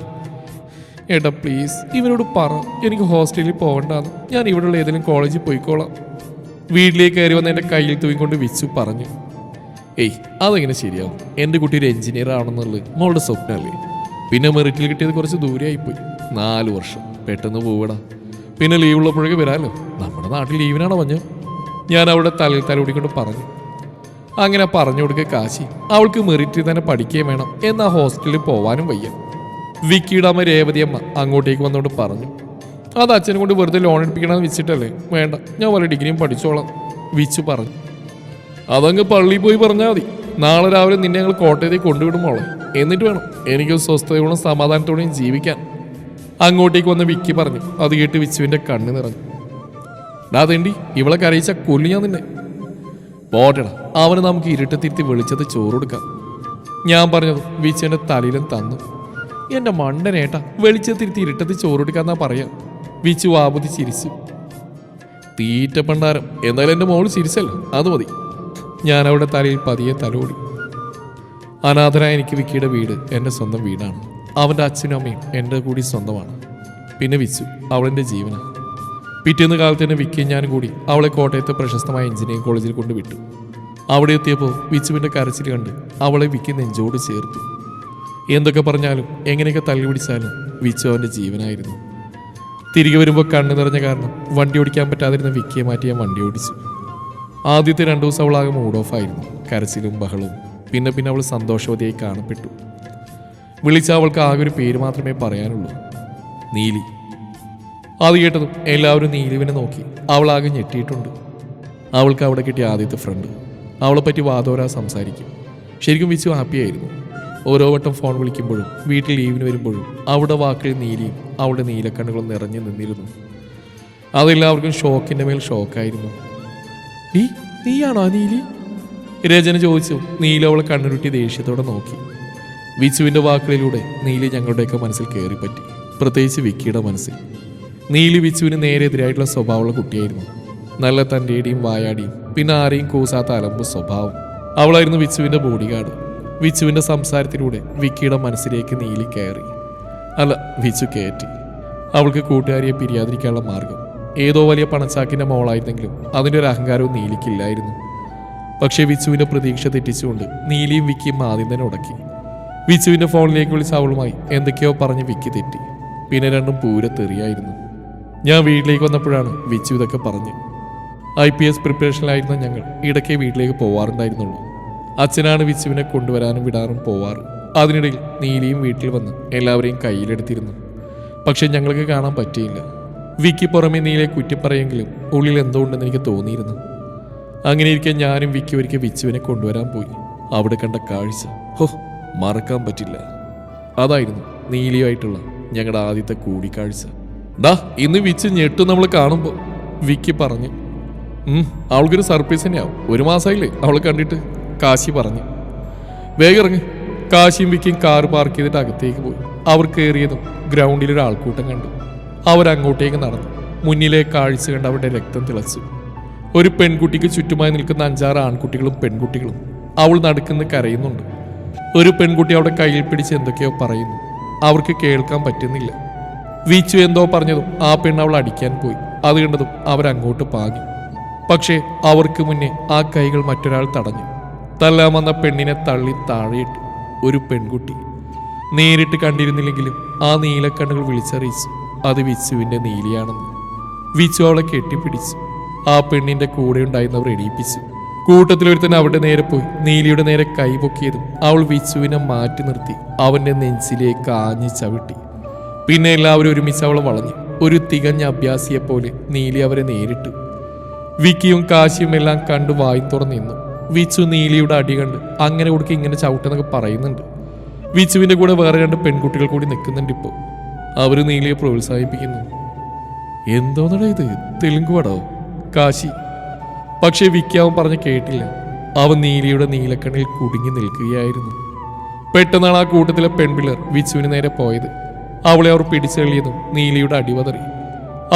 ഏട്ടാ പ്ലീസ് ഇവനോട് പറ, എനിക്ക് ഹോസ്റ്റലിൽ പോകണ്ടാന്ന്. ഞാൻ ഇവിടെയുള്ള ഏതെങ്കിലും കോളേജിൽ പോയിക്കോളാം. വീട്ടിലേക്ക് കയറി വന്ന് എൻ്റെ കയ്യിൽ തൂങ്ങിക്കൊണ്ട് വിച്ചു പറഞ്ഞു. ഏയ്, അതെങ്ങനെ ശരിയാവും? എൻ്റെ കുട്ടി ഒരു എഞ്ചിനീയർ ആണെന്നുള്ളത് മോളുടെ സ്വപ്നമല്ലേ? പിന്നെ മെറിറ്റിൽ കിട്ടിയത് കുറച്ച് ദൂരെയായിപ്പോയി. 4 വർഷം പെട്ടെന്ന് പോവടാ. പിന്നെ ലീവുള്ളപ്പോഴേക്ക് വരാമല്ലോ. നമ്മുടെ നാട്ടിൽ ലീവിനാണോ മഞ്ഞ? ഞാൻ അവിടെ തലയിൽ തലോടിക്കൊണ്ട് പറഞ്ഞു. അങ്ങനെ പറഞ്ഞു കൊടുക്കുക കാശി. അവൾക്ക് മെറിറ്റിൽ തന്നെ പഠിക്കുകയും വേണം, എന്നാൽ ഹോസ്റ്റലിൽ പോവാനും വയ്യ. വിക്കിയുടെ അമ്മ രേവതി അമ്മ അങ്ങോട്ടേക്ക് വന്നുകൊണ്ട് പറഞ്ഞു. അത് അച്ഛനെ കൊണ്ട് വെറുതെ ലോൺ എടുപ്പിക്കണമെന്ന് വെച്ചിട്ടല്ലേ? വേണ്ട, ഞാൻ വല്ല ഡിഗ്രിയും പഠിച്ചോളാം, വിച്ചു പറഞ്ഞു. അതങ്ങ് പള്ളിയിൽ പോയി പറഞ്ഞാൽ മതി. നാളെ രാവിലെ നിന്നെ ഞങ്ങൾ കോട്ടയത്തേക്ക് കൊണ്ടുവിടും മോളെ. എന്നിട്ട് വേണം എനിക്ക് സ്വസ്ഥതയോടും സമാധാനത്തോടെയും ജീവിക്കാൻ. അങ്ങോട്ടേക്ക് വന്ന് വിക്കി പറഞ്ഞു. അത് കേട്ട് വിച്ചുവിൻ്റെ കണ്ണ് നിറഞ്ഞു. അതെണ്ടി ഇവളെ കരയിച്ച കൊല്ലു ഞാൻ നിന്നെ. പോട്ടടാ, അവന് നമുക്ക് ഇരുട്ടത്തിരുത്തി വെളിച്ചത് ചോറ് കൊടുക്കാം. ഞാൻ പറഞ്ഞത് വിച്ചുവിൻ്റെ തലയിലും തന്നു. എൻ്റെ മണ്ടനേട്ടാ, വെളിച്ചത്തിരുത്തി ഇരുട്ടത്തിൽ ചോറ് കൊടുക്കാന്നാ പറയാം. വിച്ചു വാബുതി ചിരിച്ചു. തീറ്റ പണ്ടാരം. എന്നാലും എൻ്റെ മോള് ചിരിച്ചല്ലോ, അത് മതി. ഞാൻ അവിടെ തലയിൽ പതിയെ തലോടി. അനാഥനായ എനിക്ക് വിക്കിയുടെ വീട് എൻ്റെ സ്വന്തം വീടാണ്. അവൻ്റെ അച്ഛനും അമ്മയും എൻ്റെ കൂടി സ്വന്തമാണ്. പിന്നെ വിച്ചു അവളെൻ്റെ ജീവനാണ്. പിറ്റേന്ന് കാലത്ത് തന്നെ വിക്കിയും ഞാനും കൂടി അവളെ കോട്ടയത്തെ പ്രശസ്തമായ എഞ്ചിനീയറിംഗ് കോളേജിൽ കൊണ്ടുവിട്ടു. അവിടെ എത്തിയപ്പോൾ വിച്ചുവിൻ്റെ കരച്ചിൽ കണ്ട് അവളെ വിക്കി നെഞ്ചോട് ചേർത്തു. എന്തൊക്കെ പറഞ്ഞാലും എങ്ങനെയൊക്കെ തള്ളി പിടിച്ചാലും വിച്ചു അവൻ്റെ ജീവനായിരുന്നു. തിരികെ വരുമ്പോൾ കണ്ണു നിറഞ്ഞ കാരണം വണ്ടി ഓടിക്കാൻ പറ്റാതിരുന്ന വിക്കിയെ മാറ്റി ഞാൻ വണ്ടി ഓടിച്ചു. ആദ്യത്തെ 2 ദിവസം അവളാകെ മൂഡ് ഓഫ് ആയിരുന്നു. കരച്ചിലും ബഹളവും. പിന്നെ അവൾ സന്തോഷവതിയായി കാണപ്പെട്ടു. വിളിച്ച അവൾക്ക് ആകെ ഒരു പേര് മാത്രമേ പറയാനുള്ളൂ, നീലി. അത് കേട്ടതും എല്ലാവരും നീലുവിനെ നോക്കി. അവളാകെ ഞെട്ടിയിട്ടുണ്ട്. അവൾക്ക് അവിടെ കിട്ടിയ ആദ്യത്തെ ഫ്രണ്ട്. അവളെപ്പറ്റി വാതോരാ സംസാരിക്കും. ശരിക്കും വിച്ചു ഹാപ്പിയായിരുന്നു. ഓരോ വട്ടം ഫോൺ വിളിക്കുമ്പോഴും വീട്ടിൽ ലീവിന് വരുമ്പോഴും അവിടെ വാക്കുകളിൽ നീലിയും അവളുടെ നീലക്കണ്ണുകളും നിറഞ്ഞു നിന്നിരുന്നു. അതെല്ലാവർക്കും ഷോക്കിൻ്റെ മേൽ ഷോക്കായിരുന്നു. നീയാണോ ആ നീലി? രചന ചോദിച്ചു. നീല അവളെ കണ്ണുരുട്ടി ദേഷ്യത്തോടെ നോക്കി. വിച്ചുവിൻ്റെ വാക്കുകളിലൂടെ നീലി ഞങ്ങളുടെയൊക്കെ മനസ്സിൽ കയറിപ്പറ്റി, പ്രത്യേകിച്ച് വിക്കിയുടെ മനസ്സിൽ. നീലി വിച്ചുവിന് നേരെ എതിരായിട്ടുള്ള സ്വഭാവമുള്ള കുട്ടിയായിരുന്നു. നല്ല തൻ്റെടിയും വായാടിയും പിന്നെ ആരെയും കൂസാത്ത അലമ്പ് സ്വഭാവം. അവളായിരുന്നു വിച്ചുവിൻ്റെ ബോഡി ഗാർഡ്. വിച്ചുവിൻ്റെ സംസാരത്തിലൂടെ വിക്കിയുടെ മനസ്സിലേക്ക് നീലി കയറി. അല്ല, വിച്ചു കയറ്റി. അവൾക്ക് കൂട്ടുകാരിയെ പിരിയാതിരിക്കാനുള്ള മാർഗം. ഏതോ വലിയ പണച്ചാക്കിൻ്റെ മോളായിരുന്നെങ്കിലും അതിൻ്റെ ഒരു അഹങ്കാരവും നീലിക്കില്ലായിരുന്നു. പക്ഷേ വിച്ചുവിൻ്റെ പ്രതീക്ഷ തെറ്റിച്ചുകൊണ്ട് നീലിയും വിക്കിയും ആദ്യം തന്നെ ഉടക്കി. വിച്ചുവിൻ്റെ ഫോണിലേക്ക് വിളിച്ച അവളുമായി എന്തൊക്കെയോ പറഞ്ഞ് വിക്കി തെറ്റി. പിന്നെ രണ്ടും പൂരത്തെറിയായിരുന്നു. ഞാൻ വീട്ടിലേക്ക് വന്നപ്പോഴാണ് വിച്ചു ഇതൊക്കെ പറഞ്ഞ്. IPS പ്രിപ്പറേഷനിലായിരുന്ന ഞങ്ങൾ ഇടയ്ക്ക് വീട്ടിലേക്ക് പോവാറുണ്ടായിരുന്നുള്ളൂ. അച്ഛനാണ് വിച്ചുവിനെ കൊണ്ടുവരാനും വിടാറും പോവാറ്. അതിനിടയിൽ നീലിയും വീട്ടിൽ വന്ന് എല്ലാവരെയും കയ്യിലെടുത്തിരുന്നു. പക്ഷെ ഞങ്ങൾക്ക് കാണാൻ പറ്റിയില്ല. വിക്കി പുറമെ നീലയെ കുറ്റി പറയെങ്കിലും ഉള്ളിൽ എന്തോ ഉണ്ടെന്ന് എനിക്ക് തോന്നിയിരുന്നു. അങ്ങനെ ഇരിക്കാൻ ഞാനും വിക്കി ഒരിക്കൽ വിച്ചുവിനെ കൊണ്ടുവരാൻ പോയി. അവിടെ കണ്ട കാഴ്ച മറക്കാൻ പറ്റില്ല. അതായിരുന്നു നീലിയുമായിട്ടുള്ള ഞങ്ങളുടെ ആദ്യത്തെ കൂടിക്കാഴ്ച. ഇന്ന് വിച്ച് ഞെട്ടും നമ്മൾ കാണുമ്പോൾ വിക്കി പറഞ്ഞു. അവൾക്കൊരു സർപ്രൈസ് തന്നെയാവും. 1 മാസമായില്ലേ അവളെ കണ്ടിട്ട്, കാശി പറഞ്ഞു. വേഗം ഇറങ്ങി. കാശിയും വിക്കിയും കാറ് പാർക്ക് ചെയ്തിട്ട് അകത്തേക്ക് പോയി. അവർ കയറിയതും ഗ്രൗണ്ടിലൊരു ആൾക്കൂട്ടം കണ്ടു. അവരങ്ങോട്ടേക്ക് നടന്നു. മുന്നിലെ കാഴ്ച കണ്ട് അവരുടെ രക്തം തിളച്ചു. ഒരു പെൺകുട്ടിക്ക് ചുറ്റുമായി നിൽക്കുന്ന 5-6 ആൺകുട്ടികളും പെൺകുട്ടികളും. അവൾ നടുക്കുന്ന കരയുന്നുണ്ട്. ഒരു പെൺകുട്ടി അവിടെ കയ്യിൽ പിടിച്ച് എന്തൊക്കെയോ പറയുന്നു. അവർക്ക് കേൾക്കാൻ പറ്റുന്നില്ല. വിച്ചു എന്തോ പറഞ്ഞതും ആ പെണ്ണ് അവൾ അടിക്കാൻ പോയി. അത് കണ്ടതും അവരങ്ങോട്ട് പാഞ്ഞു. പക്ഷേ അവർക്ക് മുന്നേ ആ കൈകൾ മറ്റൊരാൾ തടഞ്ഞു. തല്ലാൻ വന്ന പെണ്ണിനെ തള്ളി താഴെയിട്ടു. ഒരു പെൺകുട്ടി. നേരിട്ട് കണ്ടിരുന്നില്ലെങ്കിലും ആ നീലക്കണ്ണുകൾ വിളിച്ചറിയിച്ചു അത് വിച്ചുവിൻ്റെ നീലിയാണെന്ന്. വിച്ചു അവളെ കെട്ടിപ്പിടിച്ചു. ആ പെണ്ണിന്റെ കൂടെ ഉണ്ടായിരുന്നവർ എണീപ്പിച്ചു. കൂട്ടത്തിലൊരുത്തൻ അവിടെ നേരെ പോയി നീലിയുടെ നേരെ കൈപൊക്കിയതും അവൾ വിച്ചുവിനെ മാറ്റി നിർത്തി അവന്റെ നെഞ്ചിലേക്ക് ആഞ്ഞു ചവിട്ടി. പിന്നെ എല്ലാവരും ഒരുമിച്ച് അവളെ വളഞ്ഞു. ഒരു തികഞ്ഞ അഭ്യാസിയെപ്പോലെ നീലി അവരെ നേരിട്ടു. വിക്കിയും കാശിയും എല്ലാം കണ്ടു വായും തുറന്നു നിന്നു. വിച്ചു നീലിയുടെ അടി കണ്ട് അങ്ങനെ കൊടുക്കി ഇങ്ങനെ ചവിട്ടെന്നൊക്കെ പറയുന്നുണ്ട്. വിച്ചുവിന്റെ കൂടെ വേറെ 2 പെൺകുട്ടികൾ കൂടി നിൽക്കുന്നുണ്ട്. ഇപ്പോൾ അവര് നീലിയെ പ്രോത്സാഹിപ്പിക്കുന്നു. എന്തോന്നടാ ഇത്, തെലുങ്ക് പടോ? കാശി. പക്ഷെ വിക്കി അവൻ പറഞ്ഞ് കേട്ടില്ല. അവൻ നീലിയുടെ നീലക്കണ്ണിൽ കുടുങ്ങി നിൽക്കുകയായിരുന്നു. പെട്ടെന്നാണ് ആ കൂട്ടത്തിലെ പെൺപിള്ളേർ വിച്ചുവിന് നേരെ പോയത്. അവളെ അവർ പിടിച്ചെള്ളിയതും നീലിയുടെ അടിവതറി.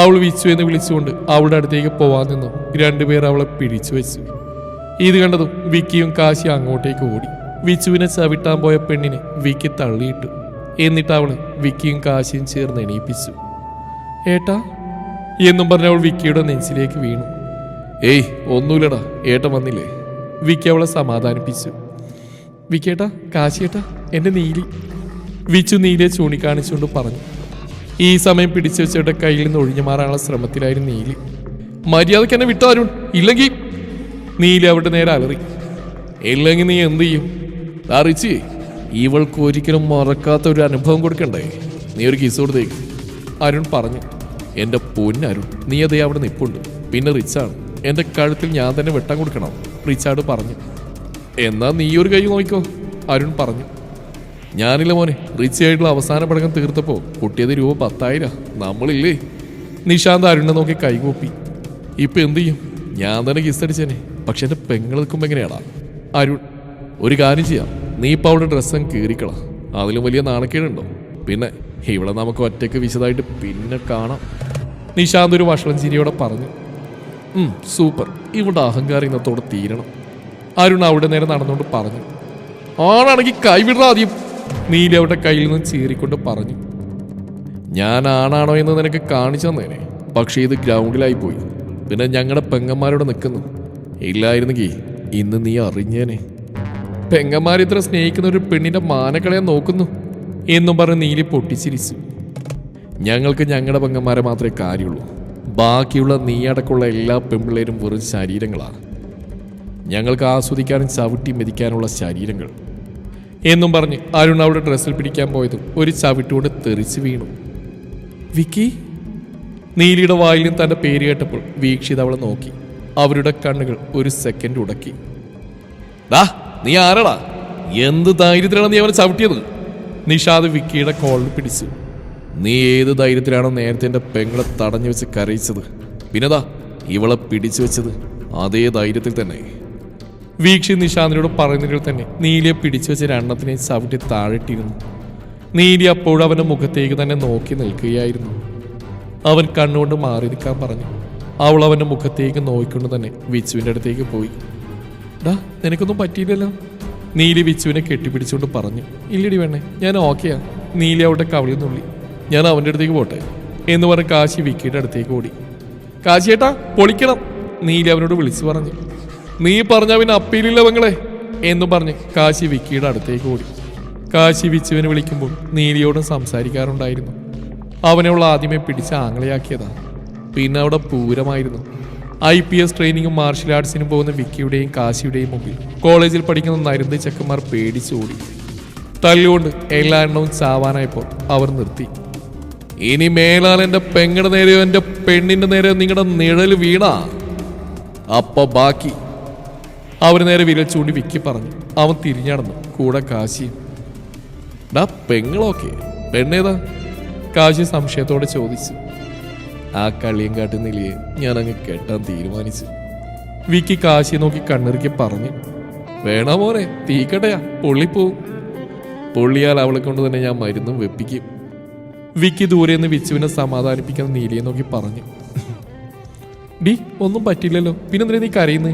അവൾ വിച്ചു എന്ന് വിളിച്ചുകൊണ്ട് അവളുടെ അടുത്തേക്ക് പോവാൻ നിന്നും 2 പേർ അവളെ പിടിച്ചു വെച്ചു. ഇത് കണ്ടതും വിക്കിയും കാശി അങ്ങോട്ടേക്ക് ഓടി. വിച്ചുവിനെ ചവിട്ടാൻ പോയ പെണ്ണിനെ വിക്കി തള്ളിയിട്ടു. എന്നിട്ട് അവളെ വിക്കിയും കാശിയും ചേർന്ന് എണീപ്പിച്ചു. ഏട്ടാ എന്നും പറഞ്ഞ അവൾ വിക്കിയുടെ നെഞ്ചിലേക്ക് വീണു. ഏയ് ഒന്നുമില്ലടാ, ഏട്ടൻ വന്നില്ലേ? വിക്കി അവളെ സമാധാനിപ്പിച്ചു. വിക്കേട്ടാ, കാശിയേട്ടാ, എൻ്റെ നീലി. വിച്ചു നീലിയെ ചൂണ്ടിക്കാണിച്ചുകൊണ്ട് പറഞ്ഞു. ഈ സമയം പിടിച്ചു വെച്ചവരുടെ കയ്യിൽ നിന്ന് ഒഴിഞ്ഞു മാറാനുള്ള ശ്രമത്തിലായിരുന്നു നീലി. മര്യാദയ്ക്ക് എന്നെ വിട്ടോ അരുൺ, ഇല്ലെങ്കിൽ. നീലി അവരുടെ നേരെ അലറി. ഇല്ലെങ്കിൽ നീ എന്ത് ചെയ്യും? അറിയിച്ചേ, ഇവൾക്ക് ഒരിക്കലും മറക്കാത്ത ഒരു അനുഭവം കൊടുക്കണ്ടേ? നീ ഒരു കിസ് കൊടുത്തേക്ക്, അരുൺ പറഞ്ഞു. എൻ്റെ പൊന്നരുൺ, നീ അതേ അവിടെ നിൽപ്പുണ്ട്. പിന്നെ റിച്ചാണ്, എൻ്റെ കഴുത്തിൽ ഞാൻ തന്നെ വെട്ടാൻ കൊടുക്കണം, റിച്ചാർഡ് പറഞ്ഞു. എന്നാ നീ ഒരു കൈ നോക്കിക്കോ, അരുൺ പറഞ്ഞു. ഞാനില്ല മോനെ, റിച്ചായിട്ടുള്ള അവസാന പടക്കം തീർത്തപ്പോൾ കുട്ടിയത് രൂപ 10,000. നമ്മളില്ലേ? നിശാന്ത് അരുണിനെ നോക്കി കൈകൂപ്പി. ഇപ്പം എന്ത് ചെയ്യും? ഞാൻ തന്നെ കിസ് അടിച്ചേനെ, പക്ഷെ എൻ്റെ പെങ്ങൾ നിൽക്കുമ്പോൾ എങ്ങനെയാടാ? അരുൺ, ഒരു കാര്യം ചെയ്യാം, നീ ഇപ്പോൾ അവളുടെ ഡ്രസ്സും കീറിക്കളാം. അതിലും വലിയ നാണക്കേടുണ്ടോ? പിന്നെ ഇവിടെ നമുക്ക് ഒറ്റയ്ക്ക് വിശദമായിട്ട് പിന്നെ കാണാം, നിശാന്ത് ഒരു വഷളം ചിരിയോടെ പറഞ്ഞു. സൂപ്പർ, ഇവിടെ അഹങ്കാരം ഇന്നത്തോടെ തീരണം, അരുൺ അവിടെ നേരെ നടന്നുകൊണ്ട് പറഞ്ഞു. ആണാണെങ്കിൽ കൈവിട ആദ്യം. നീലി അവരുടെ കയ്യിൽ നിന്ന് ചീറിക്കൊണ്ട് പറഞ്ഞു. ഞാൻ ആണാണോ എന്ന് നിനക്ക് കാണിച്ചു തന്നേനെ, പക്ഷേ ഇത് ഗ്രൗണ്ടിലായി പോയി. പിന്നെ ഞങ്ങളുടെ പെങ്ങന്മാരോട് നിൽക്കുന്നു. ഇല്ലായിരുന്നെങ്കിൽ ഇന്ന് നീ അറിഞ്ഞേനെ. പെങ്ങന്മാരിത്ര സ്നേഹിക്കുന്ന ഒരു പെണ്ണിന്റെ മാനക്കളയാൻ നോക്കുന്നു എന്നും പറഞ്ഞ് നീലി പൊട്ടിച്ചിരിച്ചു. ഞങ്ങൾക്ക് ഞങ്ങളുടെ പെങ്ങന്മാരെ മാത്രമേ കാര്യമുള്ളൂ. ബാക്കിയുള്ള നീ അടക്കമുള്ള എല്ലാ പെൺപിള്ളേരും വെറും ശരീരങ്ങളാണ്. ഞങ്ങൾക്ക് ആസ്വദിക്കാനും ചവിട്ടി മെതിക്കാനുള്ള ശരീരങ്ങൾ എന്നും പറഞ്ഞ് അരുൺ അവിടെ ഡ്രസ്സിൽ പിടിക്കാൻ പോയതും ഒരു ചവിട്ടുകൊണ്ട് തെറിച്ച് വീണു. വിക്കി. നീലിയുടെ വായിലും തൻ്റെ പേര് കേട്ടപ്പോൾ വീക്ഷിത് അവളെ നോക്കി. അവരുടെ കണ്ണുകൾ ഒരു സെക്കൻഡ് ഉടക്കി. ദാ നീ ആരടാ? എന്ത് ധൈര്യത്തിലാണ് നീ അവനെ ചവിട്ടിയത്? നിഷാദ് വിക്കിയുടെ കോളിൽ പിടിച്ചു. നീ ഏത് ധൈര്യത്തിലാണോ നേരത്തെ എൻ്റെ പെങ്ങളെ തടഞ്ഞു വെച്ച് കരയിച്ചത്, പിന്നെതാ ഇവളെ പിടിച്ചു വെച്ചത് അതേ ധൈര്യത്തിൽ തന്നെ. വീക്ഷി നിഷാദിനോട് പറയുന്നതിൽ തന്നെ നീലിയെ പിടിച്ചു വെച്ച് രണ്ടെണ്ണത്തിനെ ചവിട്ടി താഴെട്ടിരുന്നു. നീലി അപ്പോഴും അവൻ്റെ മുഖത്തേക്ക് തന്നെ നോക്കി നിൽക്കുകയായിരുന്നു. അവൻ കണ്ണുകൊണ്ട് മാറി നിൽക്കാൻ പറഞ്ഞു. അവൾ അവൻ്റെ മുഖത്തേക്ക് നോക്കിക്കൊണ്ട് തന്നെ വിച്ചുവിൻ്റെ അടുത്തേക്ക് പോയി. ഡാ നിനക്കൊന്നും പറ്റിയില്ലല്ലോ. നീലി വിച്ചുവിനെ കെട്ടിപ്പിടിച്ചുകൊണ്ട് പറഞ്ഞു. ഇല്ലടി വേണേ, ഞാൻ ഓക്കെയാ. നീലി അവളുടെ കവിളിൽ നുള്ളി. ഞാൻ അവൻ്റെ അടുത്തേക്ക് പോട്ടെ എന്ന് പറഞ്ഞ് കാശി വിക്കിയുടെ അടുത്തേക്ക് ഓടി. കാശിയേട്ടാ പൊളിക്കണം, നീലി അവനോട് വിളിച്ചു പറഞ്ഞു. നീ പറഞ്ഞ പിന്നെ അപ്പീലില്ല പെങ്ങളെ എന്ന് പറഞ്ഞ് കാശി വിക്കിയുടെ അടുത്തേക്ക് ഓടി. കാശി വിച്ചുവിനെ വിളിക്കുമ്പോൾ നീലിയോടും സംസാരിക്കാറുണ്ടായിരുന്നു. അവനെ അവൾ ആദ്യമേ പിടിച്ച് ആങ്ങളയാക്കിയതാണ്. പിന്നെ അവിടെ പൂരമായിരുന്നു. IPS ട്രെയിനിങ്ങും മാർഷൽ ആർട്സിനും പോകുന്ന വിക്കിയുടെയും കാശിയുടെയും മുമ്പിൽ കോളേജിൽ പഠിക്കുന്ന നരുന്ത് ചെക്കന്മാർ പേടിച്ചോടി. തല്ലുകൊണ്ട് എല്ലാ എണ്ണവും ചാവാനായപ്പോൾ അവർ നിർത്തി. ഇനി മേലാൽ എൻ്റെ പെങ്ങളുടെ നേരെയോ എൻ്റെ പെണ്ണിൻ്റെ നേരെയോ നിങ്ങളുടെ നിഴൽ വീണാ അപ്പൊ ബാക്കി. അവർ നേരെ വിരൽ ചൂണ്ടി വിക്കി പറഞ്ഞു. അവൻ തിരിഞ്ഞടന്നു, കൂടെ കാശിയും. ഡാ പെങ്ങളോക്കെ, പെണ്ണേതാ? കാശി സംശയത്തോടെ ചോദിച്ചു. ആ കളിയും കാട്ടി നിലയെ ഞാൻ അങ്ങ് കെട്ടാൻ തീരുമാനിച്ചു. വിക്കി കാശി നോക്കി കണ്ണിറുക്കി പറഞ്ഞു. വേണ മോനെ, തീക്കട്ടയാ, പൊള്ളിപ്പോവും. പൊള്ളിയാൽ അവളെ കൊണ്ട് തന്നെ ഞാൻ മരുന്നും വെപ്പിക്കും. വിക്കി ദൂരെ നിന്ന് വിച്ചുവിനെ സമാധാനിപ്പിക്കുന്ന നീലിയെ നോക്കി പറഞ്ഞു. ഡി ഒന്നും പറ്റില്ലല്ലോ, പിന്നെന്തിനാ നീ കരയുന്നേ?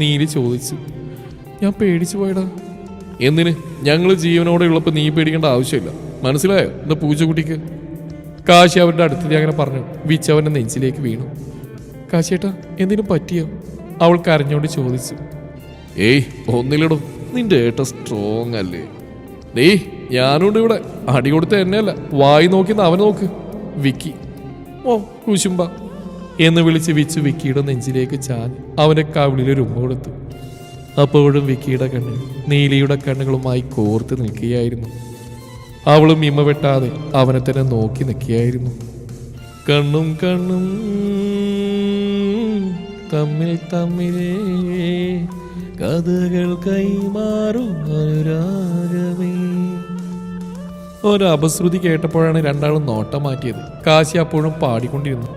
നീലി ചോദിച്ചു. ഞാൻ പേടിച്ചു പോയടാ. എന്തിന്? ഞങ്ങൾ ജീവനോടെ ഉള്ളപ്പോൾ നീ പേടിക്കേണ്ട ആവശ്യമില്ല, മനസ്സിലായോ എന്താ പൂച്ചക്കുട്ടിക്ക്? കാശി അവരുടെ അടുത്തേക്ക് അങ്ങനെ പറഞ്ഞു. വിച്ച് അവൻ്റെ നെഞ്ചിലേക്ക് വീണു. കാശിയേട്ടാ എന്തിനും പറ്റിയോ? അവൾ കരഞ്ഞോണ്ട് ചോദിച്ചു. ഏയ് ഒന്നില്ലടോ, നിന്റെ ഏട്ട സ്ട്രോങ് അല്ലേ? ഡേയ് ഞാനുണ്ട് ഇവിടെ. അടി കൊടുത്ത എന്നെയല്ല, വായി നോക്കി അവനെ നോക്ക്. വിക്കി. ഓ കുശുംബ എന്ന് വിളിച്ച് വിച്ചു വിക്കിയുടെ നെഞ്ചിലേക്ക് ചാഞ്ഞ് അവൻ്റെ കവിളിലൊരു ഉമ്മ കൊടുത്തു. അപ്പോഴും വിക്കിയുടെ കണ്ണിൽ നീലിയുടെ കണ്ണുകളുമായി കോർത്ത് നിൽക്കുകയായിരുന്നു. അവളും ഇമ്മ വെട്ടാതെ അവനെ തന്നെ നോക്കി നിൽക്കുകയായിരുന്നു. കണ്ണും കണ്ണും തമ്മിൽ തമ്മിലേ കഥകൾ കൈമാറും അനുരാഗമേ. ഒരപശ്രുതി കേട്ടപ്പോഴാണ് രണ്ടാളും നോട്ടം മാറ്റിയത്. കാശി അപ്പോഴും പാടിക്കൊണ്ടിരുന്നു.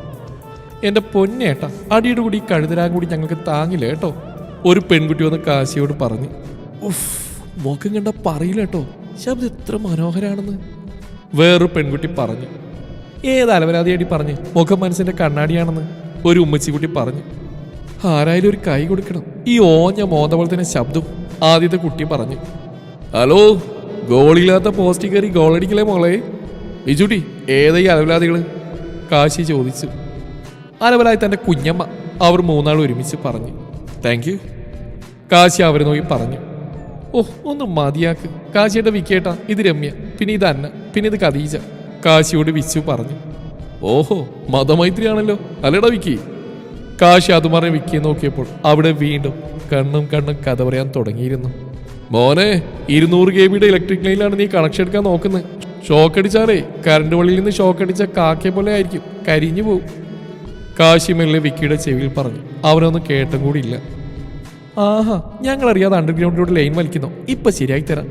എൻ്റെ പൊന്നേട്ട, അടിയുടെ കൂടി കഴുതരാൻ കൂടി ഞങ്ങൾക്ക് താങ്ങില്ല കേട്ടോ, ഒരു പെൺകുട്ടി വന്ന് കാശിയോട് പറഞ്ഞു. ഉഫ്, മുഖം കണ്ട പറയില്ല കേട്ടോ, ശബ്ദം എത്ര മനോഹരാണെന്ന് വേറൊരു പെൺകുട്ടി പറഞ്ഞു. ഏത് അലവരാതിയാടി പറഞ്ഞ് മുഖം മനസ്സിൻ്റെ കണ്ണാടിയാണെന്ന് ഒരു ഉമ്മച്ചിക്കുട്ടി പറഞ്ഞു. ആരായാലും ഒരു കൈ കൊടുക്കണം, ഈ ഓഞ്ഞ മോന്തപോലെ തന്നെ ശബ്ദം ആദ്യത്തെ കുട്ടി പറഞ്ഞു. ഹലോ, ഗോളില്ലാത്ത പോസ്റ്റിൽ കയറി ഗോളടിക്കലേ മോളെ. ബിജുട്ടി ഏതായി അലവലാദികൾ? കാശി ചോദിച്ചു. അലവലായി തൻ്റെ കുഞ്ഞമ്മ, അവർ മൂന്നാൾ ഒരുമിച്ച് പറഞ്ഞു. Thank you. കാശി അവരെ നോക്കി പറഞ്ഞു. ഓഹ് ഒന്ന് മതിയാക്ക്. കാശിയുടെ വിക്കേട്ടാ, ഇത് രമ്യ, പിന്നെ ഇത് അന്ന, പിന്നെ ഇത് ഖദീജ. കാശിയോട് വിച്ചു പറഞ്ഞു. ഓഹോ മതമൈത്രിയാണല്ലോ അല്ലേടാ വിക്കി? കാശി അത് പറഞ്ഞ് വിക്കിയെ നോക്കിയപ്പോൾ അവിടെ വീണ്ടും കണ്ണും കണ്ണും കഥ പറയാൻ തുടങ്ങിയിരുന്നു. മോനെ, 200 KB ഇലക്ട്രിക് ലൈനിലാണ് നീ കണക്ഷൻ എടുക്കാൻ നോക്കുന്നത്. ഷോക്ക് അടിച്ചാലേ കറണ്ട് വള്ളിയിൽ നിന്ന് ഷോക്ക് അടിച്ച കാക്കയെ പോലെ ആയിരിക്കും, കരിഞ്ഞു പോവും. കാശി മെല്ലെ വിക്കിയുടെ ചെവിയിൽ പറഞ്ഞു. അവനൊന്നും കേട്ടും കൂടി ഇല്ല. ആഹാ, ഞങ്ങളറിയാതെ അണ്ടർഗ്രൗണ്ടിലൂടെ ലൈൻ വലിക്കുന്നു, ഇപ്പൊ ശരിയായി തരാം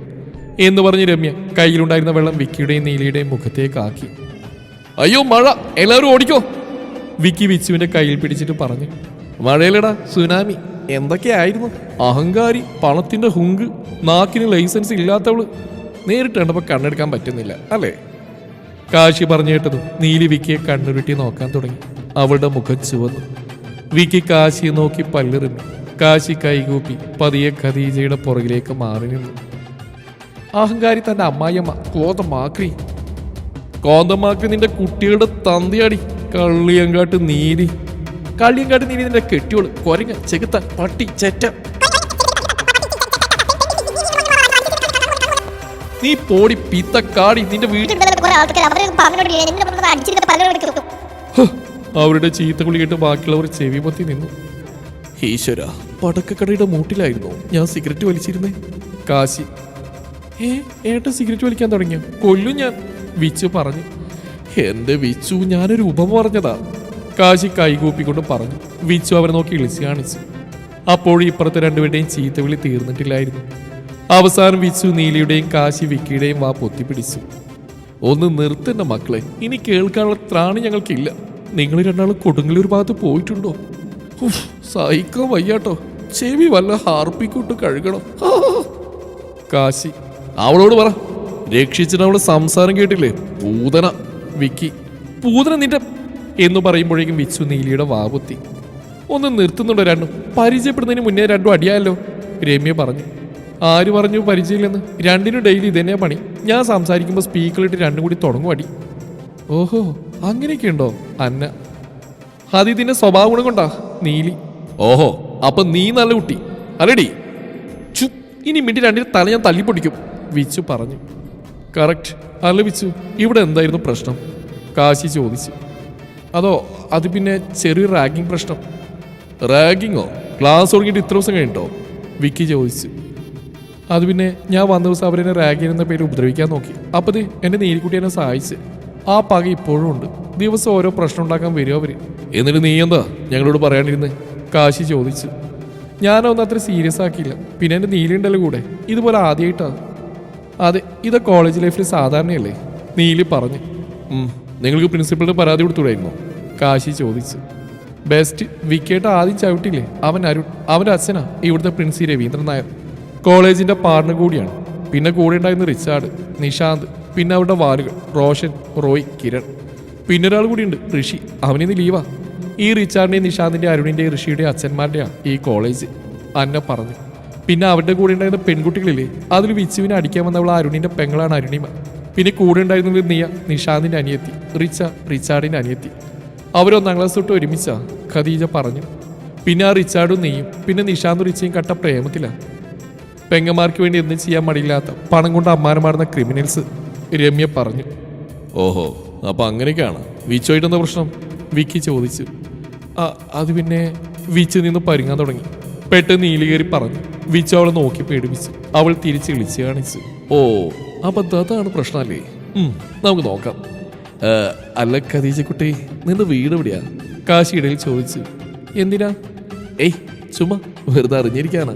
എന്ന് പറഞ്ഞ് രമ്യ കയ്യിലുണ്ടായിരുന്ന വെള്ളം വിക്കിയുടെയും നീലയുടെയും മുഖത്തേക്ക് ആക്കി. അയ്യോ മഴ, എല്ലാവരും ഓടിക്കോ, വിക്കി വിച്ചുവിന്റെ കയ്യിൽ പിടിച്ചിട്ട് പറഞ്ഞു. മഴയിലടാ സുനാമി, എന്തൊക്കെയായിരുന്നു അഹങ്കാരി, പണത്തിന്റെ ഹുങ്ക്, നാക്കിന് ലൈസൻസ് ഇല്ലാത്തവള്. നേരിട്ട് കണ്ടപ്പോൾ കണ്ണെടുക്കാൻ പറ്റുന്നില്ല അല്ലേ? കാശി പറഞ്ഞു കേട്ടതും നീലി വിക്കിയെ കണ്ണുരുട്ടി നോക്കാൻ തുടങ്ങി. അവളുടെ മുഖം ചുവന്നു. വിക്കി കാശിയെ നോക്കി പല്ലെറിഞ്ഞു. കാശി കൈകൂപ്പി പതിയെ ഖദീജയുടെ പുറകിലേക്ക് മാറി നിന്നു. അഹങ്കാരി തന്റെ അമ്മായിയമ്മ കോതമാക്രി. കോതമാക്രി നിന്റെ കുട്ടികളുടെ തന്തയാടി. കള്ളിയങ്കാട്ട് നീലി. കള്ളിയങ്കാട്ട് നീലി നിന്റെ കെട്ടിയോള്. കൊരങ്ങ, ചെകുത്ത, പട്ടി, ചെറ്റ. നീ പോടി പിത്തക്കാടി. നിന്റെ വീട്ടിൽ അവരുടെ ചീത്തകുളി കേട്ട് ബാക്കിയുള്ളവർ ചെവി പൊത്തി നിന്നു. ഈശ്വര, പടക്കക്കടയുടെ മൂട്ടിലായിരുന്നു ഞാൻ സിഗരറ്റ് വലിച്ചിരുന്നേ. കാശി, ഏട്ടൻ സിഗരറ്റ് വലിക്കാൻ തുടങ്ങിയോ? കൊല്ലും ഞാൻ, വിച്ചു പറഞ്ഞു. എന്റെ വിച്ചു, ഞാനൊരു ഉപമ പറഞ്ഞതാ. കാശി കൈകൂപ്പിക്കൊണ്ട് പറഞ്ഞു. വിച്ചു അവരെ നോക്കി ഇളിച്ച് കാണിച്ചു. അപ്പോഴും ഇപ്പുറത്തെ രണ്ടുപേരുടെയും ചീത്തവിളി തീർന്നിട്ടില്ലായിരുന്നു. അവസാനം വിച്ചു നീലിയുടെയും കാശി വിക്കിയുടെയും വാ പൊത്തിപ്പിടിച്ചു. ഒന്ന് നിർത്തണ്ട മക്കളെ, ഇനി കേൾക്കാനുള്ള ത്രാണി ഞങ്ങൾക്കില്ല. നിങ്ങൾ രണ്ടാളും കൊടുങ്ങല്ലൂർ ഭാഗത്ത് പോയിട്ടുണ്ടോ? സഹിക്കാൻ വയ്യാട്ടോ, ചെവി വല്ല ഹാർപ്പിക്കൂട്ട് കഴുകണം. കാശി, അവളോട് പറ, രക്ഷിച്ചിട്ട് അവള് സംസാരം കേട്ടില്ലേ? പൂതന. വിക്കി, പൂതന നിന്റെ എന്ന് പറയുമ്പോഴേക്കും വിച്ചു നീലിയുടെ വാപുത്തി. ഒന്ന് നിർത്തുന്നുണ്ടോ രണ്ടും? പരിചയപ്പെടുന്നതിന് മുന്നേ രണ്ടും അടിയായല്ലോ, രമ്യ പറഞ്ഞു. ആര് പറഞ്ഞു പരിചയമില്ലെന്ന്? രണ്ടിനും ഡെയിലി ഇതന്നെയാ പണി. ഞാൻ സംസാരിക്കുമ്പോൾ സ്പീക്കറിട്ട് രണ്ടും കൂടി തുടങ്ങും അടി. ഓഹോ, അങ്ങനെയൊക്കെ ഉണ്ടോ? അന്ന, അത് ഇതിന്റെ സ്വഭാവ ഗുണം കൊണ്ടാ. നീലി, ഓഹോ, അപ്പൊ നീ നല്ല കുട്ടി അല്ലടി. ചു, ഇനി മിണ്ടി രണ്ടിന് തല ഞാൻ തല്ലിപ്പൊടിക്കും, വിച്ചു പറഞ്ഞു. കറക്റ്റ്. അല്ല വിച്ചു, ഇവിടെ എന്തായിരുന്നു പ്രശ്നം? കാശി ചോദിച്ചു. അതോ, അത് പിന്നെ ചെറിയൊരു റാഗിങ് പ്രശ്നം. റാഗിങ്ങോ? ക്ലാസ് തുടങ്ങിയിട്ട് ഇത്ര ദിവസം കഴിഞ്ഞിട്ടോ? വിക്കി ചോദിച്ചു. അത് പിന്നെ ഞാൻ വന്ന ദിവസം അവരെന്നെ റാഗ് ചെയ്യുന്ന പേര് ഉപദ്രവിക്കാൻ നോക്കി. അപ്പോൾ എന്നെ നീലിക്കുട്ടി എന്നെ സഹായിച്ച്. ആ പക ഇപ്പോഴും ഉണ്ട്. ദിവസം ഓരോ പ്രശ്നം ഉണ്ടാക്കാൻ വരും അവര്. എന്നിട്ട് നീ എന്താ ഞങ്ങളോട് പറയാണ്ടിരുന്നേ? കാശി ചോദിച്ചു. ഞാനൊന്നും അത്ര സീരിയസ് ആക്കിയില്ല. പിന്നെ എൻ്റെ നീലി ഉണ്ടല്ലോ കൂടെ, ഇതുപോലെ ആദ്യമായിട്ടാണ്. അതെ, ഇത് കോളേജ് ലൈഫിൽ സാധാരണയല്ലേ, നീലി പറഞ്ഞു. നിങ്ങൾക്ക് പ്രിൻസിപ്പളിന് പരാതി കൊടുത്തുകൂടായിരുന്നോ? കാശി ചോദിച്ചു. ബെസ്റ്റ്, വിക്കേട്ട് ആദ്യം ചവിട്ടില്ലേ അവൻ അരുൺ. അവൻ്റെ അച്ഛനാ ഇവിടുത്തെ പ്രിൻസി രവീന്ദ്രൻ നായർ. കോളേജിൻ്റെ പാർട്ണർ കൂടിയാണ്. പിന്നെ കൂടെ ഉണ്ടായിരുന്ന റിച്ചാർഡ്, നിഷാന്ത്, പിന്നെ അവരുടെ വാലുകൾ റോഷൻ, റോയ്, കിരൺ. പിന്നെ ഒരാൾ കൂടിയുണ്ട്, ഋഷി. അവനിന്ന് ലീവാ. ഈ റിച്ചാർഡിൻ്റെയും നിഷാന്തിൻ്റെ അരുണിൻ്റെയും ഋഷിയുടെ അച്ഛന്മാരുടെയാണ് ഈ കോളേജ്, അന്ന പറഞ്ഞു. പിന്നെ അവരുടെ കൂടെ ഉണ്ടായിരുന്ന പെൺകുട്ടികളില്ലേ, അതിൽ വിച്ചുവിനെ അടിക്കാൻ വന്നവൾ അരുണിൻ്റെ പെങ്ങളാണ് അരുണിമ. പിന്നെ കൂടെ ഉണ്ടായിരുന്നത് നീയ, നിഷാന്തിൻ്റെ അനിയത്തി, റിച്ചാർഡിൻ്റെ അനിയത്തി. അവരൊന്നാം ക്ലാസ് തൊട്ട് ഒരുമിച്ചാ, ഖദീജ പറഞ്ഞു. പിന്നെ ആ റിച്ചാർഡും നീയും പിന്നെ നിഷാന്തും റിച്ചയും കട്ട പ്രേമത്തിലാണ്. പെങ്ങന്മാർക്ക് വേണ്ടി എന്തും ചെയ്യാൻ മടിയില്ലാത്ത പണം കൊണ്ട് അമ്മാനമാടുന്ന ക്രിമിനൽസ്, രമ്യ പറഞ്ഞു. ഓഹോ, അപ്പൊ അങ്ങനെയൊക്കെയാണ്. വിച്ചുവായിട്ടെന്താ പ്രശ്നം? വിക്കി ചോദിച്ചു. അത് പിന്നെ വിച്ചു നിന്ന് പരുങ്ങാൻ തുടങ്ങി. പെട്ടെന്ന് നീലി കയറി പറഞ്ഞു. വിച്ചു അവളെ നോക്കി പേടിപ്പിച്ചു. അവൾ തിരിച്ച് വിളിച്ചു കാണിച്ചു. ഓ, അപ്പൊ അതാണ് പ്രശ്നമല്ലേ? നമുക്ക് നോക്കാം. അല്ല ഖദീജക്കുട്ടി, നിന്റെ വീട് എവിടെയാ? കാശി ഇടയിൽ ചോദിച്ചു. എന്തിനാ? ഏയ് ചുമ്മാ വെറുതെ അറിഞ്ഞിരിക്കാനാ.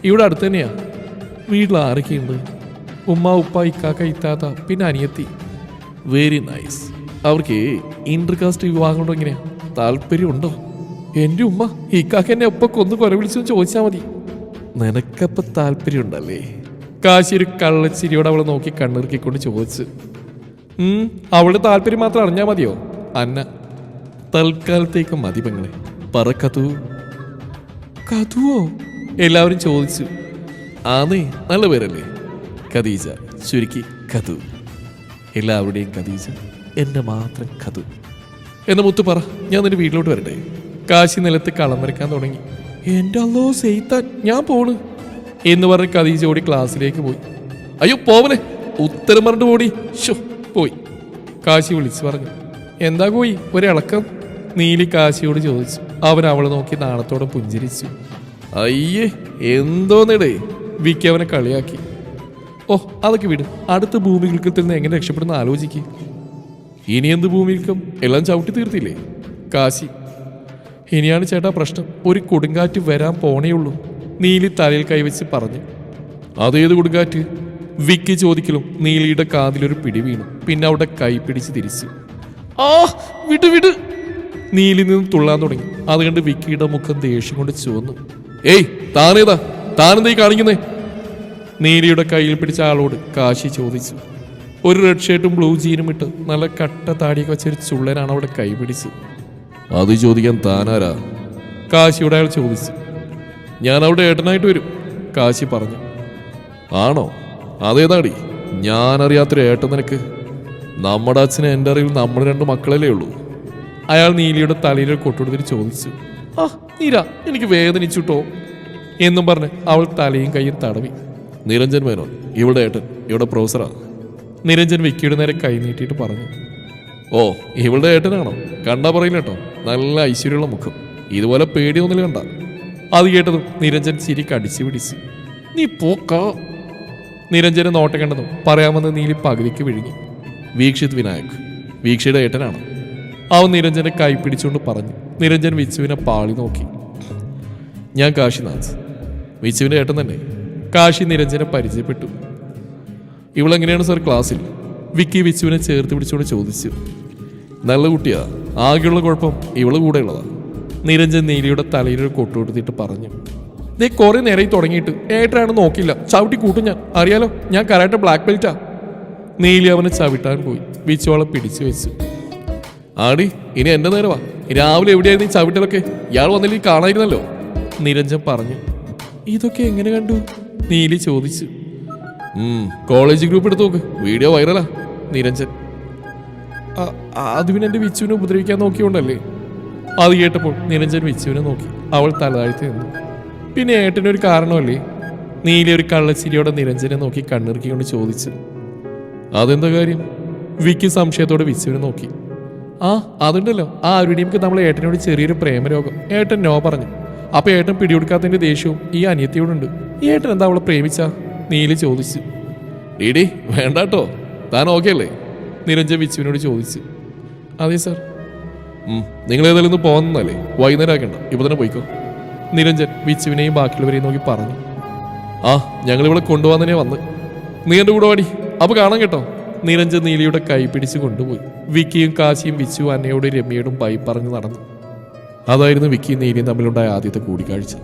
ഇവിടെ അടുത്ത് തന്നെയാ. വീട്ടിൽ ആരൊക്കെയുണ്ട്? ഉമ്മ, ഉപ്പ, ഇക്കാക്ക, ഇത്താത്ത, പിന്നെ അനിയത്തി. Very nice. അവർക്ക് ഇന്റർകാസ്റ്റ് വിവാഹം കൊണ്ടോ എങ്ങനെയാ? താല്പര്യമുണ്ടോ? എൻ്റെ ഉമ്മ ഇക്കാക്ക എന്നെ ഒപ്പം കൊന്നു കൊല വിളിച്ചെന്ന് ചോദിച്ചാൽ മതി. നിനക്കപ്പം താല്പര്യമുണ്ടല്ലേ? കാശി ഒരു കള്ളച്ചിരിയോടെ അവളെ നോക്കി കണ്ണിറുക്കിക്കൊണ്ട് ചോദിച്ചു. അവളുടെ താല്പര്യം മാത്രം അറിഞ്ഞാൽ മതിയോ? അന്ന, തൽക്കാലത്തേക്ക് മതി പെങ്ങളെ. പറ കഥു. കഥുവോ? എല്ലാവരും ചോദിച്ചു. ആന്നേ, നല്ല പേരല്ലേ? ഖദീജ, ചുരുക്കി കഥു. എല്ലാവരുടെയും ഖദീജ, എൻ്റെ മാത്രം കഥു. എന്നെ മുത്ത് പറ, ഞാൻ നിന്റെ വീട്ടിലോട്ട് വരട്ടെ. കാശി നിലത്ത് കളം വരയ്ക്കാൻ തുടങ്ങി. എൻ്റെ അല്ലോ സെയ്ത്താൻ, ഞാൻ പോണ് എന്ന് പറഞ്ഞ് ഖദീജ ഓടി ക്ലാസ്സിലേക്ക് പോയി. അയ്യോ പോവനെ, ഉത്തരം പറഞ്ഞിട്ട് ഓടി. ഷോ പോയി. കാശി വിളിച്ചു പറഞ്ഞു. എന്താ പോയി ഒരിളക്കം? നീലി കാശിയോട് ചോദിച്ചു. അവൻ അവളെ നോക്കി നാണത്തോടെ പുഞ്ചിരിച്ചു. അയ്യേ എന്തോന്നിടേ, വിക്കി അവനെ കളിയാക്കി. ഓ അതൊക്കെ വിട്, അടുത്ത ഭൂമികൾക്കത്തിൽ നിന്ന് എങ്ങനെ രക്ഷപ്പെടുന്ന ആലോചിക്ക്. ഇനി എന്ത് ഭൂമികൾക്കും? എല്ലാം ചവിട്ടി തീർത്തില്ലേ? കാശി, ഇനിയാണ് ചേട്ടാ പ്രശ്നം. ഒരു കൊടുങ്കാറ്റ് വരാൻ പോണേയുള്ളൂ, നീലി തലയിൽ കൈവച്ച് പറഞ്ഞു. അതേത് കൊടുങ്കാറ്റ്? വിക്കി ചോദിക്കലും നീലിയുടെ കാതിലൊരു പിടി വീണു. പിന്നെ അവിടെ കൈ പിടിച്ച് തിരിച്ചു. ആ വിട് വിട്. നീലി നിന്ന് തുള്ളാൻ തുടങ്ങി. അതുകണ്ട് വിക്കിയുടെ മുഖം ദേഷ്യം കൊണ്ട് ചുവന്നു. ഏയ് താനേതാ? താനെന്താ കാണിക്കുന്നേ? നീലിയുടെ കയ്യിൽ പിടിച്ച ആളോട് കാശി ചോദിച്ചു. ഒരു റെഡ് ഷർട്ടും ബ്ലൂ ജീനും ഇട്ട് നല്ല കട്ട താടിയൊക്കെ വെച്ചൊരു ചുള്ളനാണ് അവിടെ കൈ പിടിച്ച്. അത് ചോദിക്കാൻ താനാരാ? കാശിയോട് അയാൾ ചോദിച്ചു. ഞാൻ അവിടെ ഏട്ടനായിട്ട് വരും, കാശി പറഞ്ഞു. ആണോ? അതേതാടി ഞാനറിയാത്തൊരു ഏട്ടൻ നിനക്ക്? നമ്മുടെ അച്ഛന് എൻ്റെ അറിവിൽ നമ്മൾ 2 മക്കളല്ലേ ഉള്ളൂ. അയാൾ നീലിയുടെ തലയിൽ കൊട്ടുകൊടുത്തിട്ട് ചോദിച്ചു. ആ നീര, എനിക്ക് വേദനിച്ചുട്ടോ എന്നും പറഞ്ഞ് അവൾ തലയും കൈയും തടവി. നിരഞ്ജൻ മേനോൻ, ഇവിടെ ഏട്ടൻ, ഇവിടെ പ്രൊഫസറാ. നിരഞ്ജൻ വിക്കിയുടെ നേരെ കൈ നീട്ടിയിട്ട് പറഞ്ഞു. ഓ, ഇവളുടെ ഏട്ടനാണോ? കണ്ടാ പറയില്ല കേട്ടോ, നല്ല ഐശ്വര്യമുള്ള മുഖം. ഇതുപോലെ പേടിയൊന്നുമില്ല കണ്ട. അത് കേട്ടതും നിരഞ്ജൻ ചിരി കടിച്ചു പിടിച്ചു. നീ പോക്കാ. നിരഞ്ജന് നോട്ടം കണ്ടതും പറയാമെന്ന് നീലി പകുതിക്ക് വിഴുങ്ങി. വീക്ഷിത് വിനായക്, വീക്ഷയുടെ ഏട്ടനാണ്. അവൻ നിരഞ്ജനെ കൈ പിടിച്ചുകൊണ്ട് പറഞ്ഞു. നിരഞ്ജൻ വിച്ചുവിനെ പാളി നോക്കി. ഞാൻ കാശിനാഥ്, വിച്ചുവിൻ്റെ ഏട്ടൻ തന്നെ. കാശി നിരഞ്ജനെ പരിചയപ്പെട്ടു. ഇവളെങ്ങനെയാണ് സാർ ക്ലാസ്സിൽ? വിക്കി വിച്ചുവിനെ ചേർത്ത് പിടിച്ചുകൊണ്ട് ചോദിച്ചു. നല്ല കുട്ടിയാ, ആകെയുള്ള കുഴപ്പം ഇവള് കൂടെ ഉള്ളതാ. നിരഞ്ജൻ നീലിയുടെ തലയിൽ ഒരു കൊട്ടുകൊടുത്തിട്ട് പറഞ്ഞു. ദേ കുറെ നേരമായി തുടങ്ങിയിട്ട് ഏട്ടനാണെന്ന് നോക്കില്ല, ചവിട്ടി കൂട്ടും ഞാൻ. അറിയാലോ, ഞാൻ കരാട്ടെ ബ്ലാക്ക് ബെൽറ്റാ. നീലി അവനെ ചവിട്ടാൻ പോയി. വിച്ചുവളെ പിടിച്ചു വെച്ചു. ആടി, ഇനി എന്റെ നേരവാ. രാവിലെ എവിടെയായിരുന്നു ഈ ചവിട്ടലൊക്കെ? ഇയാൾ വന്നില്ലെങ്കിൽ കാണായിരുന്നല്ലോ. നിരഞ്ജൻ പറഞ്ഞു. ഇതൊക്കെ എങ്ങനെ കണ്ടു? നീലി ചോദിച്ചു. കോളേജ് ഗ്രൂപ്പ് എടുത്ത് നോക്ക്, വീഡിയോ വൈറലാ. നിരഞ്ജൻ. അത് പിന്നെ എന്റെ വിച്ചുവിനെ ഉപദ്രവിക്കാൻ നോക്കിയോണ്ടല്ലേ? അത് കേട്ടപ്പോൾ നിരഞ്ജൻ വിച്ചുവിനെ നോക്കി. അവൾ തലതാഴ്ത്തി നിന്നു. പിന്നെ ഏട്ടനൊരു കാരണമല്ലേ? നീലി ഒരു കള്ളച്ചിരിയോടെ നിരഞ്ജനെ നോക്കി കണ്ണിറുക്കിക്കൊണ്ട് ചോദിച്ചു. അതെന്താ കാര്യം? വിക്കി സംശയത്തോടെ വിച്ചുവിനെ നോക്കി. അതുണ്ടല്ലോ, ആ അരുണിക്ക് നമ്മളെ ഏട്ടനോട് ചെറിയൊരു പ്രേമരോഗം. ഏട്ടൻ നോ പറഞ്ഞു. അപ്പൊ ഏട്ടൻ പിടികൊടുക്കാത്തതിന്റെ ദേഷ്യവും ഈ അനിയത്തിയോടുണ്ട്. ഈ ഏട്ടൻ എന്താ അവളെ പ്രേമിച്ചാ? നീലി ചോദിച്ചു. ഡീഡി വേണ്ടാട്ടോ, താൻ ഓക്കെ അല്ലേ? നിരഞ്ജൻ വിച്ചുവിനോട് ചോദിച്ചു. അതെ സാർ. നിങ്ങൾ ഏതായാലും ഒന്ന് പോകുന്നല്ലേ, വൈകുന്നേരം ആക്കണ്ട, ഇപ്പൊ തന്നെ പോയിക്കോ. നിരഞ്ജൻ വിച്ചുവിനെയും ബാക്കിയുള്ളവരെയും നോക്കി പറഞ്ഞു. ഞങ്ങളിവിടെ കൊണ്ടുപോകാൻ തന്നെ വന്ന്. നീ എൻ്റെ കൂടെ വാടി, അപ്പൊ കാണാം കേട്ടോ. നിരഞ്ജൻ നീലിയുടെ കൈ പിടിച്ച് കൊണ്ടുപോയി. വിക്കിയും കാശിയും വിച്ചു അന്നയോടും രമ്യയോടും ബൈ പറഞ്ഞു നടന്നു. അതായിരുന്നു വിക്കിയും നീലിയും തമ്മിലുണ്ടായ ആദ്യത്തെ കൂടിക്കാഴ്ച.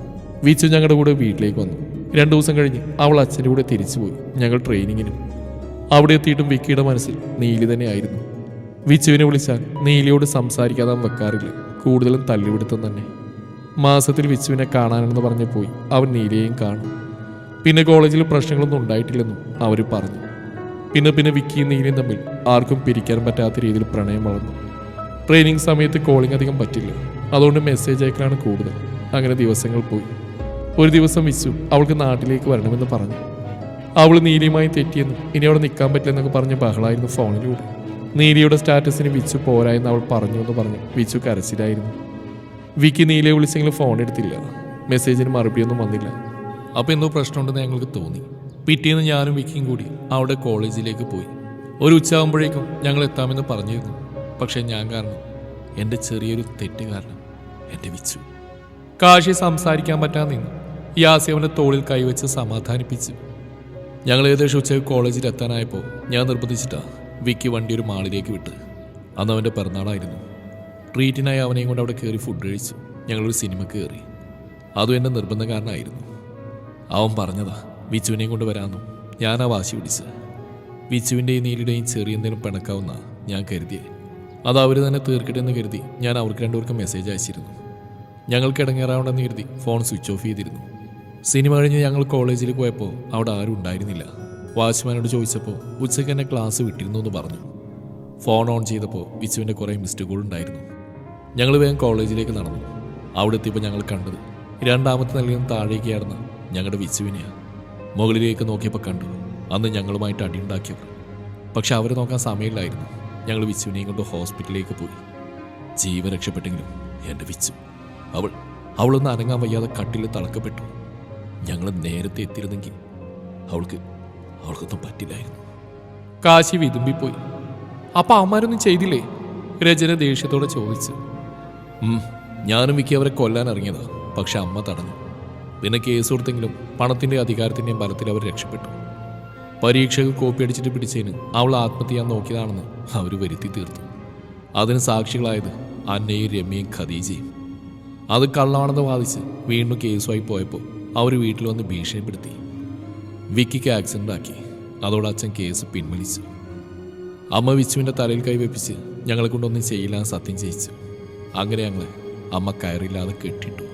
വിച്ചു ഞങ്ങളുടെ കൂടെ വീട്ടിലേക്ക് വന്നു. 2 ദിവസം കഴിഞ്ഞ് അവൾ അച്ഛൻ്റെ കൂടെ തിരിച്ചുപോയി. ഞങ്ങൾ ട്രെയിനിങ്ങിനും. അവിടെ എത്തിയിട്ടും വിക്കിയുടെ മനസ്സിൽ നീലി തന്നെയായിരുന്നു. വിച്ചുവിനെ വിളിച്ചാൽ നീലിയോട് സംസാരിക്കാതെ വെക്കാറില്ല, കൂടുതലും തല്ലുപിടുത്തം തന്നെ. മാസത്തിൽ വിച്ചുവിനെ കാണാനെന്ന് പറഞ്ഞ് പോയി അവൻ നീലിയെയും കാണും. പിന്നെ കോളേജിൽ പ്രശ്നങ്ങളൊന്നും ഉണ്ടായിട്ടില്ലെന്നും അവർ പറഞ്ഞു. പിന്നെ വിക്കിയും നീലിയും തമ്മിൽ ആർക്കും പിരിക്കാൻ പറ്റാത്ത രീതിയിൽ പ്രണയം വളർന്നു. ട്രെയിനിങ് സമയത്ത് കോളിംഗ് അധികം പറ്റില്ല, അതുകൊണ്ട് മെസ്സേജ് അയക്കലാണ് കൂടുതൽ. അങ്ങനെ ദിവസങ്ങൾ പോയി. ഒരു ദിവസം വിച്ചു അവൾക്ക് നാട്ടിലേക്ക് വരണമെന്ന് പറഞ്ഞു. അവൾ നീലിയുമായി തെറ്റിയെന്നും ഇനി അവിടെ നിൽക്കാൻ പറ്റില്ലെന്നൊക്കെ പറഞ്ഞ് ബഹളായിരുന്നു ഫോണിലൂടെ. നീലിയുടെ സ്റ്റാറ്റസിന് വിച്ചു പോരായെന്ന് അവൾ പറഞ്ഞു എന്ന് പറഞ്ഞ് വിച്ചു കരച്ചിലായിരുന്നു. വിക്കി നീലിയെ വിളിച്ചെങ്കിലും ഫോൺ എടുത്തില്ല. മെസ്സേജിന് മറുപടിയൊന്നും വന്നില്ല. അപ്പോൾ എന്തോ പ്രശ്നമുണ്ടെന്ന് ഞങ്ങൾക്ക് തോന്നി. പിറ്റേന്ന് ഞാനും വിക്കിയും കൂടി അവിടെ കോളേജിലേക്ക് പോയി. ഒരു ഉച്ചയാകുമ്പോഴേക്കും ഞങ്ങൾ എത്താമെന്ന് പറഞ്ഞിരുന്നു. പക്ഷേ ഞാൻ കാരണം, എൻ്റെ ചെറിയൊരു തെറ്റ് കാരണം എൻ്റെ വിച്ചു. കാശി സംസാരിക്കാൻ പറ്റാതെ നിന്നു. യാസി അവൻ്റെ തോളിൽ കൈവച്ച് സമാധാനിപ്പിച്ചു. ഞങ്ങൾ ഏകദേശം ഉച്ചയ്ക്ക് കോളേജിൽ എത്താനായപ്പോൾ ഞാൻ നിർബന്ധിച്ചിട്ടാ വിക്കി വണ്ടി ഒരു മാളിലേക്ക് വിട്ട്. അന്ന് അവൻ്റെ പിറന്നാളായിരുന്നു. ട്രീറ്റിനായി അവനെയും കൊണ്ട് അവിടെ കയറി ഫുഡ് കഴിച്ചു. ഞങ്ങളൊരു സിനിമക്ക് കയറി. അതും എൻ്റെ നിർബന്ധക്കാരനായിരുന്നു. അവൻ പറഞ്ഞതാ വിച്ചുവിനെയും കൊണ്ട് വരാമെന്നും. ഞാൻ ആ വാശി പിടിച്ച്. വിച്ചുവിൻ്റെയും നീലിയുടെയും ചെറിയ എന്തെങ്കിലും പിണക്കാവുന്ന ഞാൻ കരുതിയേ. അത് അവർ തന്നെ തീർക്കട്ടെ എന്ന് കരുതി ഞാൻ അവർക്ക് 2 പേർക്കും മെസ്സേജ് അയച്ചിരുന്നു. ഞങ്ങൾക്ക് ഇടങ്ങേറാവണ്ടെന്ന് കരുതി ഫോൺ സ്വിച്ച് ഓഫ് ചെയ്തിരുന്നു. സിനിമ കഴിഞ്ഞ് ഞങ്ങൾ കോളേജിൽ പോയപ്പോൾ അവിടെ ആരും ഉണ്ടായിരുന്നില്ല. വാച്ച്മാനോട് ചോദിച്ചപ്പോൾ ഉച്ചയ്ക്ക് എന്നെ ക്ലാസ് വിട്ടിരുന്നു എന്ന് പറഞ്ഞു. ഫോൺ ഓൺ ചെയ്തപ്പോൾ വിച്ചുവിൻ്റെ കുറേ മിസ്ഡ് കോൾ ഉണ്ടായിരുന്നു. ഞങ്ങൾ വേഗം കോളേജിലേക്ക് നടന്നു. അവിടെ എത്തിയപ്പോൾ ഞങ്ങൾ കണ്ടത് 2ാമത്തെ നിലയിൽ നിന്ന് താഴേക്ക് കയറുന്ന ഞങ്ങളുടെ വിച്ചുവിനെയാണ്. മുകളിലേക്ക് നോക്കിയപ്പോൾ കണ്ടു അന്ന് ഞങ്ങളുമായിട്ട് അടിയുണ്ടാക്കിയവർ. പക്ഷെ അവരെ നോക്കാൻ സമയമില്ലായിരുന്നു. ഞങ്ങൾ വിച്ചുവിനെയും കൊണ്ട് ഹോസ്പിറ്റലിലേക്ക് പോയി. ജീവൻ രക്ഷപ്പെട്ടെങ്കിലും എൻ്റെ വിച്ചു, അവളൊന്ന് അനങ്ങാൻ വയ്യാതെ കട്ടിൽ തളക്കപ്പെട്ടു. ഞങ്ങൾ നേരത്തെ എത്തിയിരുന്നെങ്കിൽ അവൾക്കൊന്നും പറ്റില്ലായിരുന്നു. കാശി വിതുമ്പിപ്പോയി. അപ്പം അമ്മമാരൊന്നും ചെയ്തില്ലേ? രചന ദേഷ്യത്തോടെ ചോദിച്ചു. ഞാനും വിക്കി അവരെ കൊല്ലാൻ ഇറങ്ങിയതാ, പക്ഷെ അമ്മ തടഞ്ഞു. പിന്നെ കേസ് കൊടുത്തെങ്കിലും പണത്തിൻ്റെ അധികാരത്തിൻ്റെയും ബലത്തിൽ അവർ രക്ഷപ്പെട്ടു. പരീക്ഷകൾ കോപ്പി അടിച്ചിട്ട് പിടിച്ചതിന് അവൾ ആത്മഹത്യ ചെയ്യാൻ നോക്കിയതാണെന്ന് അവർ വരുത്തി തീർത്തു. അതിന് സാക്ഷികളായത് അന്നയും രമ്യയും ഖദീജയും. അത് കള്ളമാണെന്ന് വാദിച്ച് വീണ്ടും കേസുമായി പോയപ്പോൾ അവർ വീട്ടിൽ വന്ന് ഭീഷണിപ്പെടുത്തി. വിക്കിക്ക് ആക്സിഡൻ്റ് ആക്കി. അതോടെ അച്ഛൻ കേസ് പിൻവലിച്ചു. അമ്മ വിച്ചുവിൻ്റെ തലയിൽ കൈവെപ്പിച്ച് ഞങ്ങളെ കൊണ്ടൊന്നും ചെയ്യില്ല സത്യം ചെയ്യിച്ചു. അങ്ങനെ ഞങ്ങളെ അമ്മ കയറില്ലാതെ കെട്ടിട്ടു.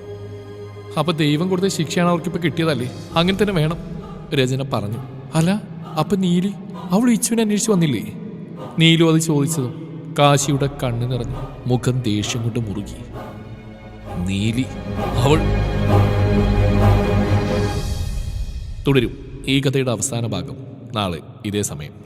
അപ്പോൾ ദൈവം കൊടുത്ത ശിക്ഷയാണ് അവർക്കിപ്പോൾ കിട്ടിയതല്ലേ? അങ്ങനെ തന്നെ വേണം, രചന പറഞ്ഞു. അല്ല, അപ്പം നീലി അവൾ ഇച്ചുവിനെ അന്വേഷിച്ച് വന്നില്ലേ? നീലു അത് ചോദിച്ചതും കാശിയുടെ കണ്ണ് നിറഞ്ഞു, മുഖം ദേഷ്യം കൊണ്ട് മുറുകി. നീലി അവൾ. തുടരും ഈ കഥയുടെ അവസാന ഭാഗം നാളെ ഇതേ സമയം.